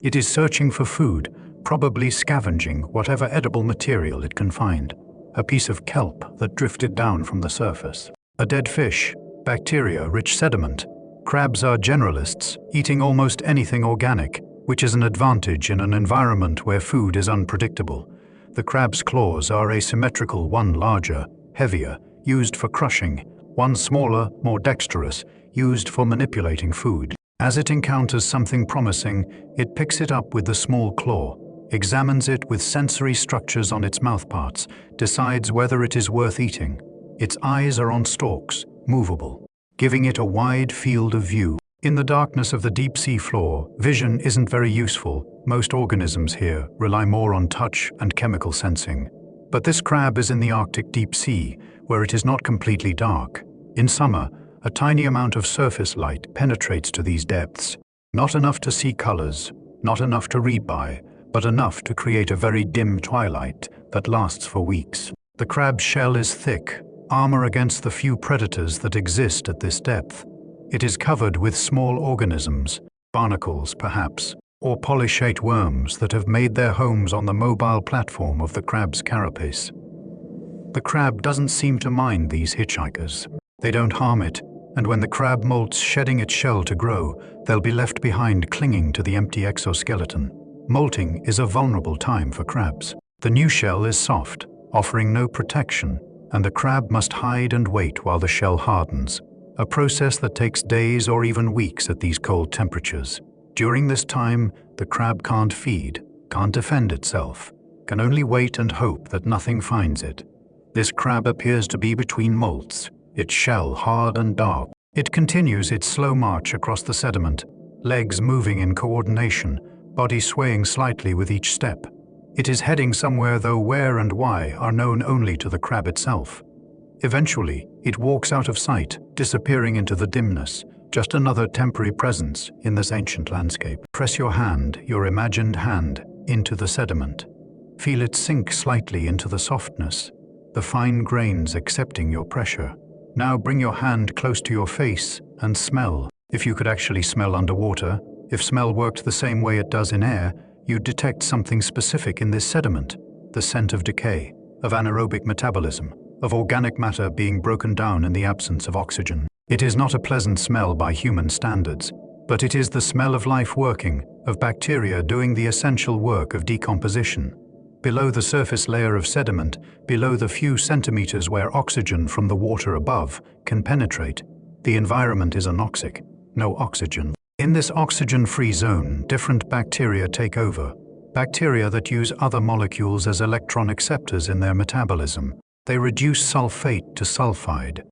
It is searching for food, probably scavenging whatever edible material it can find. A piece of kelp that drifted down from the surface. A dead fish, bacteria-rich sediment. Crabs are generalists, eating almost anything organic, which is an advantage in an environment where food is unpredictable. The crab's claws are asymmetrical, one larger, heavier, used for crushing, one smaller, more dexterous, used for manipulating food. As it encounters something promising, it picks it up with the small claw, examines it with sensory structures on its mouthparts, decides whether it is worth eating. Its eyes are on stalks, movable, giving it a wide field of view. In the darkness of the deep sea floor, vision isn't very useful. Most organisms here rely more on touch and chemical sensing. But this crab is in the Arctic deep sea, where it is not completely dark. In summer, a tiny amount of surface light penetrates to these depths. Not enough to see colors, not enough to read by, but enough to create a very dim twilight that lasts for weeks. The crab's shell is thick, armor against the few predators that exist at this depth. It is covered with small organisms, barnacles perhaps, or polychaete worms that have made their homes on the mobile platform of the crab's carapace. The crab doesn't seem to mind these hitchhikers. They don't harm it, and when the crab molts shedding its shell to grow, they'll be left behind clinging to the empty exoskeleton. Molting is a vulnerable time for crabs. The new shell is soft, offering no protection, and the crab must hide and wait while the shell hardens. A process that takes days or even weeks at these cold temperatures. During this time, the crab can't feed, can't defend itself, can only wait and hope that nothing finds it. This crab appears to be between molts, its shell hard and dark. It continues its slow march across the sediment, legs moving in coordination, body swaying slightly with each step. It is heading somewhere, though where and why are known only to the crab itself. Eventually, it walks out of sight, disappearing into the dimness, just another temporary presence in this ancient landscape. Press your hand, your imagined hand, into the sediment. Feel it sink slightly into the softness, the fine grains accepting your pressure. Now bring your hand close to your face and smell. If you could actually smell underwater, if smell worked the same way it does in air, you'd detect something specific in this sediment, the scent of decay, of anaerobic metabolism, of organic matter being broken down in the absence of oxygen. It is not a pleasant smell by human standards, but it is the smell of life working, of bacteria doing the essential work of decomposition. Below the surface layer of sediment, below the few centimeters where oxygen from the water above can penetrate, The environment is anoxic, no oxygen. In this oxygen-free zone, different bacteria take over. Bacteria that use other molecules as electron acceptors in their metabolism. They reduce sulfate to sulfide,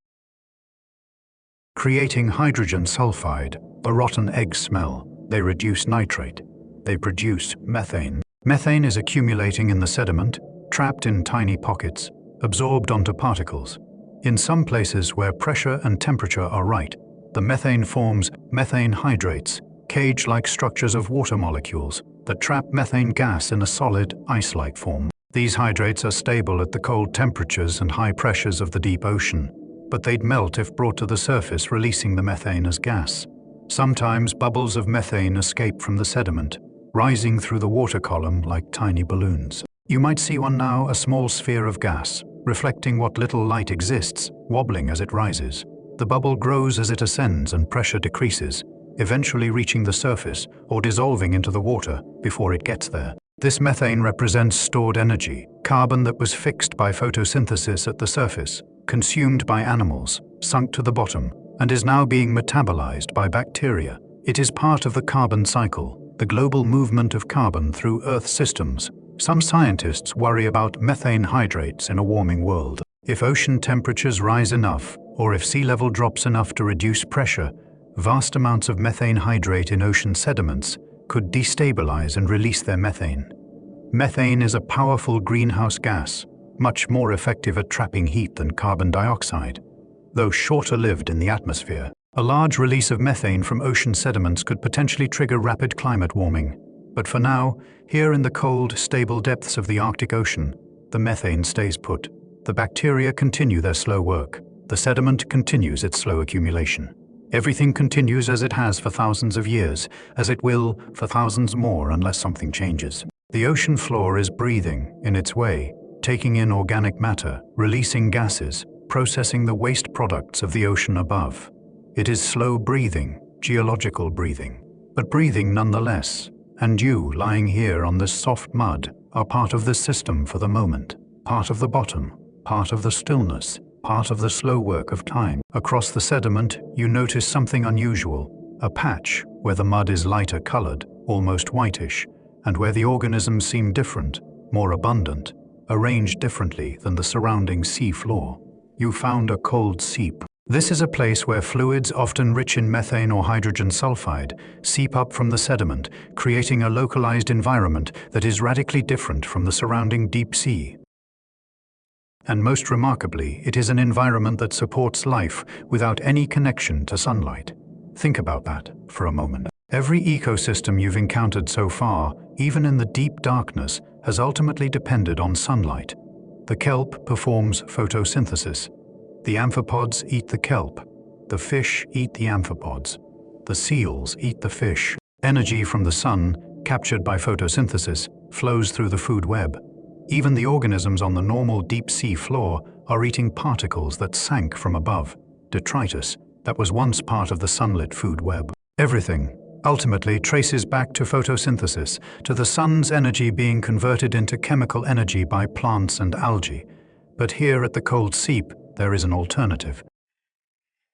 creating hydrogen sulfide, a rotten egg smell. They reduce nitrate. They produce methane. Methane is accumulating in the sediment, trapped in tiny pockets, absorbed onto particles. In some places where pressure and temperature are right, the methane forms methane hydrates, cage-like structures of water molecules that trap methane gas in a solid, ice-like form. These hydrates are stable at the cold temperatures and high pressures of the deep ocean, but they'd melt if brought to the surface, releasing the methane as gas. Sometimes bubbles of methane escape from the sediment, rising through the water column like tiny balloons. You might see one now, a small sphere of gas, reflecting what little light exists, wobbling as it rises. The bubble grows as it ascends and pressure decreases, eventually reaching the surface or dissolving into the water before it gets there. This methane represents stored energy, carbon that was fixed by photosynthesis at the surface, consumed by animals, sunk to the bottom, and is now being metabolized by bacteria. It is part of the carbon cycle, the global movement of carbon through Earth systems. Some scientists worry about methane hydrates in a warming world. If ocean temperatures rise enough, or if sea level drops enough to reduce pressure, vast amounts of methane hydrate in ocean sediments could destabilize and release their methane. Methane is a powerful greenhouse gas, much more effective at trapping heat than carbon dioxide, though shorter-lived in the atmosphere. A large release of methane from ocean sediments could potentially trigger rapid climate warming. But for now, here in the cold, stable depths of the Arctic Ocean, the methane stays put. The bacteria continue their slow work. The sediment continues its slow accumulation. Everything continues as it has for thousands of years, as it will for thousands more unless something changes. The ocean floor is breathing, in its way, taking in organic matter, releasing gases, processing the waste products of the ocean above. It is slow breathing, geological breathing, but breathing nonetheless. And you, lying here on this soft mud, are part of this system for the moment, part of the bottom, part of the stillness, part of the slow work of time. Across the sediment, you notice something unusual, a patch where the mud is lighter colored, almost whitish, and where the organisms seem different, more abundant, arranged differently than the surrounding sea floor. You found a cold seep. This is a place where fluids, often rich in methane or hydrogen sulfide, seep up from the sediment, creating a localized environment that is radically different from the surrounding deep sea. And most remarkably, it is an environment that supports life without any connection to sunlight. Think about that for a moment. Every ecosystem you've encountered so far, even in the deep darkness, has ultimately depended on sunlight. The kelp performs photosynthesis. The amphipods eat the kelp. The fish eat the amphipods. The seals eat the fish. Energy from the sun, captured by photosynthesis, flows through the food web. Even the organisms on the normal deep sea floor are eating particles that sank from above, detritus that was once part of the sunlit food web. Everything ultimately traces back to photosynthesis, to the sun's energy being converted into chemical energy by plants and algae. But here at the cold seep, there is an alternative.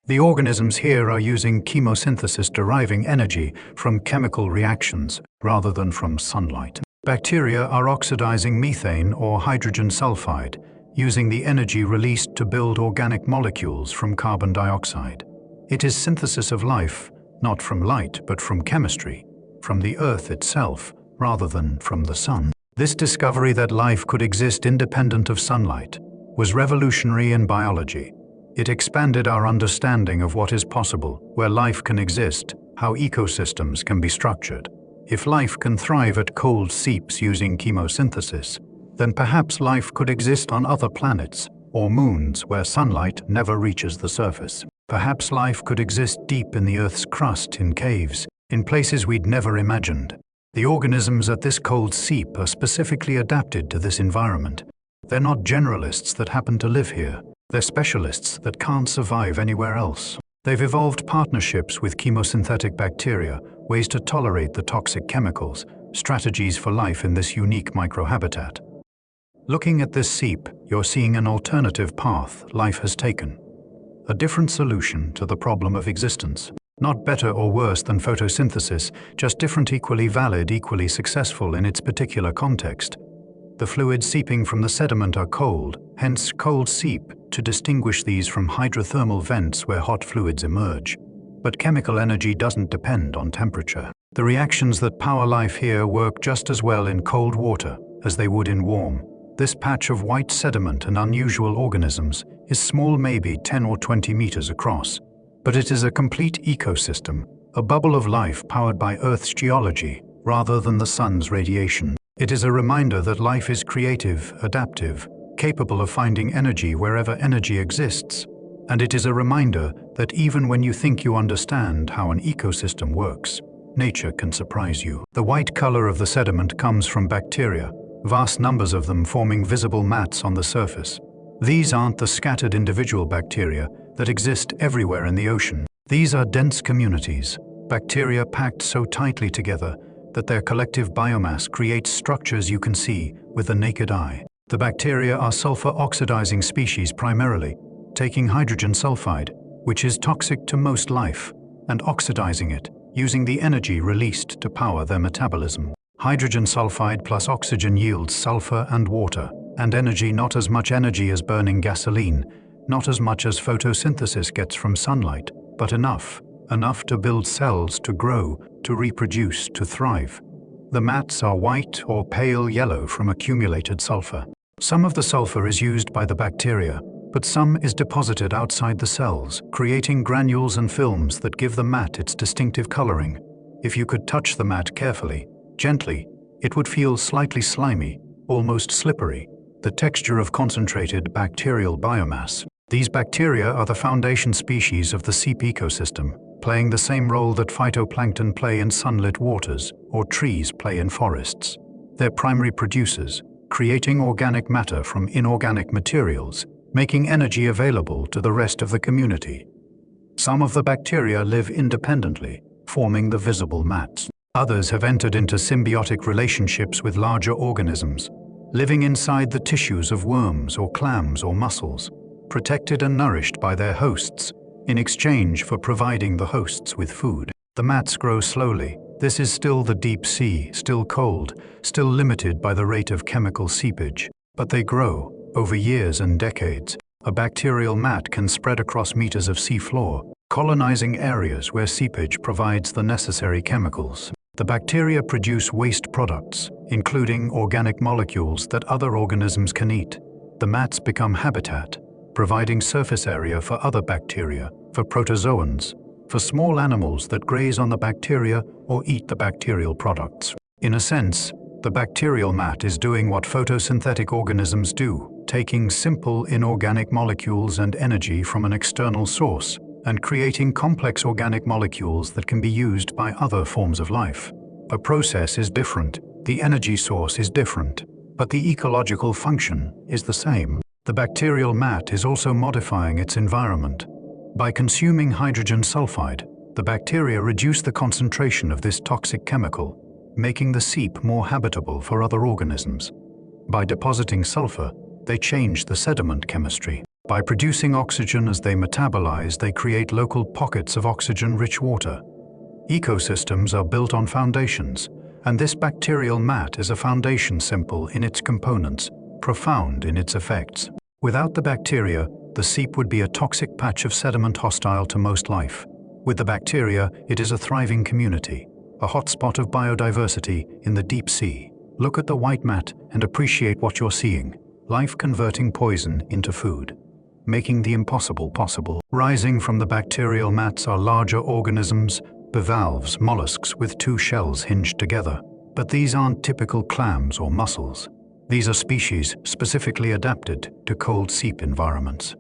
The organisms here are using chemosynthesis, deriving energy from chemical reactions rather than from sunlight. Bacteria are oxidizing methane or hydrogen sulfide, using the energy released to build organic molecules from carbon dioxide. It is synthesis of life, not from light but from chemistry, from the earth itself rather than from the sun. This discovery that life could exist independent of sunlight was revolutionary in biology. It expanded our understanding of what is possible, where life can exist, how ecosystems can be structured. If life can thrive at cold seeps using chemosynthesis, then perhaps life could exist on other planets or moons where sunlight never reaches the surface. Perhaps life could exist deep in the Earth's crust, in caves, in places we'd never imagined. The organisms at this cold seep are specifically adapted to this environment. They're not generalists that happen to live here. They're specialists that can't survive anywhere else. They've evolved partnerships with chemosynthetic bacteria, ways to tolerate the toxic chemicals, strategies for life in this unique microhabitat. Looking at this seep, you're seeing an alternative path life has taken. a different solution to the problem of existence. Not better or worse than photosynthesis, just different, equally valid, equally successful in its particular context. The fluids seeping from the sediment are cold, hence cold seep, to distinguish these from hydrothermal vents where hot fluids emerge. But chemical energy doesn't depend on temperature. The reactions that power life here work just as well in cold water as they would in warm. This patch of white sediment and unusual organisms is small, maybe 10 or 20 meters across. But it is a complete ecosystem, a bubble of life powered by Earth's geology rather than the sun's radiation. It is a reminder that life is creative, adaptive, capable of finding energy wherever energy exists. And it is a reminder that even when you think you understand how an ecosystem works, nature can surprise you. The white color of the sediment comes from bacteria, vast numbers of them forming visible mats on the surface. These aren't the scattered individual bacteria that exist everywhere in the ocean. These are dense communities, bacteria packed so tightly together that their collective biomass creates structures you can see with the naked eye. The bacteria are sulfur-oxidizing species primarily, taking hydrogen sulfide, which is toxic to most life, and oxidizing it, using the energy released to power their metabolism. Hydrogen sulfide plus oxygen yields sulfur and water, and energy, not as much energy as burning gasoline, not as much as photosynthesis gets from sunlight, but enough to build cells, to grow, to reproduce, to thrive. The mats are white or pale yellow from accumulated sulfur. Some of the sulfur is used by the bacteria, but some is deposited outside the cells, creating granules and films that give the mat its distinctive coloring. If you could touch the mat carefully, gently, it would feel slightly slimy, almost slippery, the texture of concentrated bacterial biomass. These bacteria are the foundation species of the seep ecosystem, playing the same role that phytoplankton play in sunlit waters or trees play in forests. They're primary producers, creating organic matter from inorganic materials, making energy available to the rest of the community. Some of the bacteria live independently, forming the visible mats. Others have entered into symbiotic relationships with larger organisms, living inside the tissues of worms or clams or mussels, protected and nourished by their hosts, in exchange for providing the hosts with food. The mats grow slowly. This is still the deep sea, still cold, still limited by the rate of chemical seepage. But they grow, over years and decades. A bacterial mat can spread across meters of seafloor, colonizing areas where seepage provides the necessary chemicals. The bacteria produce waste products, including organic molecules that other organisms can eat. The mats become habitat, providing surface area for other bacteria, for protozoans, for small animals that graze on the bacteria or eat the bacterial products. In a sense, the bacterial mat is doing what photosynthetic organisms do, taking simple inorganic molecules and energy from an external source, and creating complex organic molecules that can be used by other forms of life. A process is different, the energy source is different, but the ecological function is the same. The bacterial mat is also modifying its environment. By consuming hydrogen sulfide, the bacteria reduce the concentration of this toxic chemical, making the seep more habitable for other organisms. By depositing sulfur, they change the sediment chemistry. By producing oxygen as they metabolize, they create local pockets of oxygen-rich water. Ecosystems are built on foundations, and this bacterial mat is a foundation, simple in its components, profound in its effects. Without the bacteria, the seep would be a toxic patch of sediment hostile to most life. With the bacteria, it is a thriving community, a hotspot of biodiversity in the deep sea. Look at the white mat and appreciate what you're seeing. Life converting poison into food, making the impossible possible. Rising from the bacterial mats are larger organisms, bivalves, mollusks with two shells hinged together. But these aren't typical clams or mussels. These are species specifically adapted to cold seep environments.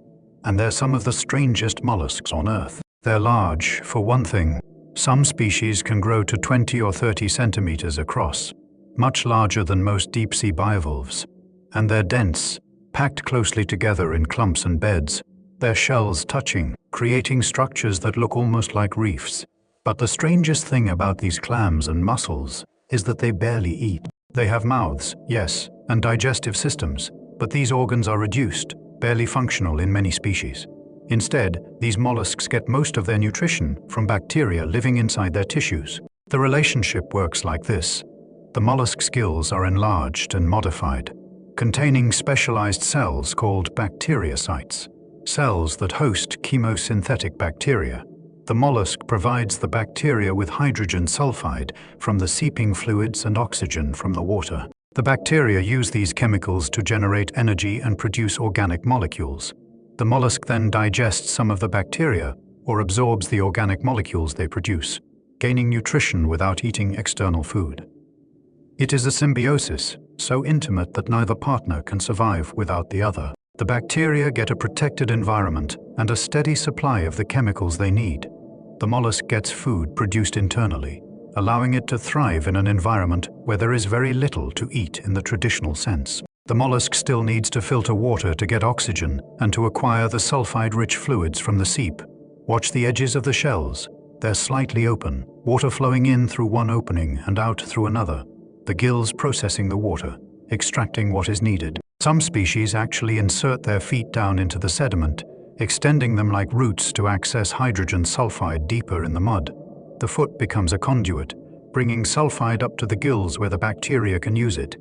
And they're some of the strangest mollusks on Earth. They're large, for one thing. Some species can grow to 20 or 30 centimeters across, much larger than most deep-sea bivalves. And they're dense, packed closely together in clumps and beds, their shells touching, creating structures that look almost like reefs. But the strangest thing about these clams and mussels is that they barely eat. They have mouths, yes, and digestive systems, but these organs are reduced, barely functional in many species. Instead, these mollusks get most of their nutrition from bacteria living inside their tissues. The relationship works like this. The mollusk's gills are enlarged and modified, containing specialized cells called bacteriocytes, cells that host chemosynthetic bacteria. The mollusk provides the bacteria with hydrogen sulfide from the seeping fluids and oxygen from the water. The bacteria use these chemicals to generate energy and produce organic molecules. The mollusk then digests some of the bacteria or absorbs the organic molecules they produce, gaining nutrition without eating external food. It is a symbiosis, so intimate that neither partner can survive without the other. The bacteria get a protected environment and a steady supply of the chemicals they need. The mollusk gets food produced internally, allowing it to thrive in an environment where there is very little to eat in the traditional sense. The mollusk still needs to filter water to get oxygen and to acquire the sulfide-rich fluids from the seep. Watch the edges of the shells. They're slightly open, water flowing in through one opening and out through another. The gills processing the water, extracting what is needed. Some species actually insert their feet down into the sediment, extending them like roots to access hydrogen sulfide deeper in the mud. The foot becomes a conduit, bringing sulfide up to the gills where the bacteria can use it.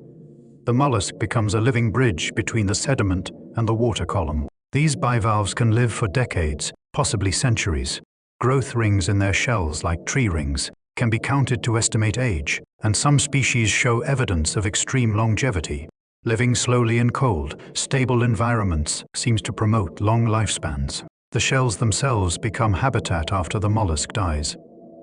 The mollusk becomes a living bridge between the sediment and the water column. These bivalves can live for decades, possibly centuries. Growth rings in their shells, like tree rings, can be counted to estimate age, and some species show evidence of extreme longevity. Living slowly in cold, stable environments seems to promote long lifespans. The shells themselves become habitat after the mollusk dies.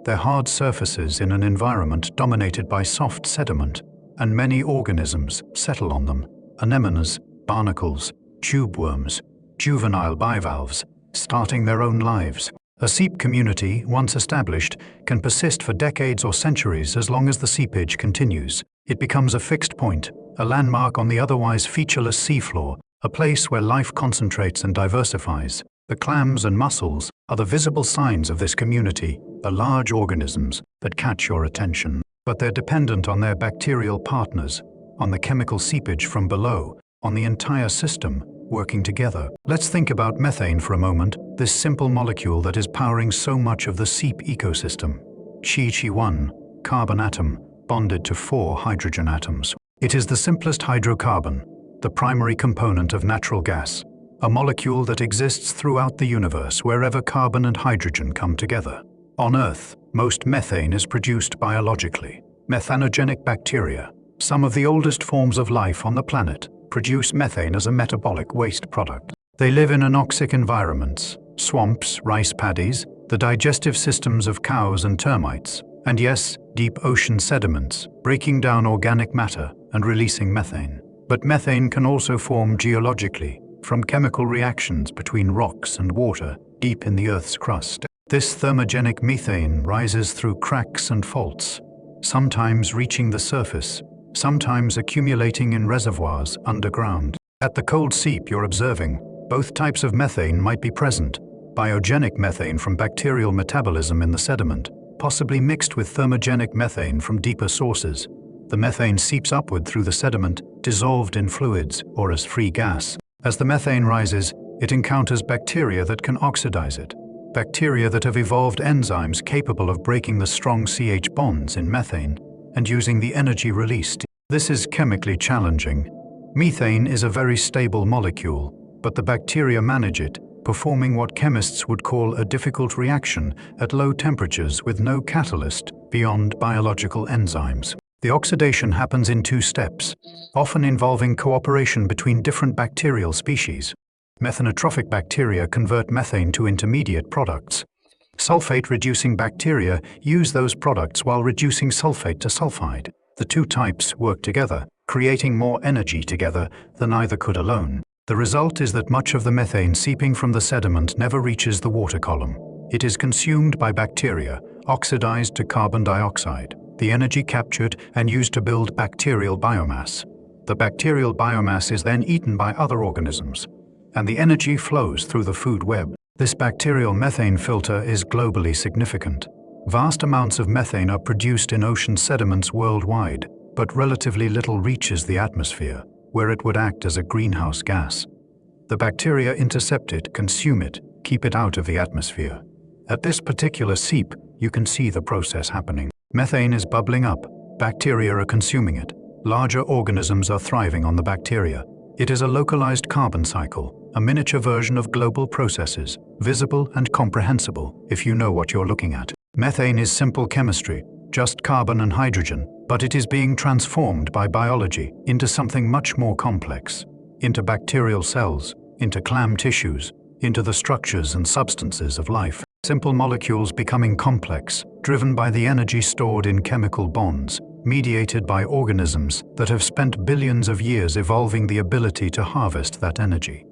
They're hard surfaces in an environment dominated by soft sediment, and many organisms settle on them. Anemones, barnacles, tube worms, juvenile bivalves, starting their own lives. A seep community, once established, can persist for decades or centuries as long as the seepage continues. It becomes a fixed point, a landmark on the otherwise featureless seafloor, a place where life concentrates and diversifies. The clams and mussels are the visible signs of this community, the large organisms that catch your attention. But they're dependent on their bacterial partners, on the chemical seepage from below, on the entire system working together. Let's think about methane for a moment, this simple molecule that is powering so much of the seep ecosystem. Chi-1, carbon atom, bonded to 4 hydrogen atoms. It is the simplest hydrocarbon, the primary component of natural gas, a molecule that exists throughout the universe wherever carbon and hydrogen come together. On Earth, most methane is produced biologically. Methanogenic bacteria, some of the oldest forms of life on the planet, produce methane as a metabolic waste product. They live in anoxic environments, swamps, rice paddies, the digestive systems of cows and termites, and yes, deep ocean sediments, breaking down organic matter and releasing methane. But methane can also form geologically, from chemical reactions between rocks and water deep in the Earth's crust. This thermogenic methane rises through cracks and faults, sometimes reaching the surface, sometimes accumulating in reservoirs underground. At the cold seep you're observing, both types of methane might be present. Biogenic methane from bacterial metabolism in the sediment, possibly mixed with thermogenic methane from deeper sources. The methane seeps upward through the sediment, dissolved in fluids or as free gas. As the methane rises, it encounters bacteria that can oxidize it. Bacteria that have evolved enzymes capable of breaking the strong CH bonds in methane and using the energy released. This is chemically challenging. Methane is a very stable molecule, but the bacteria manage it, performing what chemists would call a difficult reaction at low temperatures with no catalyst beyond biological enzymes. The oxidation happens in 2 steps, often involving cooperation between different bacterial species. Methanotrophic bacteria convert methane to intermediate products. Sulfate-reducing bacteria use those products while reducing sulfate to sulfide. The 2 types work together, creating more energy together than either could alone. The result is that much of the methane seeping from the sediment never reaches the water column. It is consumed by bacteria, oxidized to carbon dioxide, the energy captured and used to build bacterial biomass. The bacterial biomass is then eaten by other organisms, and the energy flows through the food web. This bacterial methane filter is globally significant. Vast amounts of methane are produced in ocean sediments worldwide, but relatively little reaches the atmosphere, where it would act as a greenhouse gas. The bacteria intercept it, consume it, keep it out of the atmosphere. At this particular seep, you can see the process happening. Methane is bubbling up. Bacteria are consuming it. Larger organisms are thriving on the bacteria. It is a localized carbon cycle, a miniature version of global processes, visible and comprehensible if you know what you're looking at. Methane is simple chemistry, just carbon and hydrogen, but it is being transformed by biology into something much more complex, into bacterial cells, into clam tissues, into the structures and substances of life. Simple molecules becoming complex, driven by the energy stored in chemical bonds, mediated by organisms that have spent billions of years evolving the ability to harvest that energy.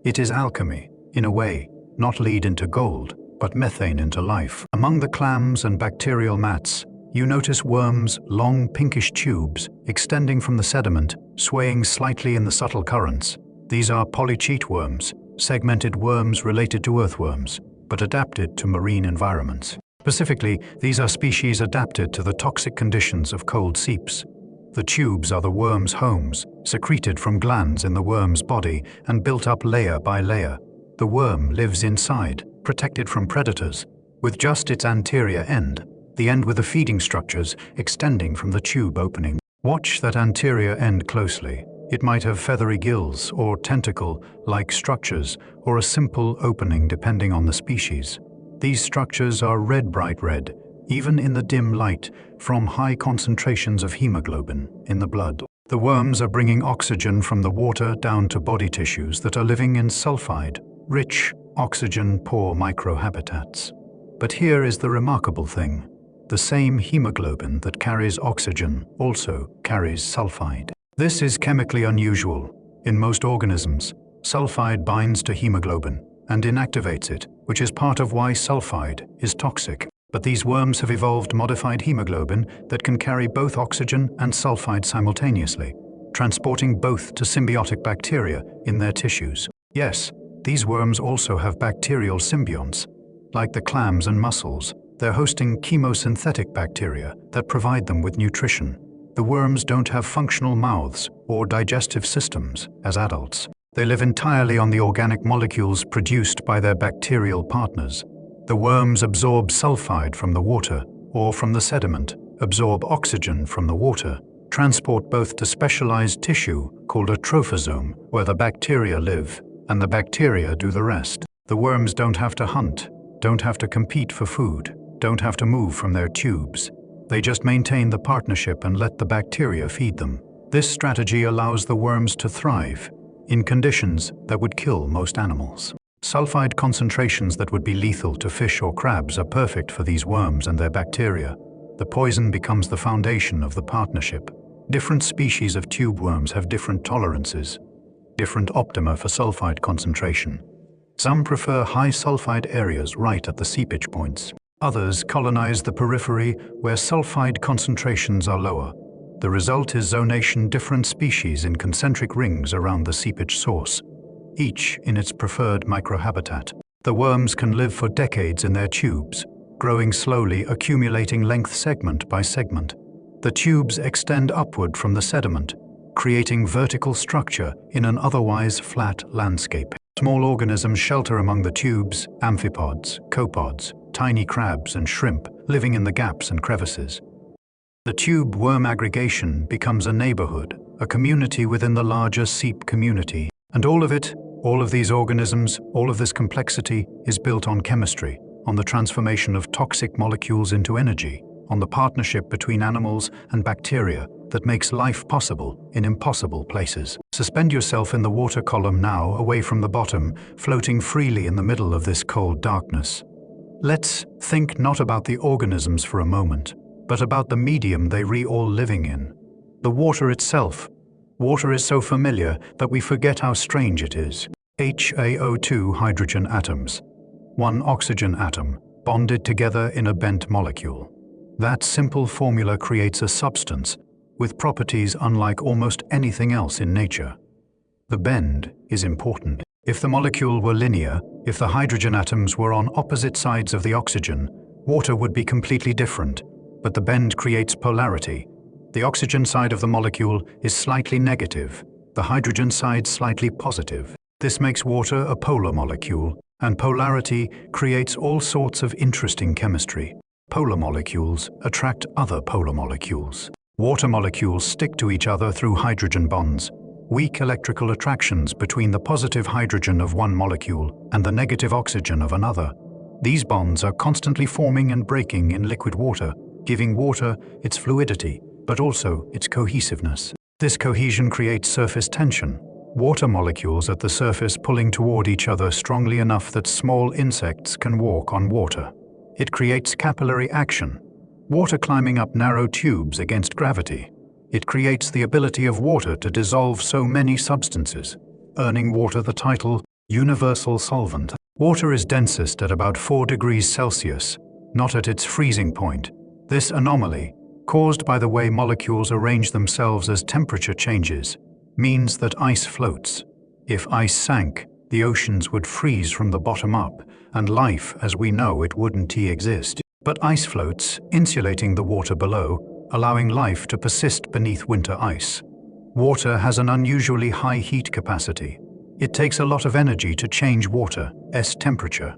It is alchemy, in a way, not lead into gold, but methane into life. Among the clams and bacterial mats, you notice worms, long pinkish tubes, extending from the sediment, swaying slightly in the subtle currents. These are polychaete worms, segmented worms related to earthworms, but adapted to marine environments. Specifically, these are species adapted to the toxic conditions of cold seeps. The tubes are the worm's homes, secreted from glands in the worm's body and built up layer by layer. The worm lives inside, protected from predators, with just its anterior end, the end with the feeding structures extending from the tube opening. Watch that anterior end closely. It might have feathery gills or tentacle-like structures, or a simple opening depending on the species. These structures are bright red, even in the dim light, from high concentrations of hemoglobin in the blood. The worms are bringing oxygen from the water down to body tissues that are living in sulfide-rich, oxygen-poor microhabitats. But here is the remarkable thing. The same hemoglobin that carries oxygen also carries sulfide. This is chemically unusual. In most organisms, sulfide binds to hemoglobin and inactivates it, which is part of why sulfide is toxic. But these worms have evolved modified hemoglobin that can carry both oxygen and sulfide simultaneously, transporting both to symbiotic bacteria in their tissues. Yes, these worms also have bacterial symbionts. Like the clams and mussels, they're hosting chemosynthetic bacteria that provide them with nutrition. The worms don't have functional mouths or digestive systems as adults. They live entirely on the organic molecules produced by their bacterial partners. The worms absorb sulfide from the water or from the sediment, absorb oxygen from the water, transport both to specialized tissue called a trophosome, where the bacteria live, and the bacteria do the rest. The worms don't have to hunt, don't have to compete for food, don't have to move from their tubes. They just maintain the partnership and let the bacteria feed them. This strategy allows the worms to thrive in conditions that would kill most animals. Sulfide concentrations that would be lethal to fish or crabs are perfect for these worms and their bacteria. The poison becomes the foundation of the partnership. Different species of tube worms have different tolerances, different optima for sulfide concentration. Some prefer high sulfide areas right at the seepage points. Others colonize the periphery where sulfide concentrations are lower. The result is zonation different species in concentric rings around the seepage source, each in its preferred microhabitat. The worms can live for decades in their tubes, growing slowly, accumulating length segment by segment. The tubes extend upward from the sediment, creating vertical structure in an otherwise flat landscape. Small organisms shelter among the tubes, amphipods, copods, tiny crabs and shrimp living in the gaps and crevices. The tube worm aggregation becomes a neighborhood, a community within the larger seep community. And all of it, all of these organisms, all of this complexity is built on chemistry, on the transformation of toxic molecules into energy, on the partnership between animals and bacteria that makes life possible in impossible places. Suspend yourself in the water column now, away from the bottom, floating freely in the middle of this cold darkness. Let's think not about the organisms for a moment, but about the medium they are all living in. The water itself. Water is so familiar that we forget how strange it is. HAO2 hydrogen atoms. One oxygen atom, bonded together in a bent molecule. That simple formula creates a substance with properties unlike almost anything else in nature. The bend is important. If the molecule were linear, if the hydrogen atoms were on opposite sides of the oxygen, water would be completely different. But the bend creates polarity. The oxygen side of the molecule is slightly negative, the hydrogen side slightly positive. This makes water a polar molecule, And polarity creates all sorts of interesting chemistry. Polar molecules attract other polar molecules. Water molecules stick to each other through hydrogen bonds, weak electrical attractions between the positive hydrogen of one molecule and the negative oxygen of another. These bonds are constantly forming and breaking in liquid water, giving water its fluidity, but also its cohesiveness. This cohesion creates surface tension, water molecules at the surface pulling toward each other strongly enough that small insects can walk on water. It creates capillary action, water climbing up narrow tubes against gravity. It creates the ability of water to dissolve so many substances, earning water the title universal solvent. Water is densest at about 4 degrees Celsius, not at its freezing point. This anomaly, caused by the way molecules arrange themselves as temperature changes, means that ice floats. If ice sank, the oceans would freeze from the bottom up, and life as we know it wouldn't exist. But ice floats, insulating the water below, allowing life to persist beneath winter ice. Water has an unusually high heat capacity. It takes a lot of energy to change water's temperature.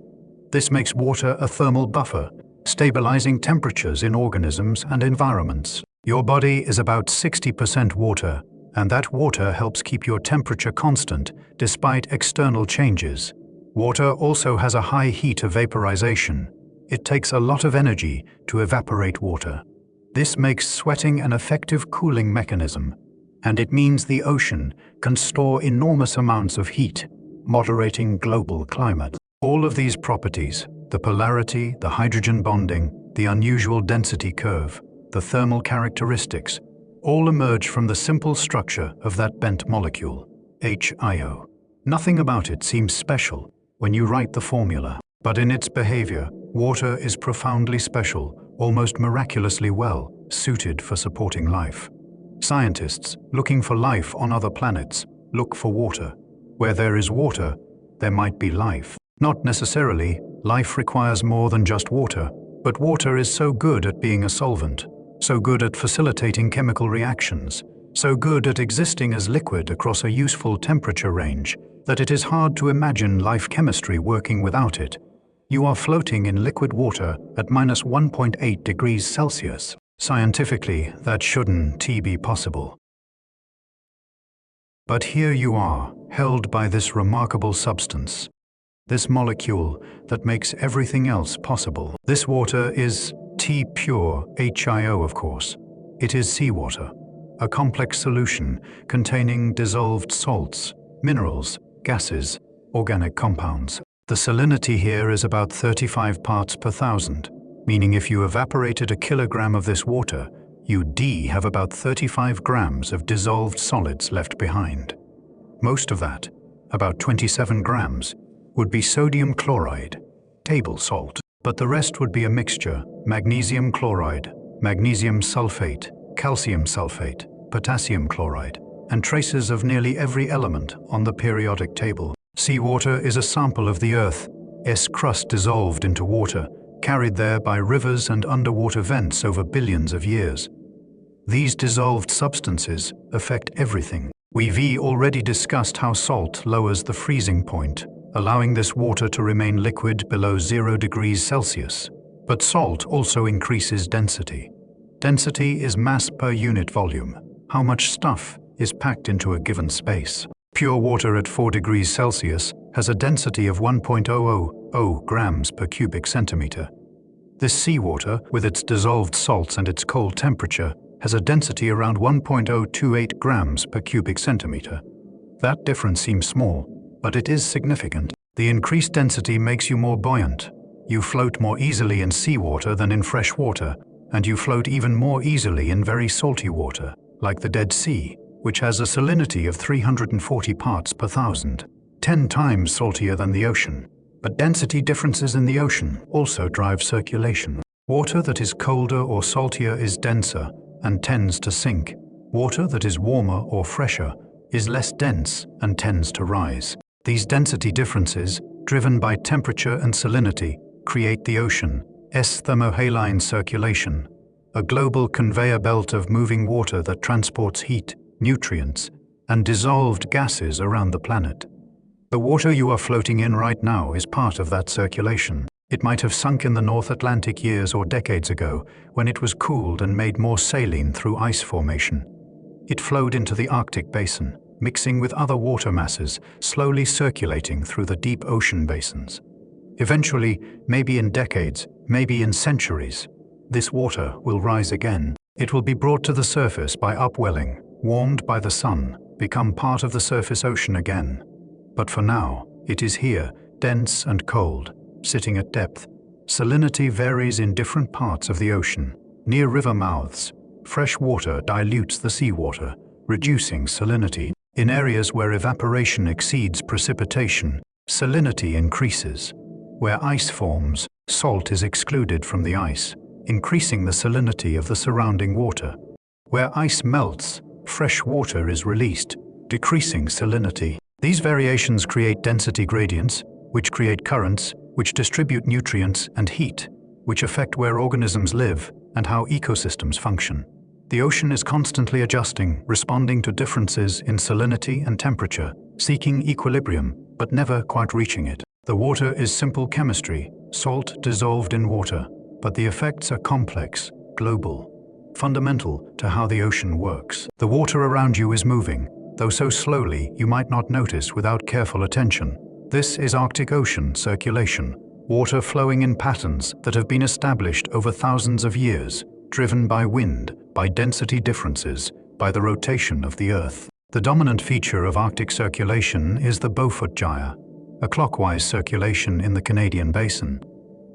This makes water a thermal buffer, stabilizing temperatures in organisms and environments. Your body is about 60% water, and that water helps keep your temperature constant despite external changes. Water also has a high heat of vaporization. It takes a lot of energy to evaporate water. This makes sweating an effective cooling mechanism, and it means the ocean can store enormous amounts of heat, moderating global climate. All of these properties, the polarity, the hydrogen bonding, the unusual density curve, the thermal characteristics, all emerge from the simple structure of that bent molecule, HIO. Nothing about it seems special when you write the formula, but in its behavior, water is profoundly special, almost miraculously well suited for supporting life. Scientists, looking for life on other planets, look for water. Where there is water, there might be life. Not necessarily, life requires more than just water, but water is so good at being a solvent, so good at facilitating chemical reactions, so good at existing as liquid across a useful temperature range, that it is hard to imagine life chemistry working without it. You are floating in liquid water at minus 1.8 degrees Celsius. Scientifically, that shouldn't be possible. But here you are, held by this remarkable substance, this molecule that makes everything else possible. This water is pure HIO, of course. It is seawater, a complex solution containing dissolved salts, minerals, gases, organic compounds. The salinity here is about 35 parts per thousand, meaning if you evaporated a kilogram of this water, you'd have about 35 grams of dissolved solids left behind. Most of that, about 27 grams, would be sodium chloride, table salt, but the rest would be a mixture: magnesium chloride, magnesium sulfate, calcium sulfate, potassium chloride, and traces of nearly every element on the periodic table. Seawater is a sample of the Earth's crust dissolved into water, carried there by rivers and underwater vents over billions of years. These dissolved substances affect everything. We've already discussed how salt lowers the freezing point, allowing this water to remain liquid below 0 degrees Celsius. But salt also increases density. Density is mass per unit volume, how much stuff is packed into a given space. Pure water at 4 degrees Celsius has a density of 1.000 grams per cubic centimeter. This seawater, with its dissolved salts and its cold temperature, has a density around 1.028 grams per cubic centimeter. That difference seems small, but it is significant. The increased density makes you more buoyant. You float more easily in seawater than in fresh water, and you float even more easily in very salty water, like the Dead Sea, which has a salinity of 340 parts per thousand, 10 times saltier than the ocean. But density differences in the ocean also drive circulation. Water that is colder or saltier is denser and tends to sink. Water that is warmer or fresher is less dense and tends to rise. These density differences, driven by temperature and salinity, create the ocean's thermohaline circulation, a global conveyor belt of moving water that transports heat, nutrients, and dissolved gases around the planet. The water you are floating in right now is part of that circulation. It might have sunk in the North Atlantic years or decades ago, when it was cooled and made more saline through ice formation. It flowed into the Arctic basin, mixing with other water masses, slowly circulating through the deep ocean basins. Eventually, maybe in decades, maybe in centuries, this water will rise again. It will be brought to the surface by upwelling, warmed by the sun, become part of the surface ocean again. But for now, it is here, dense and cold, sitting at depth. Salinity varies in different parts of the ocean. Near river mouths, fresh water dilutes the seawater, reducing salinity. In areas where evaporation exceeds precipitation, salinity increases. Where ice forms, salt is excluded from the ice, increasing the salinity of the surrounding water. Where ice melts, fresh water is released, decreasing salinity. These variations create density gradients, which create currents, which distribute nutrients and heat, which affect where organisms live and how ecosystems function. The ocean is constantly adjusting, responding to differences in salinity and temperature, seeking equilibrium, but never quite reaching it. The water is simple chemistry, salt dissolved in water, but the effects are complex, global, fundamental to how the ocean works. The water around you is moving, though so slowly you might not notice without careful attention. This is Arctic Ocean circulation, water flowing in patterns that have been established over thousands of years, driven by wind, by density differences, by the rotation of the Earth. The dominant feature of Arctic circulation is the Beaufort Gyre, a clockwise circulation in the Canadian basin.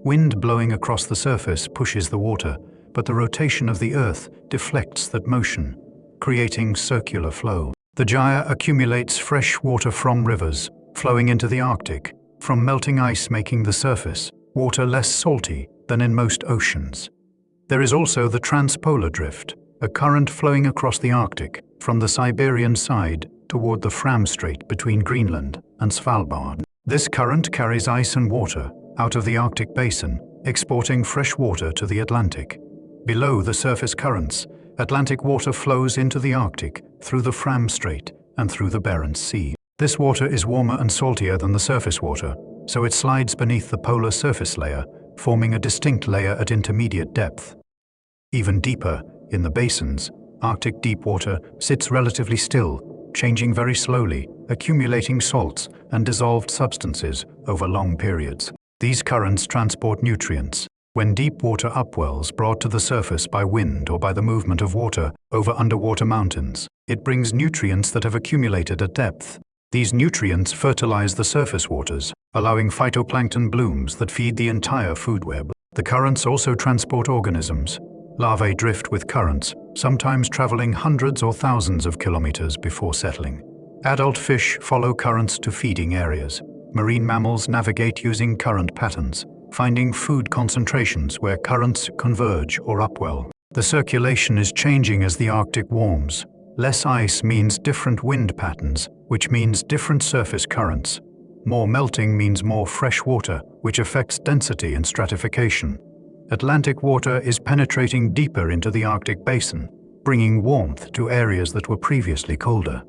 Wind blowing across the surface pushes the water, but the rotation of the Earth deflects that motion, creating circular flow. The gyre accumulates fresh water from rivers, flowing into the Arctic, from melting ice making the surface water less salty than in most oceans. There is also the transpolar drift, a current flowing across the Arctic from the Siberian side toward the Fram Strait between Greenland and Svalbard. This current carries ice and water out of the Arctic basin, exporting fresh water to the Atlantic. Below the surface currents, Atlantic water flows into the Arctic through the Fram Strait and through the Barents Sea. This water is warmer and saltier than the surface water, so it slides beneath the polar surface layer, forming a distinct layer at intermediate depth. Even deeper, in the basins, Arctic deep water sits relatively still, changing very slowly, accumulating salts and dissolved substances over long periods. These currents transport nutrients. When deep water upwells brought to the surface by wind or by the movement of water over underwater mountains, it brings nutrients that have accumulated at depth. These nutrients fertilize the surface waters, allowing phytoplankton blooms that feed the entire food web. The currents also transport organisms. Larvae drift with currents, sometimes traveling hundreds or thousands of kilometers before settling. Adult fish follow currents to feeding areas. Marine mammals navigate using current patterns, finding food concentrations where currents converge or upwell. The circulation is changing as the Arctic warms. Less ice means different wind patterns, which means different surface currents. More melting means more fresh water, which affects density and stratification. Atlantic water is penetrating deeper into the Arctic basin, bringing warmth to areas that were previously colder.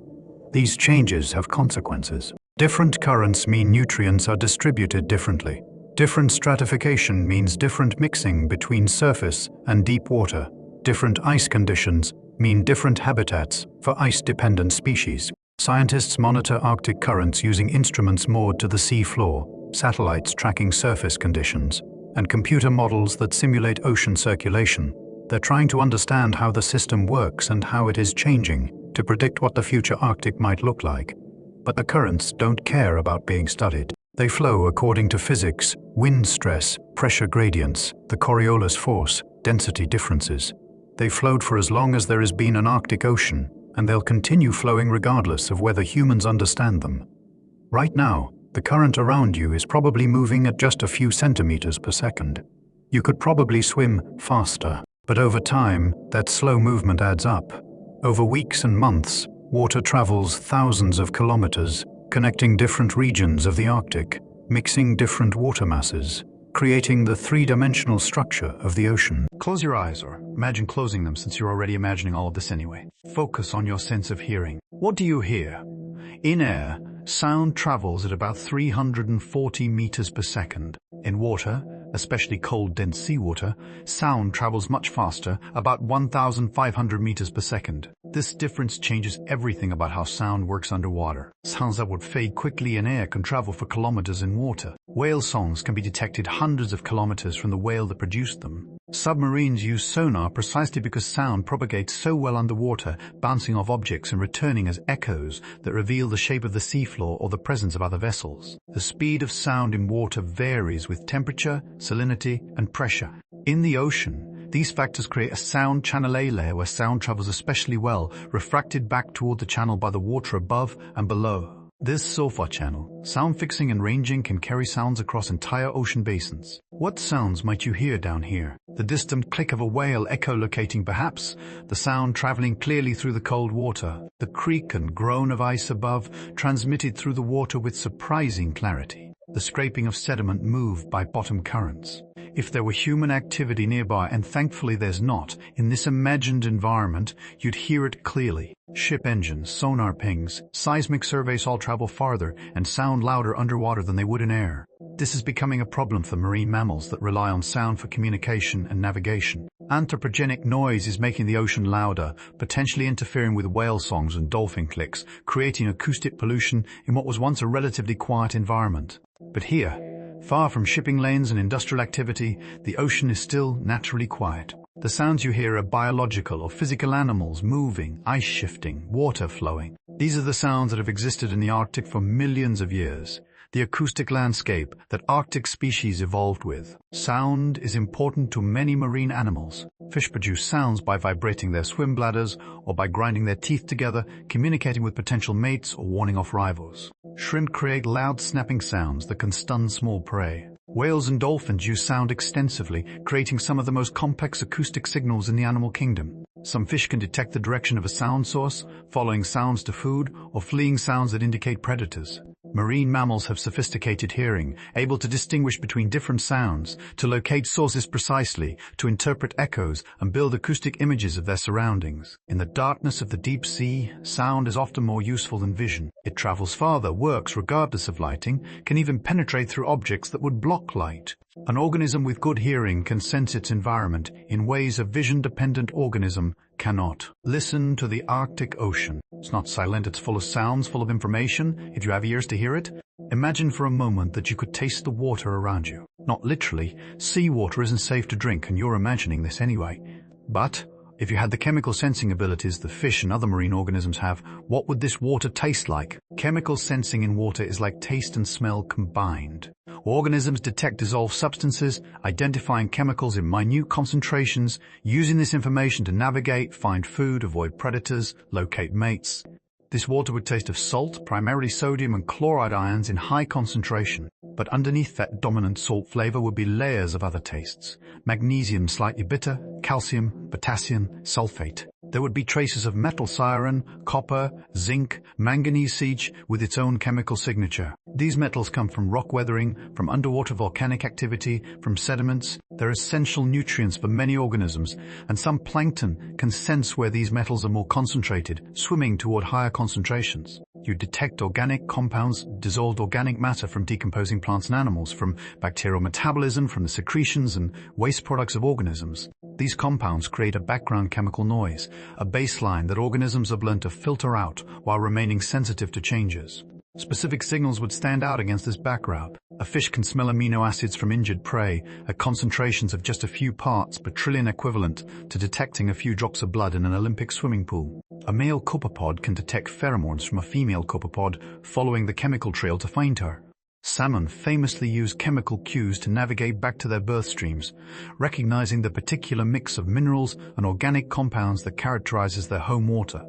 These changes have consequences. Different currents mean nutrients are distributed differently. Different stratification means different mixing between surface and deep water. Different ice conditions mean different habitats for ice-dependent species. Scientists monitor Arctic currents using instruments moored to the sea floor, satellites tracking surface conditions, and computer models that simulate ocean circulation. They're trying to understand how the system works and how it is changing to predict what the future Arctic might look like. But the currents don't care about being studied. They flow according to physics, wind stress, pressure gradients, the Coriolis force, density differences. They flowed for as long as there has been an Arctic Ocean, and they'll continue flowing regardless of whether humans understand them. Right now, the current around you is probably moving at just a few centimeters per second. You could probably swim faster, but over time, that slow movement adds up. Over weeks and months, water travels thousands of kilometers, connecting different regions of the Arctic, mixing different water masses, creating the three-dimensional structure of the ocean. Close your eyes, or imagine closing them since you're already imagining all of this anyway. Focus on your sense of hearing. What do you hear? In air, Sound travels at about 340 meters per second. In water, especially cold, dense seawater, sound travels much faster, about 1,500 meters per second. This difference changes everything about how sound works underwater. Sounds that would fade quickly in air can travel for kilometers in water. Whale songs can be detected hundreds of kilometers from the whale that produced them. Submarines use sonar precisely because sound propagates so well underwater, bouncing off objects and returning as echoes that reveal the shape of the seafloor or the presence of other vessels. The speed of sound in water varies with temperature, salinity, and pressure. In the ocean, these factors create a sound channel A layer where sound travels especially well, refracted back toward the channel by the water above and below. This sulfur channel, sound fixing and ranging, can carry sounds across entire ocean basins. What sounds might you hear down here? The distant click of a whale echolocating perhaps, the sound traveling clearly through the cold water, the creak and groan of ice above transmitted through the water with surprising clarity, the scraping of sediment moved by bottom currents. If there were human activity nearby, and thankfully there's not, in this imagined environment, you'd hear it clearly. Ship engines, sonar pings, seismic surveys all travel farther and sound louder underwater than they would in air. This is becoming a problem for marine mammals that rely on sound for communication and navigation. Anthropogenic noise is making the ocean louder, potentially interfering with whale songs and dolphin clicks, creating acoustic pollution in what was once a relatively quiet environment. But here, far from shipping lanes and industrial activity, the ocean is still naturally quiet. The sounds you hear are biological or physical, animals moving, ice shifting, water flowing. These are the sounds that have existed in the Arctic for millions of years. The acoustic landscape that Arctic species evolved with. Sound is important to many marine animals. Fish produce sounds by vibrating their swim bladders or by grinding their teeth together, communicating with potential mates or warning off rivals. Shrimp create loud snapping sounds that can stun small prey. Whales and dolphins use sound extensively, creating some of the most complex acoustic signals in the animal kingdom. Some fish can detect the direction of a sound source, following sounds to food, or fleeing sounds that indicate predators. Marine mammals have sophisticated hearing, able to distinguish between different sounds, to locate sources precisely, to interpret echoes, and build acoustic images of their surroundings. In the darkness of the deep sea, sound is often more useful than vision. It travels farther, works regardless of lighting, can even penetrate through objects that would block light. An organism with good hearing can sense its environment in ways a vision-dependent organism cannot. Listen to the Arctic Ocean. It's not silent, it's full of sounds, full of information, if you have ears to hear it. Imagine for a moment that you could taste the water around you. Not literally, seawater isn't safe to drink, and you're imagining this anyway. But if you had the chemical sensing abilities the fish and other marine organisms have, what would this water taste like? Chemical sensing in water is like taste and smell combined. Organisms detect dissolved substances, identifying chemicals in minute concentrations, using this information to navigate, find food, avoid predators, locate mates. This water would taste of salt, primarily sodium and chloride ions in high concentration. But underneath that dominant salt flavor would be layers of other tastes. Magnesium slightly bitter, calcium, potassium, sulfate. There would be traces of metal siren, copper, zinc, manganese each with its own chemical signature. These metals come from rock weathering, from underwater volcanic activity, from sediments. They're essential nutrients for many organisms, and some plankton can sense where these metals are more concentrated, swimming toward higher concentrations. You detect organic compounds, dissolved organic matter from decomposing plants and animals, from bacterial metabolism, from the secretions and waste products of organisms. These compounds create a background chemical noise, a baseline that organisms have learned to filter out while remaining sensitive to changes. Specific signals would stand out against this background. A fish can smell amino acids from injured prey at concentrations of just a few parts per trillion, equivalent to detecting a few drops of blood in an Olympic swimming pool. A male copepod can detect pheromones from a female copepod, following the chemical trail to find her. Salmon famously use chemical cues to navigate back to their birth streams, recognizing the particular mix of minerals and organic compounds that characterizes their home water.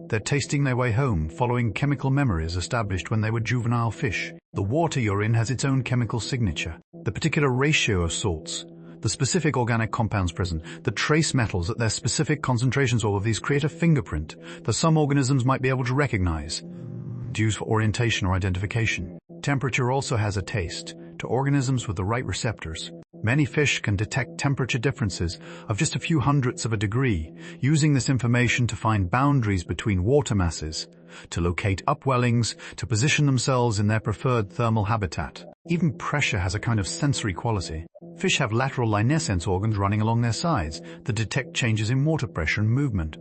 They're tasting their way home, following chemical memories established when they were juvenile fish. The water you're in has its own chemical signature, the particular ratio of salts, the specific organic compounds present, the trace metals at their specific concentrations. All of these create a fingerprint that some organisms might be able to recognize, to use for orientation or identification. Temperature also has a taste to organisms with the right receptors. Many fish can detect temperature differences of just a few hundredths of a degree, using this information to find boundaries between water masses, to locate upwellings, to position themselves in their preferred thermal habitat. Even pressure has a kind of sensory quality. Fish have lateral linescence organs running along their sides that detect changes in water pressure and movement.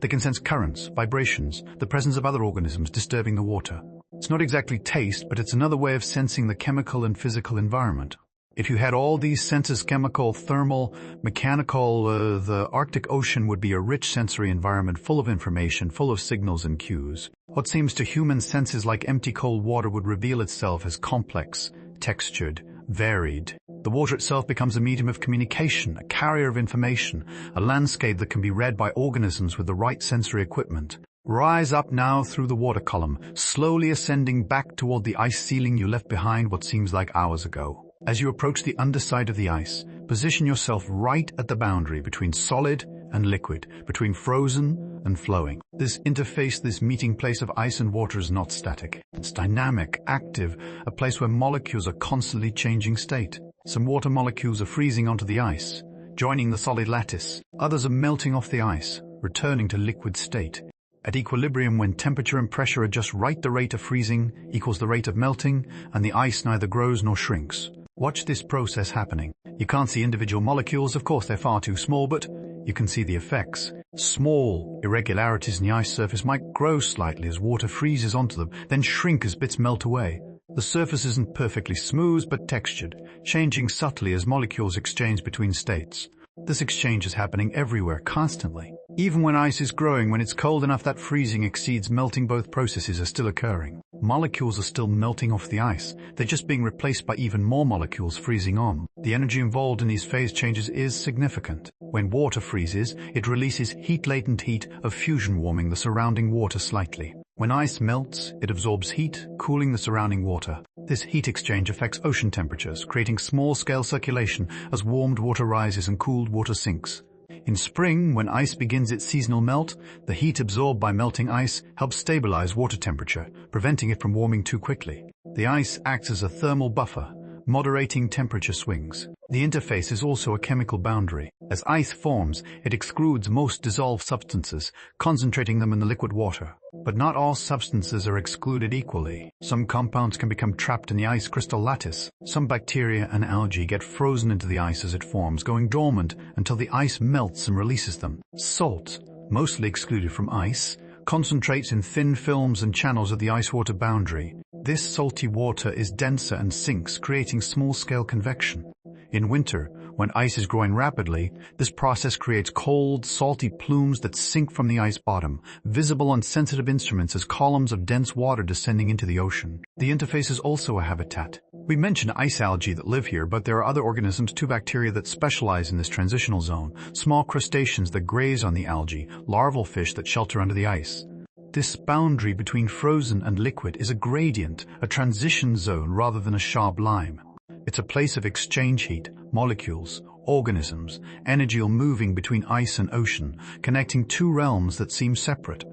They can sense currents, vibrations, the presence of other organisms disturbing the water. It's not exactly taste, but it's another way of sensing the chemical and physical environment. If you had all these senses, chemical, thermal, mechanical, the Arctic Ocean would be a rich sensory environment full of information, full of signals and cues. What seems to human senses like empty cold water would reveal itself as complex, textured, varied. The water itself becomes a medium of communication, a carrier of information, a landscape that can be read by organisms with the right sensory equipment. Rise up now through the water column, slowly ascending back toward the ice ceiling you left behind what seems like hours ago. As you approach the underside of the ice, position yourself right at the boundary between solid and liquid, between frozen and flowing. This interface, this meeting place of ice and water is not static. It's dynamic, active, a place where molecules are constantly changing state. Some water molecules are freezing onto the ice, joining the solid lattice. Others are melting off the ice, returning to liquid state. At equilibrium, when temperature and pressure are just right, the rate of freezing equals the rate of melting, and the ice neither grows nor shrinks. Watch this process happening. You can't see individual molecules, of course they're far too small, but you can see the effects. Small irregularities in the ice surface might grow slightly as water freezes onto them, then shrink as bits melt away. The surface isn't perfectly smooth but textured, changing subtly as molecules exchange between states. This exchange is happening everywhere, constantly. Even when ice is growing, when it's cold enough that freezing exceeds melting, both processes are still occurring. Molecules are still melting off the ice. They're just being replaced by even more molecules freezing on. The energy involved in these phase changes is significant. When water freezes, it releases heat-latent heat of fusion, warming the surrounding water slightly. When ice melts, it absorbs heat, cooling the surrounding water. This heat exchange affects ocean temperatures, creating small-scale circulation as warmed water rises and cooled water sinks. In spring, when ice begins its seasonal melt, the heat absorbed by melting ice helps stabilize water temperature, preventing it from warming too quickly. The ice acts as a thermal buffer, moderating temperature swings. The interface is also a chemical boundary. As ice forms, it excludes most dissolved substances, concentrating them in the liquid water. But not all substances are excluded equally. Some compounds can become trapped in the ice crystal lattice. Some bacteria and algae get frozen into the ice as it forms, going dormant until the ice melts and releases them. Salt, mostly excluded from ice, concentrates in thin films and channels at the ice-water boundary. This salty water is denser and sinks, creating small-scale convection. In winter, when ice is growing rapidly, this process creates cold, salty plumes that sink from the ice bottom, visible on sensitive instruments as columns of dense water descending into the ocean. The interface is also a habitat. We mentioned ice algae that live here, but there are other organisms, too, bacteria that specialize in this transitional zone, small crustaceans that graze on the algae, larval fish that shelter under the ice. This boundary between frozen and liquid is a gradient, a transition zone rather than a sharp line. It's a place of exchange heat, molecules, organisms, energy all moving between ice and ocean, connecting two realms that seem separate,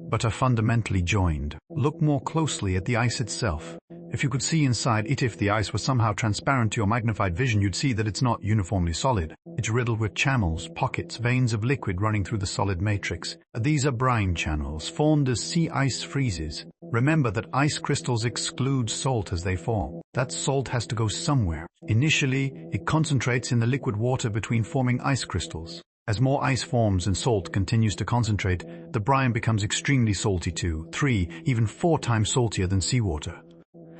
but are fundamentally joined. Look more closely at the ice itself. If you could see inside it, if the ice was somehow transparent to your magnified vision, you'd see that it's not uniformly solid. It's riddled with channels, pockets, veins of liquid running through the solid matrix. These are brine channels, formed as sea ice freezes. Remember that ice crystals exclude salt as they form. That salt has to go somewhere. Initially, it concentrates in the liquid water between forming ice crystals. As more ice forms and salt continues to concentrate, the brine becomes extremely salty too, 3, even 4 times saltier than seawater.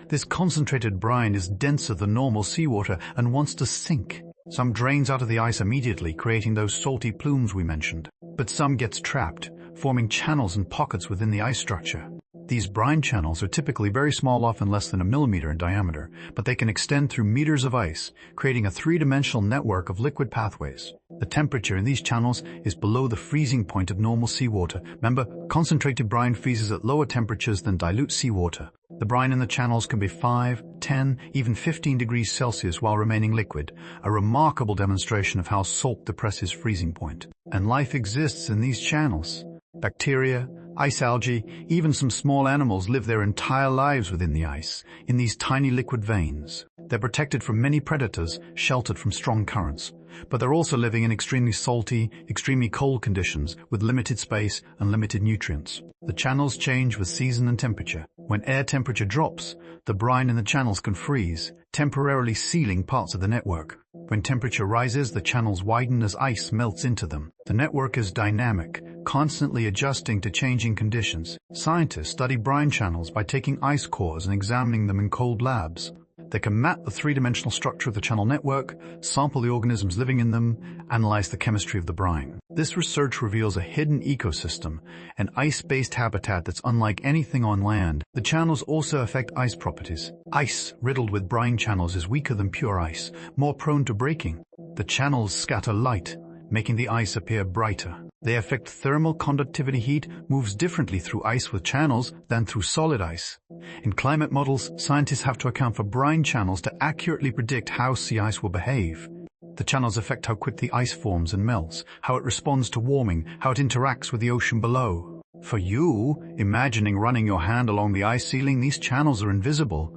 This concentrated brine is denser than normal seawater and wants to sink. Some drains out of the ice immediately, creating those salty plumes we mentioned. But some gets trapped, forming channels and pockets within the ice structure. These brine channels are typically very small, often less than a millimeter in diameter, but they can extend through meters of ice, creating a 3-dimensional network of liquid pathways. The temperature in these channels is below the freezing point of normal seawater. Remember, concentrated brine freezes at lower temperatures than dilute seawater. The brine in the channels can be 5, 10, even 15 degrees Celsius while remaining liquid, a remarkable demonstration of how salt depresses freezing point. And life exists in these channels. Bacteria, ice algae, even some small animals live their entire lives within the ice, in these tiny liquid veins. They're protected from many predators, sheltered from strong currents. But they're also living in extremely salty, extremely cold conditions with limited space and limited nutrients. The channels change with season and temperature. When air temperature drops, the brine in the channels can freeze, temporarily sealing parts of the network. When temperature rises, the channels widen as ice melts into them. The network is dynamic, constantly adjusting to changing conditions. Scientists study brine channels by taking ice cores and examining them in cold labs. They can map the three-dimensional structure of the channel network, sample the organisms living in them, analyze the chemistry of the brine. This research reveals a hidden ecosystem, an ice-based habitat that's unlike anything on land. The channels also affect ice properties. Ice riddled with brine channels is weaker than pure ice, more prone to breaking. The channels scatter light, making the ice appear brighter. They affect thermal conductivity. Heat moves differently through ice with channels than through solid ice. In climate models, scientists have to account for brine channels to accurately predict how sea ice will behave. The channels affect how quick the ice forms and melts, how it responds to warming, how it interacts with the ocean below. For you, imagining running your hand along the ice ceiling, these channels are invisible.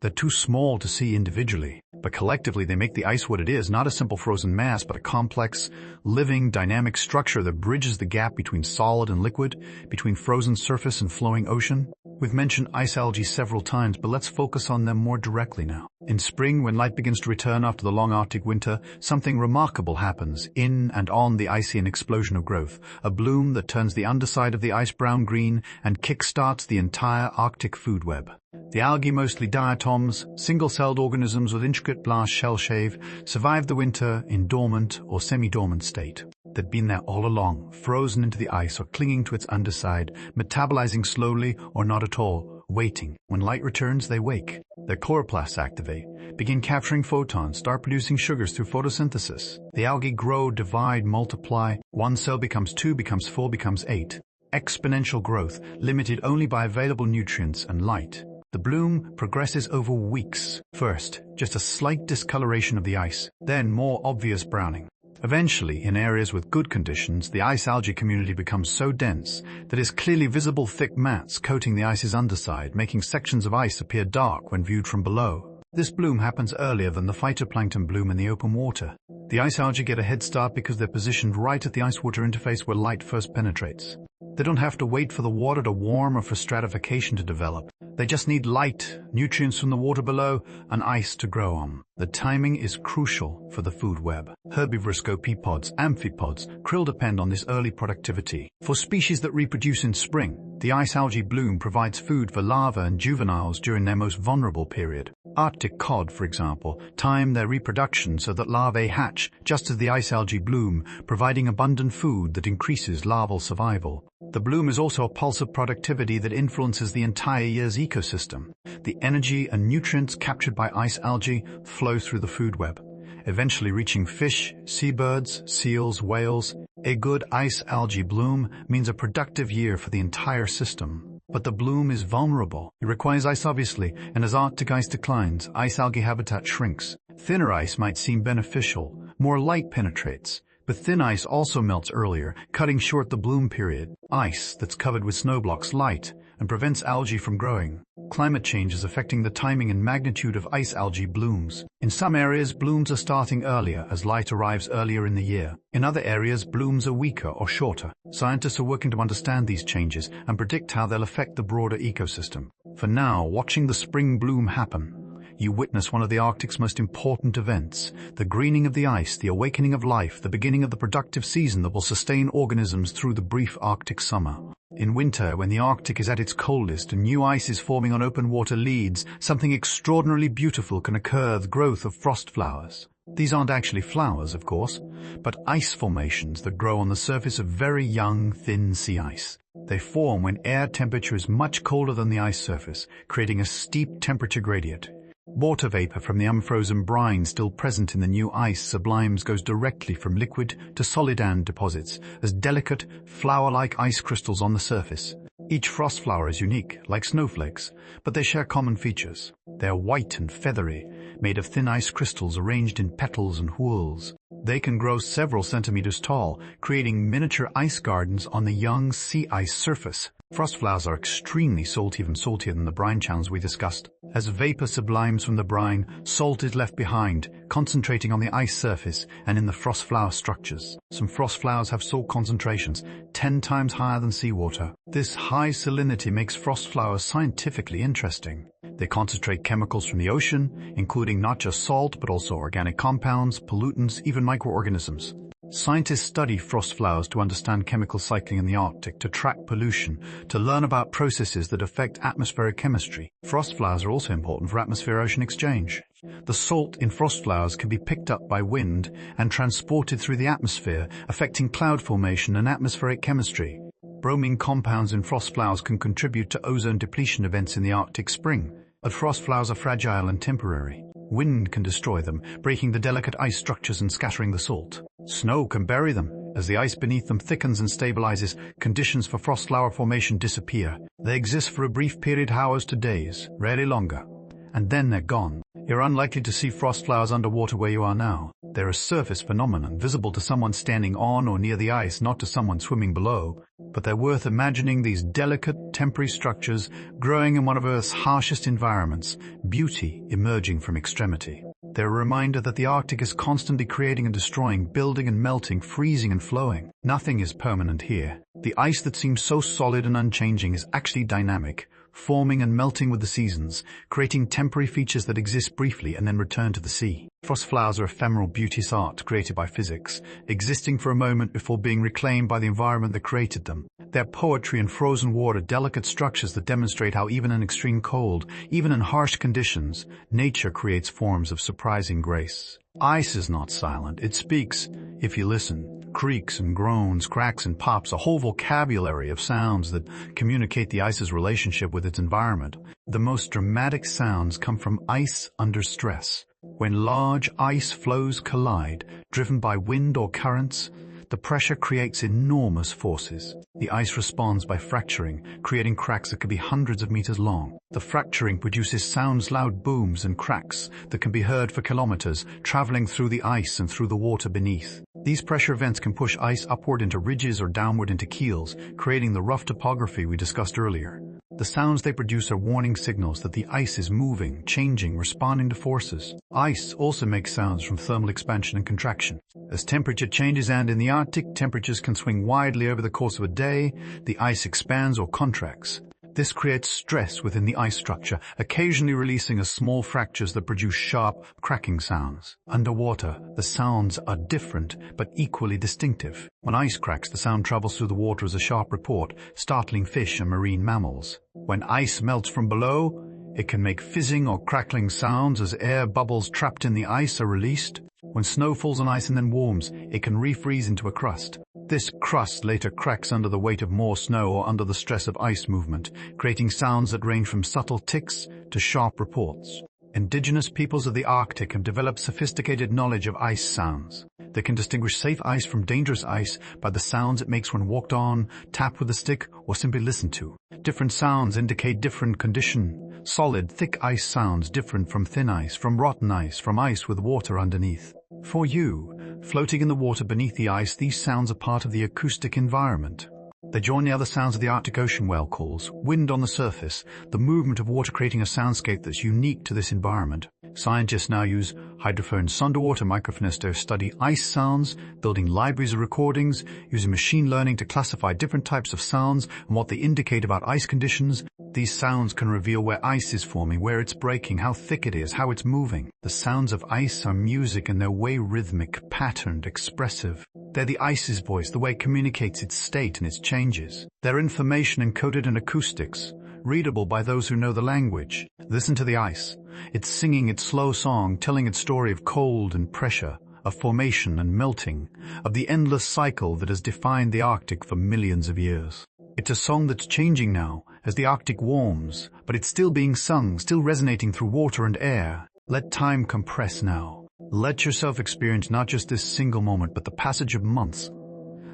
They're too small to see individually, but collectively they make the ice what it is, not a simple frozen mass, but a complex, living, dynamic structure that bridges the gap between solid and liquid, between frozen surface and flowing ocean. We've mentioned ice algae several times, but let's focus on them more directly now. In spring, when light begins to return after the long Arctic winter, something remarkable happens in and on the icy, an explosion of growth, a bloom that turns the underside of the ice brown-green and kick-starts the entire Arctic food web. The algae, mostly diatoms, single-celled organisms with intricate blast shell shave, survive the winter in dormant or semi-dormant state. They've been there all along, frozen into the ice or clinging to its underside, metabolizing slowly or not at all, waiting. When light returns, they wake. Their chloroplasts activate, begin capturing photons, start producing sugars through photosynthesis. The algae grow, divide, multiply. One cell becomes 2, becomes 4, becomes 8. Exponential growth, limited only by available nutrients and light. The bloom progresses over weeks. First, just a slight discoloration of the ice, then more obvious browning. Eventually, in areas with good conditions, the ice algae community becomes so dense that it's clearly visible thick mats coating the ice's underside, making sections of ice appear dark when viewed from below. This bloom happens earlier than the phytoplankton bloom in the open water. The ice algae get a head start because they're positioned right at the ice-water interface where light first penetrates. They don't have to wait for the water to warm or for stratification to develop. They just need light, nutrients from the water below, and ice to grow on. The timing is crucial for the food web. Herbivorous copepods, amphipods, krill depend on this early productivity. For species that reproduce in spring, the ice algae bloom provides food for larvae and juveniles during their most vulnerable period. Arctic cod, for example, time their reproduction so that larvae hatch just as the ice algae bloom, providing abundant food that increases larval survival. The bloom is also a pulse of productivity that influences the entire year's ecosystem. The energy and nutrients captured by ice algae flow through the food web, eventually reaching fish, seabirds, seals, whales. A good ice algae bloom means a productive year for the entire system. But the bloom is vulnerable. It requires ice, obviously, and as Arctic ice declines, ice algae habitat shrinks. Thinner ice might seem beneficial. More light penetrates. But thin ice also melts earlier, cutting short the bloom period. Ice that's covered with snow blocks light and prevents algae from growing. Climate change is affecting the timing and magnitude of ice algae blooms. In some areas, blooms are starting earlier as light arrives earlier in the year. In other areas, blooms are weaker or shorter. Scientists are working to understand these changes and predict how they'll affect the broader ecosystem. For now, watching the spring bloom happen, you witness one of the Arctic's most important events, the greening of the ice, the awakening of life, the beginning of the productive season that will sustain organisms through the brief Arctic summer. In winter, when the Arctic is at its coldest and new ice is forming on open water leads, something extraordinarily beautiful can occur, the growth of frost flowers. These aren't actually flowers, of course, but ice formations that grow on the surface of very young, thin sea ice. They form when air temperature is much colder than the ice surface, creating a steep temperature gradient. Water vapor from the unfrozen brine still present in the new ice sublimes goes directly from liquid to solid and deposits as delicate, flower-like ice crystals on the surface. Each frost flower is unique, like snowflakes, but they share common features. They are white and feathery, made of thin ice crystals arranged in petals and whorls. They can grow several centimeters tall, creating miniature ice gardens on the young sea ice surface. Frost flowers are extremely salty, even saltier than the brine channels we discussed. As vapor sublimes from the brine, salt is left behind, concentrating on the ice surface and in the frost flower structures. Some frost flowers have salt concentrations 10 times higher than seawater. This high salinity makes frost flowers scientifically interesting. They concentrate chemicals from the ocean, including not just salt but also organic compounds, pollutants, even microorganisms. Scientists study frost flowers to understand chemical cycling in the Arctic, to track pollution, to learn about processes that affect atmospheric chemistry. Frost flowers are also important for atmosphere-ocean exchange. The salt in frost flowers can be picked up by wind and transported through the atmosphere, affecting cloud formation and atmospheric chemistry. Bromine compounds in frost flowers can contribute to ozone depletion events in the Arctic spring. But frost flowers are fragile and temporary. Wind can destroy them, breaking the delicate ice structures and scattering the salt. Snow can bury them. As the ice beneath them thickens and stabilizes, conditions for frost flower formation disappear. They exist for a brief period, hours to days, rarely longer. And then they're gone. You're unlikely to see frost flowers underwater where you are now. They're a surface phenomenon, visible to someone standing on or near the ice, not to someone swimming below. But they're worth imagining, these delicate, temporary structures growing in one of Earth's harshest environments, beauty emerging from extremity. They're a reminder that the Arctic is constantly creating and destroying, building and melting, freezing and flowing. Nothing is permanent here. The ice that seems so solid and unchanging is actually dynamic, forming and melting with the seasons, creating temporary features that exist briefly and then return to the sea. Frost flowers are ephemeral beauteous art created by physics, existing for a moment before being reclaimed by the environment that created them. They're poetry in frozen water, delicate structures that demonstrate how even in extreme cold, even in harsh conditions, nature creates forms of surprising grace. Ice is not silent. It speaks, if you listen. Creaks and groans, cracks and pops, a whole vocabulary of sounds that communicate the ice's relationship with its environment. The most dramatic sounds come from ice under stress. When large ice floes collide, driven by wind or currents, the pressure creates enormous forces. The ice responds by fracturing, creating cracks that could be hundreds of meters long. The fracturing produces sounds, loud booms and cracks that can be heard for kilometers, traveling through the ice and through the water beneath. These pressure events can push ice upward into ridges or downward into keels, creating the rough topography we discussed earlier. The sounds they produce are warning signals that the ice is moving, changing, responding to forces. Ice also makes sounds from thermal expansion and contraction. As temperature changes, and in the Arctic, temperatures can swing widely over the course of a day, the ice expands or contracts. This creates stress within the ice structure, occasionally releasing small fractures that produce sharp, cracking sounds. Underwater, the sounds are different but equally distinctive. When ice cracks, the sound travels through the water as a sharp report, startling fish and marine mammals. When ice melts from below, it can make fizzing or crackling sounds as air bubbles trapped in the ice are released. When snow falls on ice and then warms, it can refreeze into a crust. This crust later cracks under the weight of more snow or under the stress of ice movement, creating sounds that range from subtle ticks to sharp reports. Indigenous peoples of the Arctic have developed sophisticated knowledge of ice sounds. They can distinguish safe ice from dangerous ice by the sounds it makes when walked on, tapped with a stick, or simply listened to. Different sounds indicate different condition. Solid, thick ice sounds different from thin ice, from rotten ice, from ice with water underneath. For you, floating in the water beneath the ice, these sounds are part of the acoustic environment. They join the other sounds of the Arctic Ocean, whale calls, wind on the surface, the movement of water creating a soundscape that's unique to this environment. Scientists now use hydrophones underwater microphones to study ice sounds, building libraries of recordings, using machine learning to classify different types of sounds and what they indicate about ice conditions. These sounds can reveal where ice is forming, where it's breaking, how thick it is, how it's moving. The sounds of ice are music in their way, rhythmic, patterned, expressive. They're the ice's voice, the way it communicates its state and its changes. They're information encoded in acoustics, readable by those who know the language. Listen to the ice. It's singing its slow song, telling its story of cold and pressure, of formation and melting, of the endless cycle that has defined the Arctic for millions of years. It's a song that's changing now as the Arctic warms, but it's still being sung, still resonating through water and air. Let time compress now. Let yourself experience not just this single moment, but the passage of months.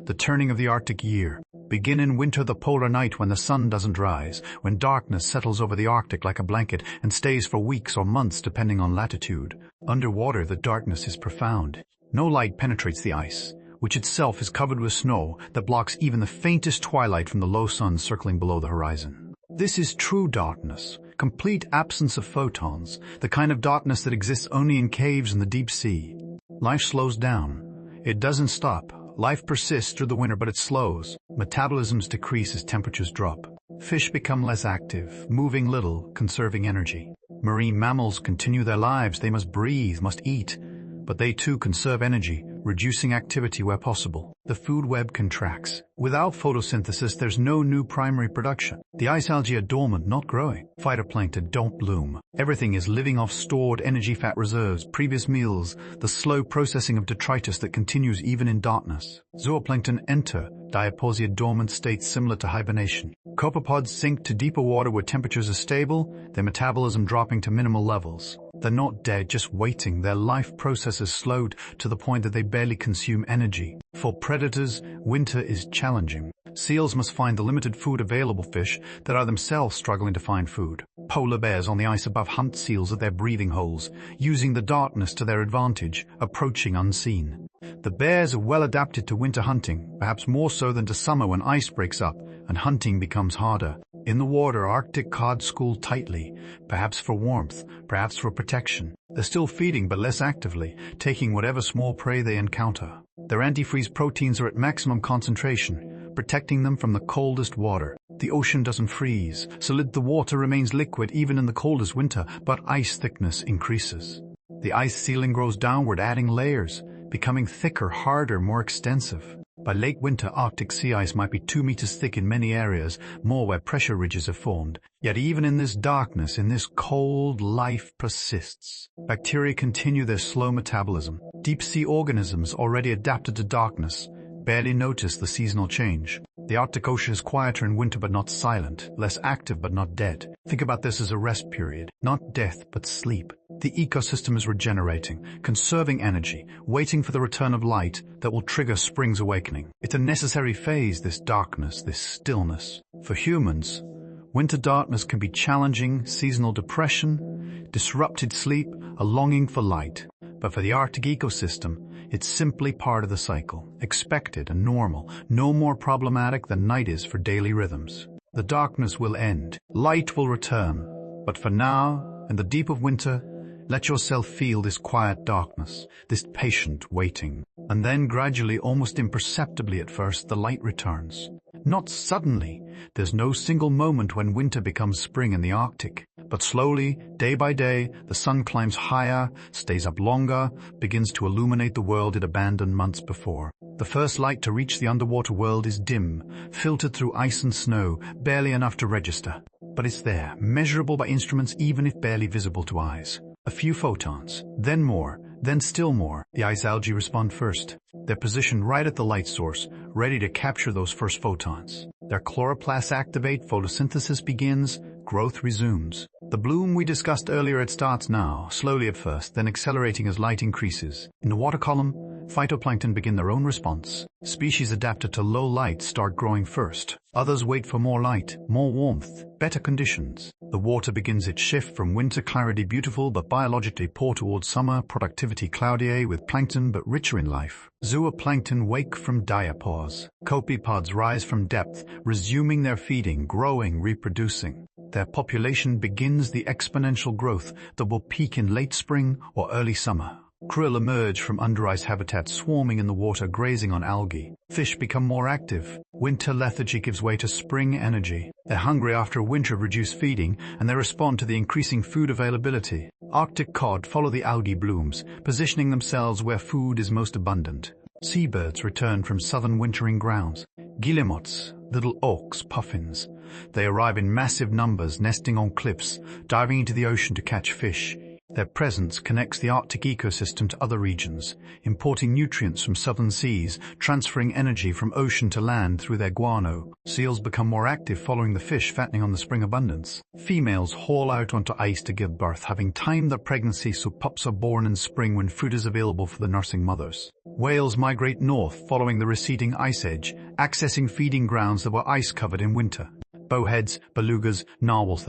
The turning of the Arctic year. Begin in winter, the polar night when the sun doesn't rise, when darkness settles over the Arctic like a blanket and stays for weeks or months depending on latitude. Underwater, the darkness is profound. No light penetrates the ice. which itself is covered with snow that blocks even the faintest twilight from the low sun circling below the horizon. This is true darkness, complete absence of photons, the kind of darkness that exists only in caves in the deep sea. Life slows down. It doesn't stop. Life persists through the winter, but it slows. Metabolisms decrease as temperatures drop. Fish become less active, moving little, conserving energy. Marine mammals continue their lives. They must breathe, must eat, but they too conserve energy, reducing activity where possible. The food web contracts. Without photosynthesis, there's no new primary production. The ice algae are dormant, not growing. Phytoplankton don't bloom. Everything is living off stored energy fat reserves, previous meals, the slow processing of detritus that continues even in darkness. Zooplankton enter diapausia dormant states similar to hibernation. Copepods sink to deeper water where temperatures are stable, their metabolism dropping to minimal levels. They're not dead, just waiting. Their life process is slowed to the point that they barely consume energy. For predators, winter is challenging. Seals must find the limited food available fish that are themselves struggling to find food. Polar bears on the ice above hunt seals at their breathing holes, using the darkness to their advantage, approaching unseen. The bears are well adapted to winter hunting, perhaps more so than to summer when ice breaks up and hunting becomes harder. In the water, Arctic cod school tightly, perhaps for warmth, perhaps for protection. They're still feeding, but less actively, taking whatever small prey they encounter. Their antifreeze proteins are at maximum concentration, protecting them from the coldest water. The ocean doesn't freeze, so the water remains liquid even in the coldest winter, but ice thickness increases. The ice ceiling grows downward, adding layers, becoming thicker, harder, more extensive. By late winter, Arctic sea ice might be 2 meters thick in many areas, more where pressure ridges have formed. Yet even in this darkness, in this cold, life persists. Bacteria continue their slow metabolism. Deep-sea organisms, already adapted to darkness, barely notice the seasonal change. The Arctic Ocean is quieter in winter but not silent, less active but not dead. Think about this as a rest period, not death but sleep. The ecosystem is regenerating, conserving energy, waiting for the return of light that will trigger spring's awakening. It's a necessary phase, this darkness, this stillness. For humans, winter darkness can be challenging, seasonal depression, disrupted sleep, a longing for light. But for the Arctic ecosystem, it's simply part of the cycle, expected and normal, no more problematic than night is for daily rhythms. The darkness will end, light will return, but for now, in the deep of winter, let yourself feel this quiet darkness, this patient waiting. And then gradually, almost imperceptibly at first, the light returns. Not suddenly. There's no single moment when winter becomes spring in the Arctic. But slowly, day by day, the sun climbs higher, stays up longer, begins to illuminate the world it abandoned months before. The first light to reach the underwater world is dim, filtered through ice and snow, barely enough to register. But it's there, measurable by instruments even if barely visible to eyes. A few photons, then more, then still more. The ice algae respond first. They're positioned right at the light source, ready to capture those first photons. Their chloroplasts activate, photosynthesis begins, growth resumes. The bloom we discussed earlier, it starts now, slowly at first, then accelerating as light increases. In the water column, phytoplankton begin their own response. Species adapted to low light start growing first. Others wait for more light, more warmth, better conditions. The water begins its shift from winter clarity beautiful but biologically poor towards summer productivity cloudier with plankton but richer in life. Zooplankton wake from diapause. Copepods rise from depth, resuming their feeding, growing, reproducing. Their population begins the exponential growth that will peak in late spring or early summer. Krill emerge from under-ice habitats swarming in the water, grazing on algae. Fish become more active. Winter lethargy gives way to spring energy. They're hungry after a winter of reduced feeding, and they respond to the increasing food availability. Arctic cod follow the algae blooms, positioning themselves where food is most abundant. Seabirds return from southern wintering grounds. Guillemots, little auks, puffins. They arrive in massive numbers, nesting on cliffs, diving into the ocean to catch fish. Their presence connects the Arctic ecosystem to other regions, importing nutrients from southern seas, transferring energy from ocean to land through their guano. Seals become more active following the fish fattening on the spring abundance. Females haul out onto ice to give birth, having timed their pregnancy so pups are born in spring when food is available for the nursing mothers. Whales migrate north following the receding ice edge, accessing feeding grounds that were ice-covered in winter. Bowheads, belugas, narwhals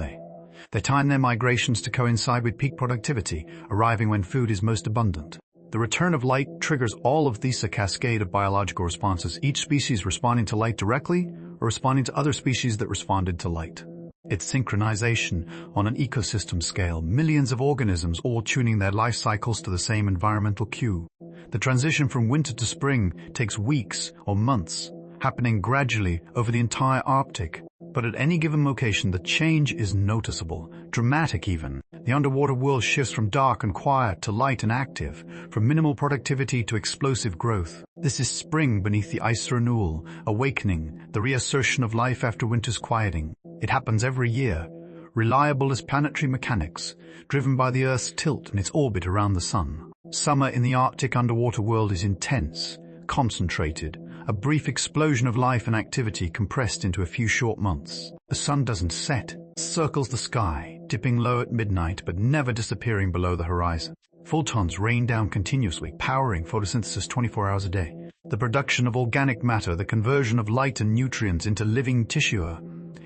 They time their migrations to coincide with peak productivity, arriving when food is most abundant. The return of light triggers all of these, a cascade of biological responses, each species responding to light directly or responding to other species that responded to light. It's synchronization on an ecosystem scale, millions of organisms all tuning their life cycles to the same environmental cue. The transition from winter to spring takes weeks or months, happening gradually over the entire Arctic. But at any given location, the change is noticeable, dramatic even. The underwater world shifts from dark and quiet to light and active, from minimal productivity to explosive growth. This is spring beneath the ice renewal, awakening, the reassertion of life after winter's quieting. It happens every year, reliable as planetary mechanics, driven by the Earth's tilt and its orbit around the sun. Summer in the Arctic underwater world is intense, concentrated, a brief explosion of life and activity compressed into a few short months. The sun doesn't set, it circles the sky, dipping low at midnight but never disappearing below the horizon. Photons rain down continuously, powering photosynthesis 24 hours a day. The production of organic matter, the conversion of light and nutrients into living tissue,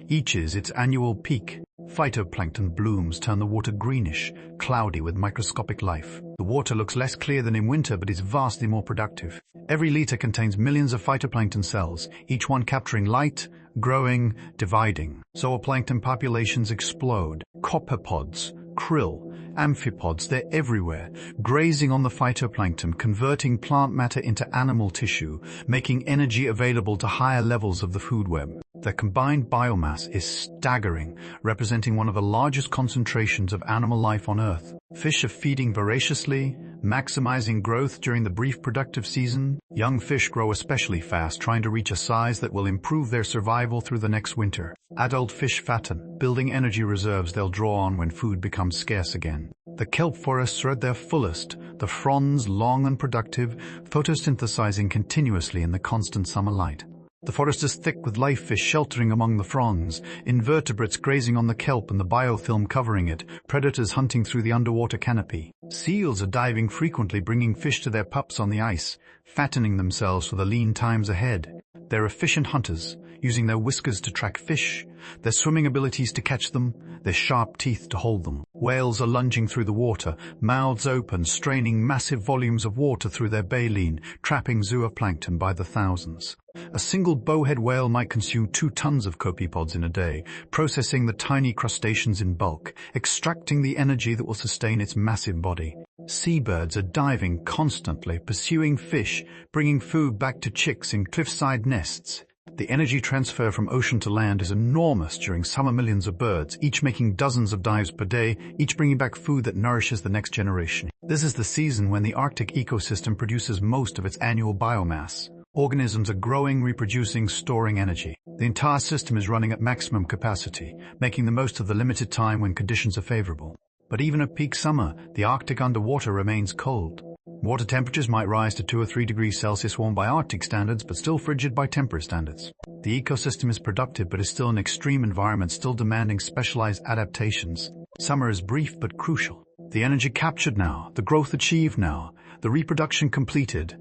reaches its annual peak. Phytoplankton blooms turn the water greenish, cloudy with microscopic life. The water looks less clear than in winter, but is vastly more productive. Every liter contains millions of phytoplankton cells, each one capturing light, growing, dividing. Zooplankton populations explode. Copepods, krill, amphipods, they're everywhere, grazing on the phytoplankton, converting plant matter into animal tissue, making energy available to higher levels of the food web. Their combined biomass is staggering, representing one of the largest concentrations of animal life on Earth. Fish are feeding voraciously, maximizing growth during the brief productive season. Young fish grow especially fast, trying to reach a size that will improve their survival through the next winter. Adult fish fatten, building energy reserves they'll draw on when food becomes scarce again. The kelp forests are at their fullest, the fronds long and productive, photosynthesizing continuously in the constant summer light. The forest is thick with live fish sheltering among the fronds, invertebrates grazing on the kelp and the biofilm covering it, predators hunting through the underwater canopy. Seals are diving frequently, bringing fish to their pups on the ice, fattening themselves for the lean times ahead. They're efficient hunters, using their whiskers to track fish, their swimming abilities to catch them, their sharp teeth to hold them. Whales are lunging through the water, mouths open, straining massive volumes of water through their baleen, trapping zooplankton by the thousands. A single bowhead whale might consume 2 tons of copepods in a day, processing the tiny crustaceans in bulk, extracting the energy that will sustain its massive body. Seabirds are diving constantly, pursuing fish, bringing food back to chicks in cliffside nests. The energy transfer from ocean to land is enormous during summer. Millions of birds, each making dozens of dives per day, each bringing back food that nourishes the next generation. This is the season when the Arctic ecosystem produces most of its annual biomass. Organisms are growing, reproducing, storing energy. The entire system is running at maximum capacity, making the most of the limited time when conditions are favorable. But even at peak summer, the Arctic underwater remains cold. Water temperatures might rise to 2 or 3 degrees Celsius, warm by Arctic standards, but still frigid by temperate standards. The ecosystem is productive, but is still an extreme environment, still demanding specialized adaptations. Summer is brief but crucial. The energy captured now, the growth achieved now, the reproduction completed.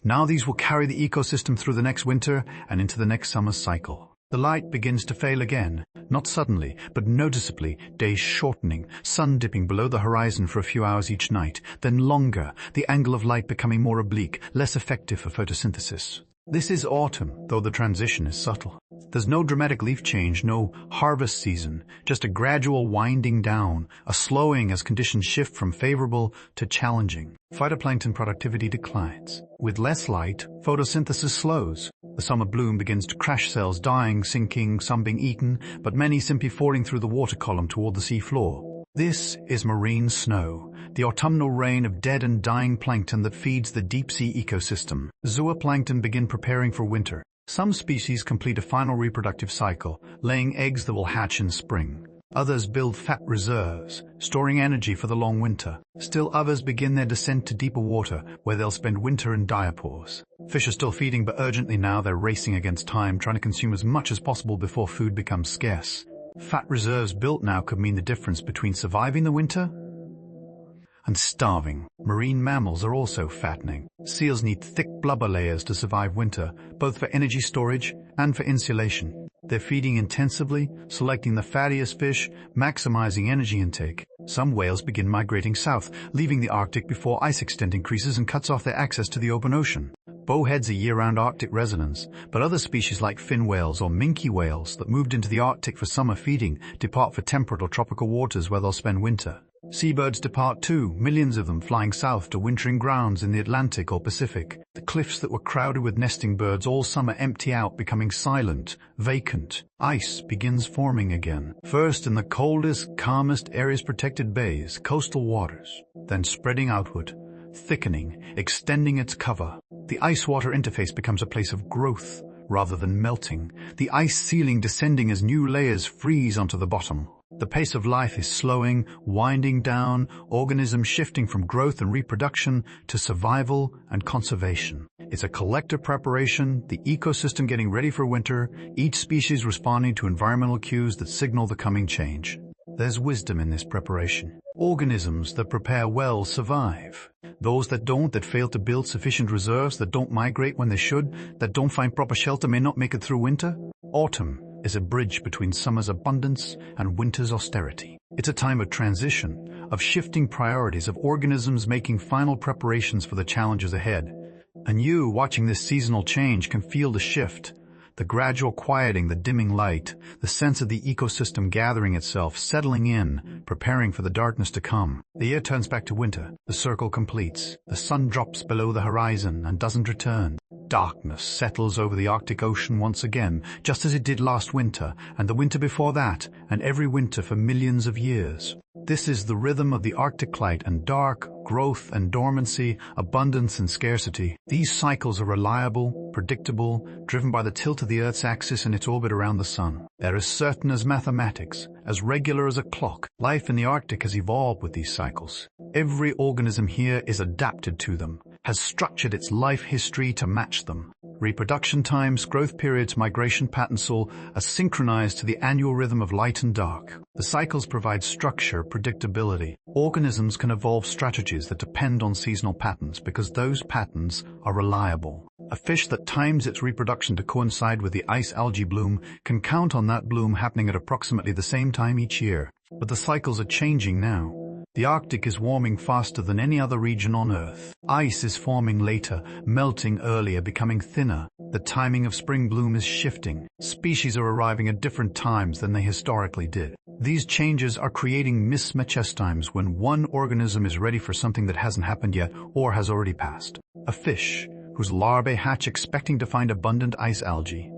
Now these will carry the ecosystem through the next winter and into the next summer cycle. The light begins to fail again, not suddenly, but noticeably, days shortening, sun dipping below the horizon for a few hours each night, then longer, the angle of light becoming more oblique, less effective for photosynthesis. This is autumn, though the transition is subtle. There's no dramatic leaf change, no harvest season, just a gradual winding down, a slowing as conditions shift from favorable to challenging. Phytoplankton productivity declines. With less light, photosynthesis slows. The summer bloom begins to crash, cells dying, sinking, some being eaten, but many simply falling through the water column toward the sea floor. This is marine snow, the autumnal rain of dead and dying plankton that feeds the deep-sea ecosystem. Zooplankton begin preparing for winter. Some species complete a final reproductive cycle, laying eggs that will hatch in spring. Others build fat reserves, storing energy for the long winter. Still others begin their descent to deeper water, where they'll spend winter in diapause. Fish are still feeding, but urgently now they're racing against time, trying to consume as much as possible before food becomes scarce. Fat reserves built now could mean the difference between surviving the winter and starving. Marine mammals are also fattening. Seals need thick blubber layers to survive winter, both for energy storage and for insulation. They're feeding intensively, selecting the fattiest fish, maximizing energy intake. Some whales begin migrating south, leaving the Arctic before ice extent increases and cuts off their access to the open ocean. Bowheads are year-round Arctic residents, but other species like fin whales or minke whales that moved into the Arctic for summer feeding depart for temperate or tropical waters where they'll spend winter. Seabirds depart too, millions of them flying south to wintering grounds in the Atlantic or Pacific. The cliffs that were crowded with nesting birds all summer empty out, becoming silent, vacant. Ice begins forming again, first in the coldest, calmest areas, protected bays, coastal waters, then spreading outward, thickening, extending its cover. The ice-water interface becomes a place of growth rather than melting, the ice ceiling descending as new layers freeze onto the bottom. The pace of life is slowing, winding down, organisms shifting from growth and reproduction to survival and conservation. It's a collective preparation, the ecosystem getting ready for winter, each species responding to environmental cues that signal the coming change. There's wisdom in this preparation. Organisms that prepare well survive. Those that don't, that fail to build sufficient reserves, that don't migrate when they should, that don't find proper shelter, may not make it through winter. Autumn is a bridge between summer's abundance and winter's austerity. It's a time of transition, of shifting priorities, of organisms making final preparations for the challenges ahead. And you, watching this seasonal change, can feel the shift, the gradual quieting, the dimming light, the sense of the ecosystem gathering itself, settling in, preparing for the darkness to come. The year turns back to winter. The circle completes. The sun drops below the horizon and doesn't return. Darkness settles over the Arctic Ocean once again, just as it did last winter, and the winter before that, and every winter for millions of years. This is the rhythm of the Arctic light and dark, growth and dormancy, abundance and scarcity. These cycles are reliable, predictable, driven by the tilt of the Earth's axis in its orbit around the sun. They're as certain as mathematics, as regular as a clock. Life in the Arctic has evolved with these cycles. Every organism here is adapted to them, has structured its life history to match them. Reproduction times, growth periods, migration patterns all are synchronized to the annual rhythm of light and dark. The cycles provide structure, predictability. Organisms can evolve strategies that depend on seasonal patterns because those patterns are reliable. A fish that times its reproduction to coincide with the ice algae bloom can count on that bloom happening at approximately the same time each year. But the cycles are changing now. The Arctic is warming faster than any other region on Earth. Ice is forming later, melting earlier, becoming thinner. The timing of spring bloom is shifting. Species are arriving at different times than they historically did. These changes are creating mismatch times when one organism is ready for something that hasn't happened yet or has already passed. A fish whose larvae hatch expecting to find abundant ice algae,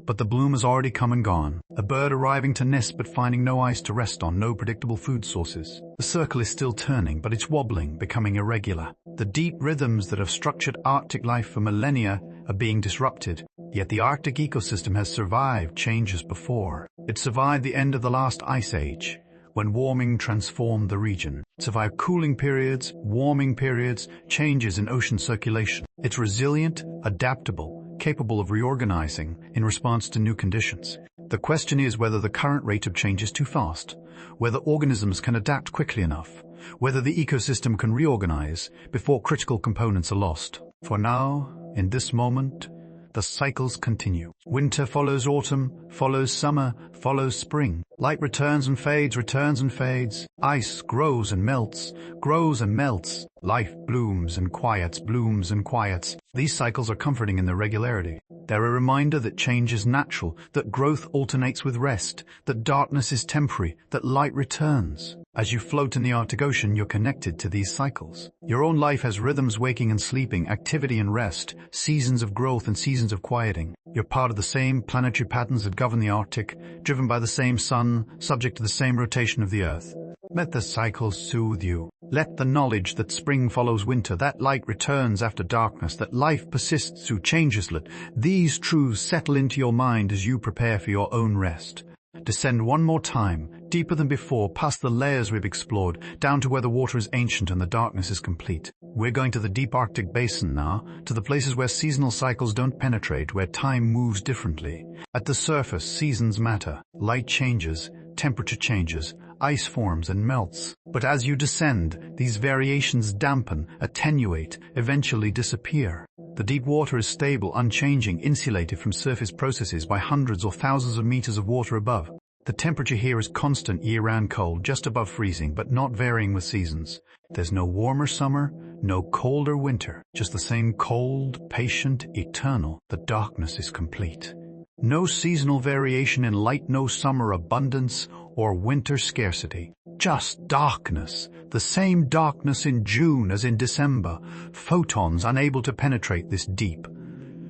but the bloom has already come and gone. A bird arriving to nest but finding no ice to rest on, no predictable food sources. The circle is still turning, but it's wobbling, becoming irregular. The deep rhythms that have structured Arctic life for millennia are being disrupted. Yet the Arctic ecosystem has survived changes before. It survived the end of the last ice age, when warming transformed the region. It survived cooling periods, warming periods, changes in ocean circulation. It's resilient, adaptable, capable of reorganizing in response to new conditions. The question is whether the current rate of change is too fast, whether organisms can adapt quickly enough, whether the ecosystem can reorganize before critical components are lost. For now, in this moment, the cycles continue. Winter follows autumn, follows summer, follows spring. Light returns and fades, returns and fades. Ice grows and melts, grows and melts. Life blooms and quiets, blooms and quiets. These cycles are comforting in their regularity. They're a reminder that change is natural, that growth alternates with rest, that darkness is temporary, that light returns. As you float in the Arctic Ocean, you're connected to these cycles. Your own life has rhythms, waking and sleeping, activity and rest, seasons of growth and seasons of quieting. You're part of the same planetary patterns that govern the Arctic, driven by the same sun, subject to the same rotation of the Earth. Let the cycles soothe you. Let the knowledge that spring follows winter, that light returns after darkness, that life persists through changes, let these truths settle into your mind as you prepare for your own rest. Descend one more time, deeper than before, past the layers we've explored, down to where the water is ancient and the darkness is complete. We're going to the deep Arctic basin now, to the places where seasonal cycles don't penetrate, where time moves differently. At the surface, seasons matter. Light changes, temperature changes, ice forms and melts. But as you descend, these variations dampen, attenuate, eventually disappear. The deep water is stable, unchanging, insulated from surface processes by hundreds or thousands of meters of water above. The temperature here is constant year-round cold, just above freezing, but not varying with seasons. There's no warmer summer, no colder winter, just the same cold, patient, eternal. The darkness is complete. No seasonal variation in light, no summer abundance or winter scarcity. Just darkness. The same darkness in June as in December. Photons unable to penetrate this deep.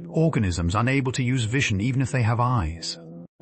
Organisms unable to use vision even if they have eyes.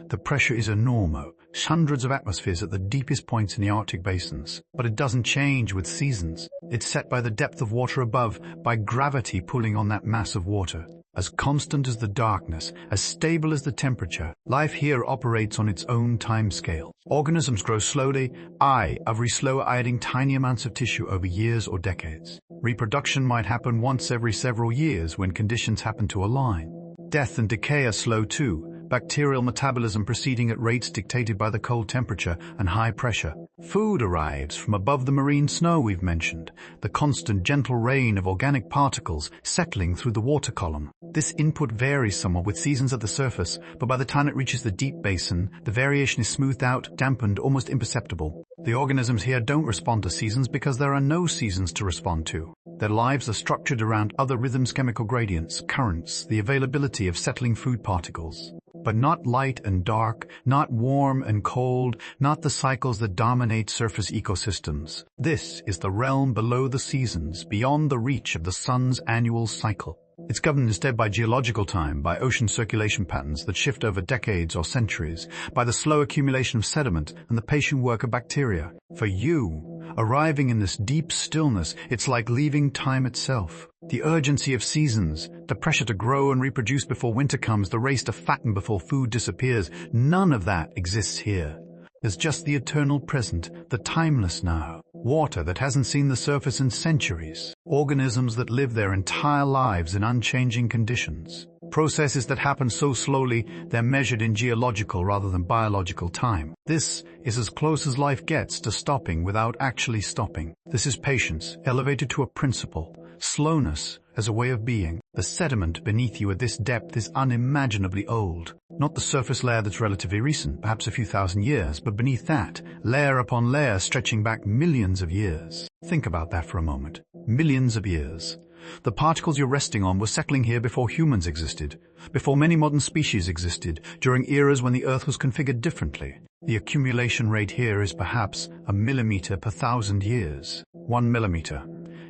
The pressure is enormous. Hundreds of atmospheres at the deepest points in the Arctic basins. But it doesn't change with seasons. It's set by the depth of water above, by gravity pulling on that mass of water. As constant as the darkness, as stable as the temperature, life here operates on its own time scale. Organisms grow slowly, every slower, adding tiny amounts of tissue over years or decades. Reproduction might happen once every several years when conditions happen to align. Death and decay are slow too. Bacterial metabolism proceeding at rates dictated by the cold temperature and high pressure. Food arrives from above the marine snow we've mentioned, the constant gentle rain of organic particles settling through the water column. This input varies somewhat with seasons at the surface, but by the time it reaches the deep basin, the variation is smoothed out, dampened, almost imperceptible. The organisms here don't respond to seasons because there are no seasons to respond to. Their lives are structured around other rhythms, chemical gradients, currents, the availability of settling food particles. But not light and dark, not warm and cold, not the cycles that dominate surface ecosystems. This is the realm below the seasons, beyond the reach of the sun's annual cycle. It's governed instead by geological time, by ocean circulation patterns that shift over decades or centuries, by the slow accumulation of sediment and the patient work of bacteria. For you, arriving in this deep stillness, it's like leaving time itself. The urgency of seasons, the pressure to grow and reproduce before winter comes, the race to fatten before food disappears, none of that exists here. There's just the eternal present, the timeless now. Water that hasn't seen the surface in centuries. Organisms that live their entire lives in unchanging conditions. Processes that happen so slowly they're measured in geological rather than biological time. This is as close as life gets to stopping without actually stopping. This is patience, elevated to a principle. Slowness as a way of being. The sediment beneath you at this depth is unimaginably old. Not the surface layer that's relatively recent, perhaps a few thousand years, but beneath that, layer upon layer stretching back millions of years. Think about that for a moment. Millions of years. The particles you're resting on were settling here before humans existed, before many modern species existed, during eras when the Earth was configured differently. The accumulation rate here is perhaps a millimeter per 1,000 years. 1 millimeter.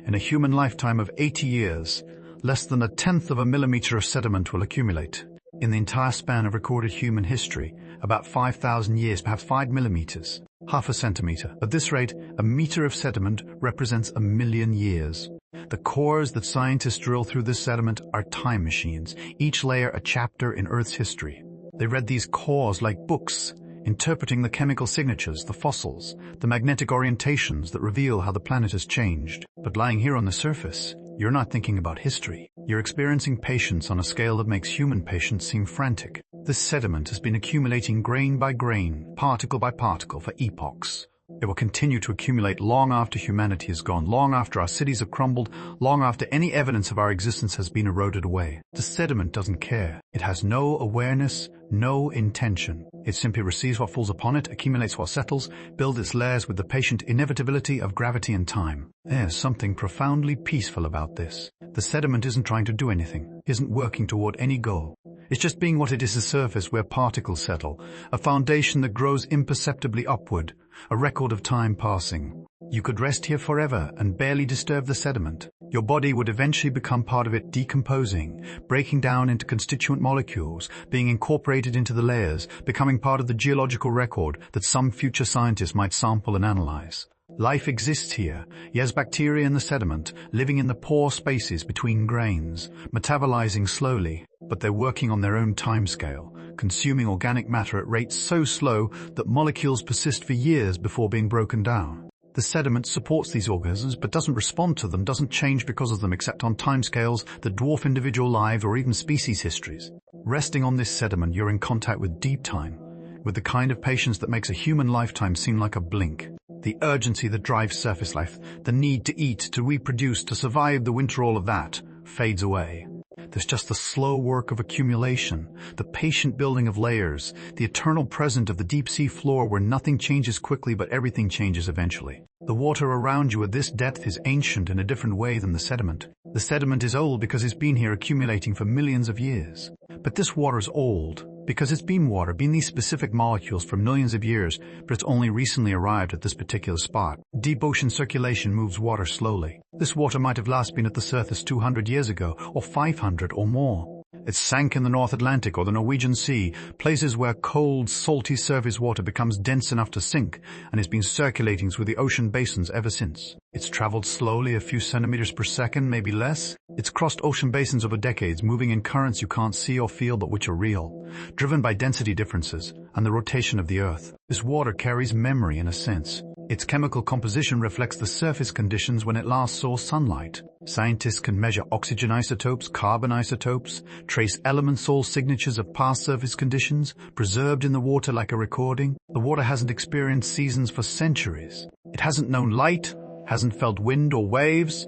In a human lifetime of 80 years, less than 1/10 of a millimeter of sediment will accumulate. In the entire span of recorded human history, about 5,000 years, perhaps 5 millimeters, half a centimeter. At this rate, a meter of sediment represents 1,000,000 years. The cores that scientists drill through this sediment are time machines, each layer a chapter in Earth's history. They read these cores like books, interpreting the chemical signatures, the fossils, the magnetic orientations that reveal how the planet has changed. But lying here on the surface, you're not thinking about history. You're experiencing patience on a scale that makes human patience seem frantic. This sediment has been accumulating grain by grain, particle by particle for epochs. It will continue to accumulate long after humanity is gone, long after our cities have crumbled, long after any evidence of our existence has been eroded away. The sediment doesn't care. It has no awareness, no intention. It simply receives what falls upon it, accumulates what settles, builds its layers with the patient inevitability of gravity and time. There's something profoundly peaceful about this. The sediment isn't trying to do anything, isn't working toward any goal. It's just being what it is, a surface where particles settle, a foundation that grows imperceptibly upward, a record of time passing. You could rest here forever and barely disturb the sediment. Your body would eventually become part of it, decomposing, breaking down into constituent molecules, being incorporated into the layers, becoming part of the geological record that some future scientist might sample and analyze. Life exists here, yes, bacteria in the sediment, living in the pore spaces between grains, metabolizing slowly, but they're working on their own timescale, consuming organic matter at rates so slow that molecules persist for years before being broken down. The sediment supports these organisms but doesn't respond to them, doesn't change because of them except on timescales that dwarf individual lives or even species histories. Resting on this sediment, you're in contact with deep time, with the kind of patience that makes a human lifetime seem like a blink. The urgency that drives surface life, the need to eat, to reproduce, to survive the winter, all of that, fades away. There's just the slow work of accumulation, the patient building of layers, the eternal present of the deep-sea floor where nothing changes quickly but everything changes eventually. The water around you at this depth is ancient in a different way than the sediment. The sediment is old because it's been here accumulating for millions of years. But this water is old because it's been water, been these specific molecules for millions of years, but it's only recently arrived at this particular spot. Deep ocean circulation moves water slowly. This water might have last been at the surface 200 years ago, or 500 or more. It sank in the North Atlantic or the Norwegian Sea, places where cold, salty surface water becomes dense enough to sink, and has been circulating through the ocean basins ever since. It's traveled slowly, a few centimeters per second, maybe less. It's crossed ocean basins over decades, moving in currents you can't see or feel but which are real, driven by density differences and the rotation of the Earth. This water carries memory in a sense. Its chemical composition reflects the surface conditions when it last saw sunlight. Scientists can measure oxygen isotopes, carbon isotopes, trace element soul signatures of past surface conditions, preserved in the water like a recording. The water hasn't experienced seasons for centuries. It hasn't known light, hasn't felt wind or waves,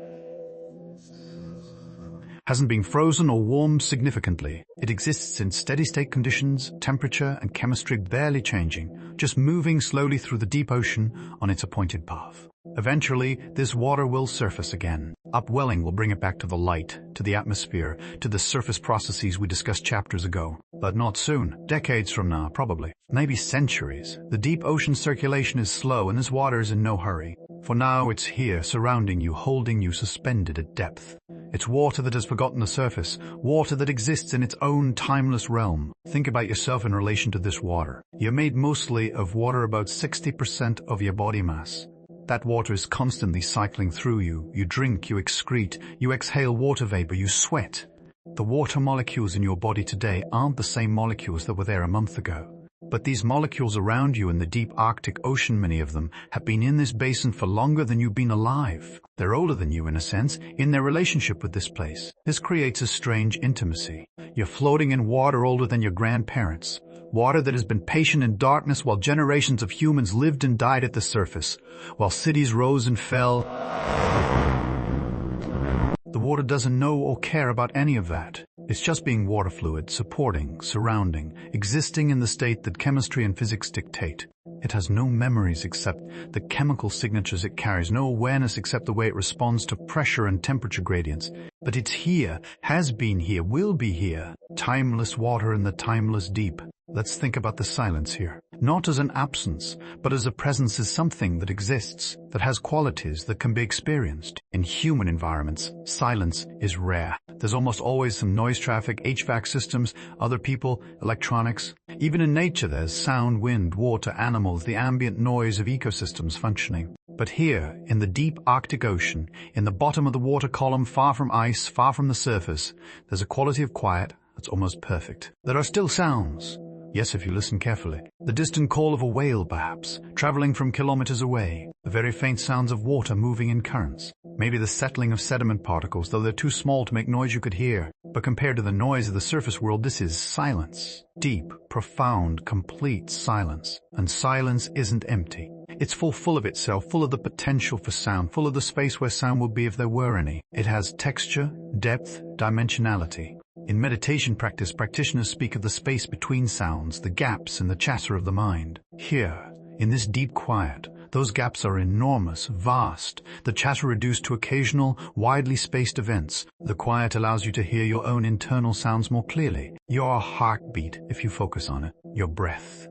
hasn't been frozen or warmed significantly. It exists in steady-state conditions, temperature and chemistry barely changing, just moving slowly through the deep ocean on its appointed path. Eventually, this water will surface again. Upwelling will bring it back to the light, to the atmosphere, to the surface processes we discussed chapters ago. But not soon. Decades from now, probably. Maybe centuries. The deep ocean circulation is slow and this water is in no hurry. For now, it's here, surrounding you, holding you suspended at depth. It's water that has forgotten the surface, water that exists in its own timeless realm. Think about yourself in relation to this water. You're made mostly of water, about 60% of your body mass. That water is constantly cycling through you. You drink, you excrete, you exhale water vapor, you sweat. The water molecules in your body today aren't the same molecules that were there a month ago. But these molecules around you in the deep Arctic Ocean, many of them, have been in this basin for longer than you've been alive. They're older than you, in a sense, in their relationship with this place. This creates a strange intimacy. You're floating in water older than your grandparents. Water that has been patient in darkness while generations of humans lived and died at the surface, while cities rose and fell. The water doesn't know or care about any of that. It's just being water fluid, supporting, surrounding, existing in the state that chemistry and physics dictate. It has no memories except the chemical signatures it carries, no awareness except the way it responds to pressure and temperature gradients. But it's here, has been here, will be here. Timeless water in the timeless deep. Let's think about the silence here. Not as an absence, but as a presence, as something that exists, that has qualities that can be experienced. In human environments, silence is rare. There's almost always some noise traffic, HVAC systems, other people, electronics. Even in nature there's sound, wind, water, animals, the ambient noise of ecosystems functioning. But here, in the deep Arctic Ocean, in the bottom of the water column, far from ice, far from the surface, there's a quality of quiet that's almost perfect. There are still sounds. Yes, if you listen carefully. The distant call of a whale, perhaps, traveling from kilometers away. The very faint sounds of water moving in currents. Maybe the settling of sediment particles, though they're too small to make noise you could hear. But compared to the noise of the surface world, this is silence. Deep, profound, complete silence. And silence isn't empty. It's full of itself, full of the potential for sound, full of the space where sound would be if there were any. It has texture, depth, dimensionality. In meditation practice, practitioners speak of the space between sounds, the gaps in the chatter of the mind. Here, in this deep quiet, those gaps are enormous, vast, the chatter reduced to occasional, widely spaced events. The quiet allows you to hear your own internal sounds more clearly. Your heartbeat, if you focus on it, your breath.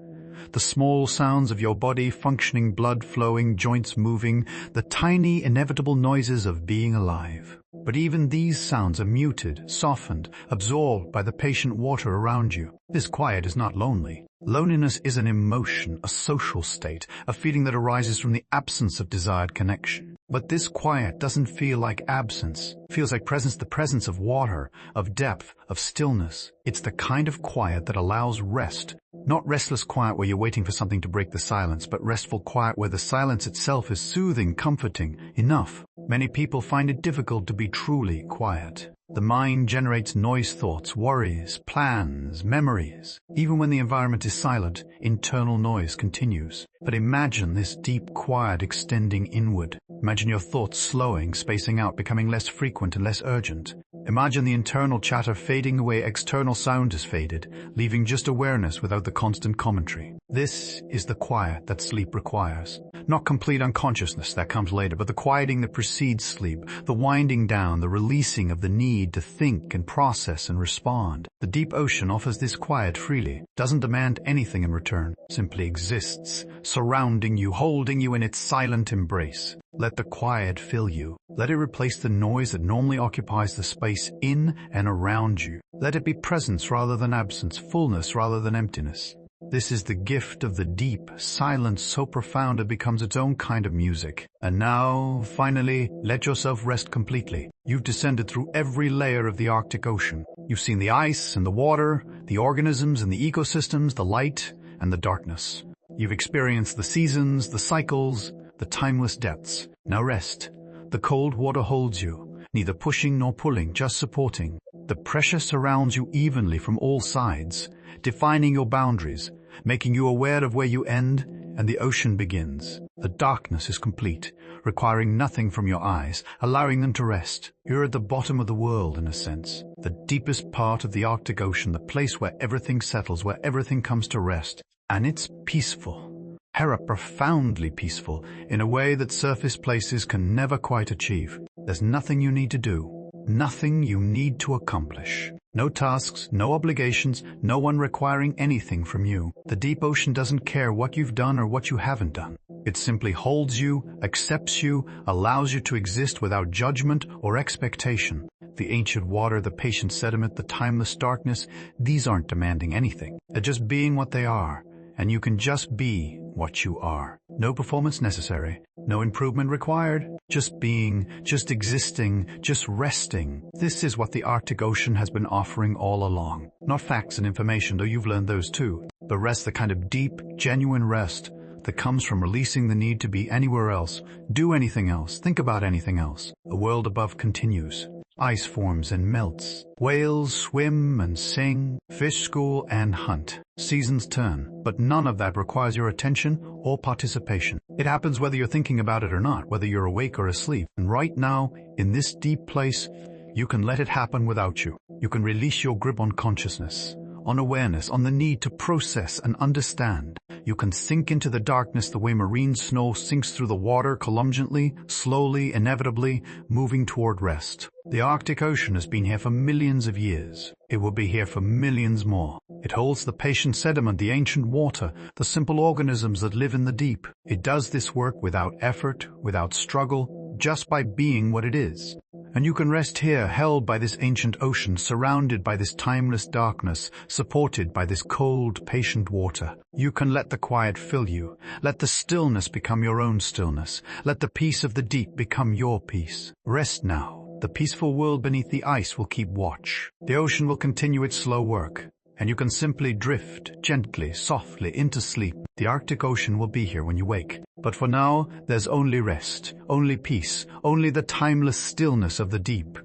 The small sounds of your body functioning, blood flowing, joints moving, the tiny, inevitable noises of being alive. But even these sounds are muted, softened, absorbed by the patient water around you. This quiet is not lonely. Loneliness is an emotion, a social state, a feeling that arises from the absence of desired connection. But this quiet doesn't feel like absence. It feels like presence, the presence of water, of depth, of stillness. It's the kind of quiet that allows rest. Not restless quiet where you're waiting for something to break the silence, but restful quiet where the silence itself is soothing, comforting, enough. Many people find it difficult to be truly quiet. The mind generates noise thoughts, worries, plans, memories. Even when the environment is silent, internal noise continues. But imagine this deep quiet extending inward. Imagine your thoughts slowing, spacing out, becoming less frequent and less urgent. Imagine the internal chatter fading away, external sound is faded, leaving just awareness without the constant commentary. This is the quiet that sleep requires. Not complete unconsciousness, that comes later, but the quieting that precedes sleep, the winding down, the releasing of the need to think and process and respond. The deep ocean offers this quiet freely, doesn't demand anything in return, simply exists, surrounding you, holding you in its silent embrace. Let the quiet fill you. Let it replace the noise that normally occupies the space in and around you. Let it be presence rather than absence, fullness rather than emptiness. This is the gift of the deep, silence so profound it becomes its own kind of music. And now, finally, let yourself rest completely. You've descended through every layer of the Arctic Ocean. You've seen the ice and the water, the organisms and the ecosystems, the light and the darkness. You've experienced the seasons, the cycles, the timeless depths. Now rest. The cold water holds you, neither pushing nor pulling, just supporting. The pressure surrounds you evenly from all sides, defining your boundaries, making you aware of where you end and the ocean begins. The darkness is complete, requiring nothing from your eyes, allowing them to rest. You're at the bottom of the world, in a sense. The deepest part of the Arctic Ocean, the place where everything settles, where everything comes to rest. And it's peaceful. Profoundly peaceful, in a way that surface places can never quite achieve. There's nothing you need to do, nothing you need to accomplish. No tasks, no obligations, no one requiring anything from you. The deep ocean doesn't care what you've done or what you haven't done. It simply holds you, accepts you, allows you to exist without judgment or expectation. The ancient water, the patient sediment, the timeless darkness, these aren't demanding anything. They're just being what they are. And you can just be what you are. No performance necessary, no improvement required, just being, just existing, just resting. This is what the Arctic Ocean has been offering all along. Not facts and information, though you've learned those too, but rest, the kind of deep, genuine rest that comes from releasing the need to be anywhere else, do anything else, think about anything else. The world above continues. Ice forms and melts. Whales swim and sing, fish school and hunt. Seasons turn, but none of that requires your attention or participation. It happens whether you're thinking about it or not, whether you're awake or asleep. And right now, in this deep place, you can let it happen without you. You can release your grip on consciousness, on awareness, on the need to process and understand. You can sink into the darkness the way marine snow sinks through the water, columnantly, slowly, inevitably, moving toward rest. The Arctic Ocean has been here for millions of years. It will be here for millions more. It holds the patient sediment, the ancient water, the simple organisms that live in the deep. It does this work without effort, without struggle, just by being what it is. And you can rest here, held by this ancient ocean, surrounded by this timeless darkness, supported by this cold, patient water. You can let the quiet fill you. Let the stillness become your own stillness. Let the peace of the deep become your peace. Rest now. The peaceful world beneath the ice will keep watch. The ocean will continue its slow work, and you can simply drift gently, softly into sleep. The Arctic Ocean will be here when you wake. But for now, there's only rest, only peace, only the timeless stillness of the deep.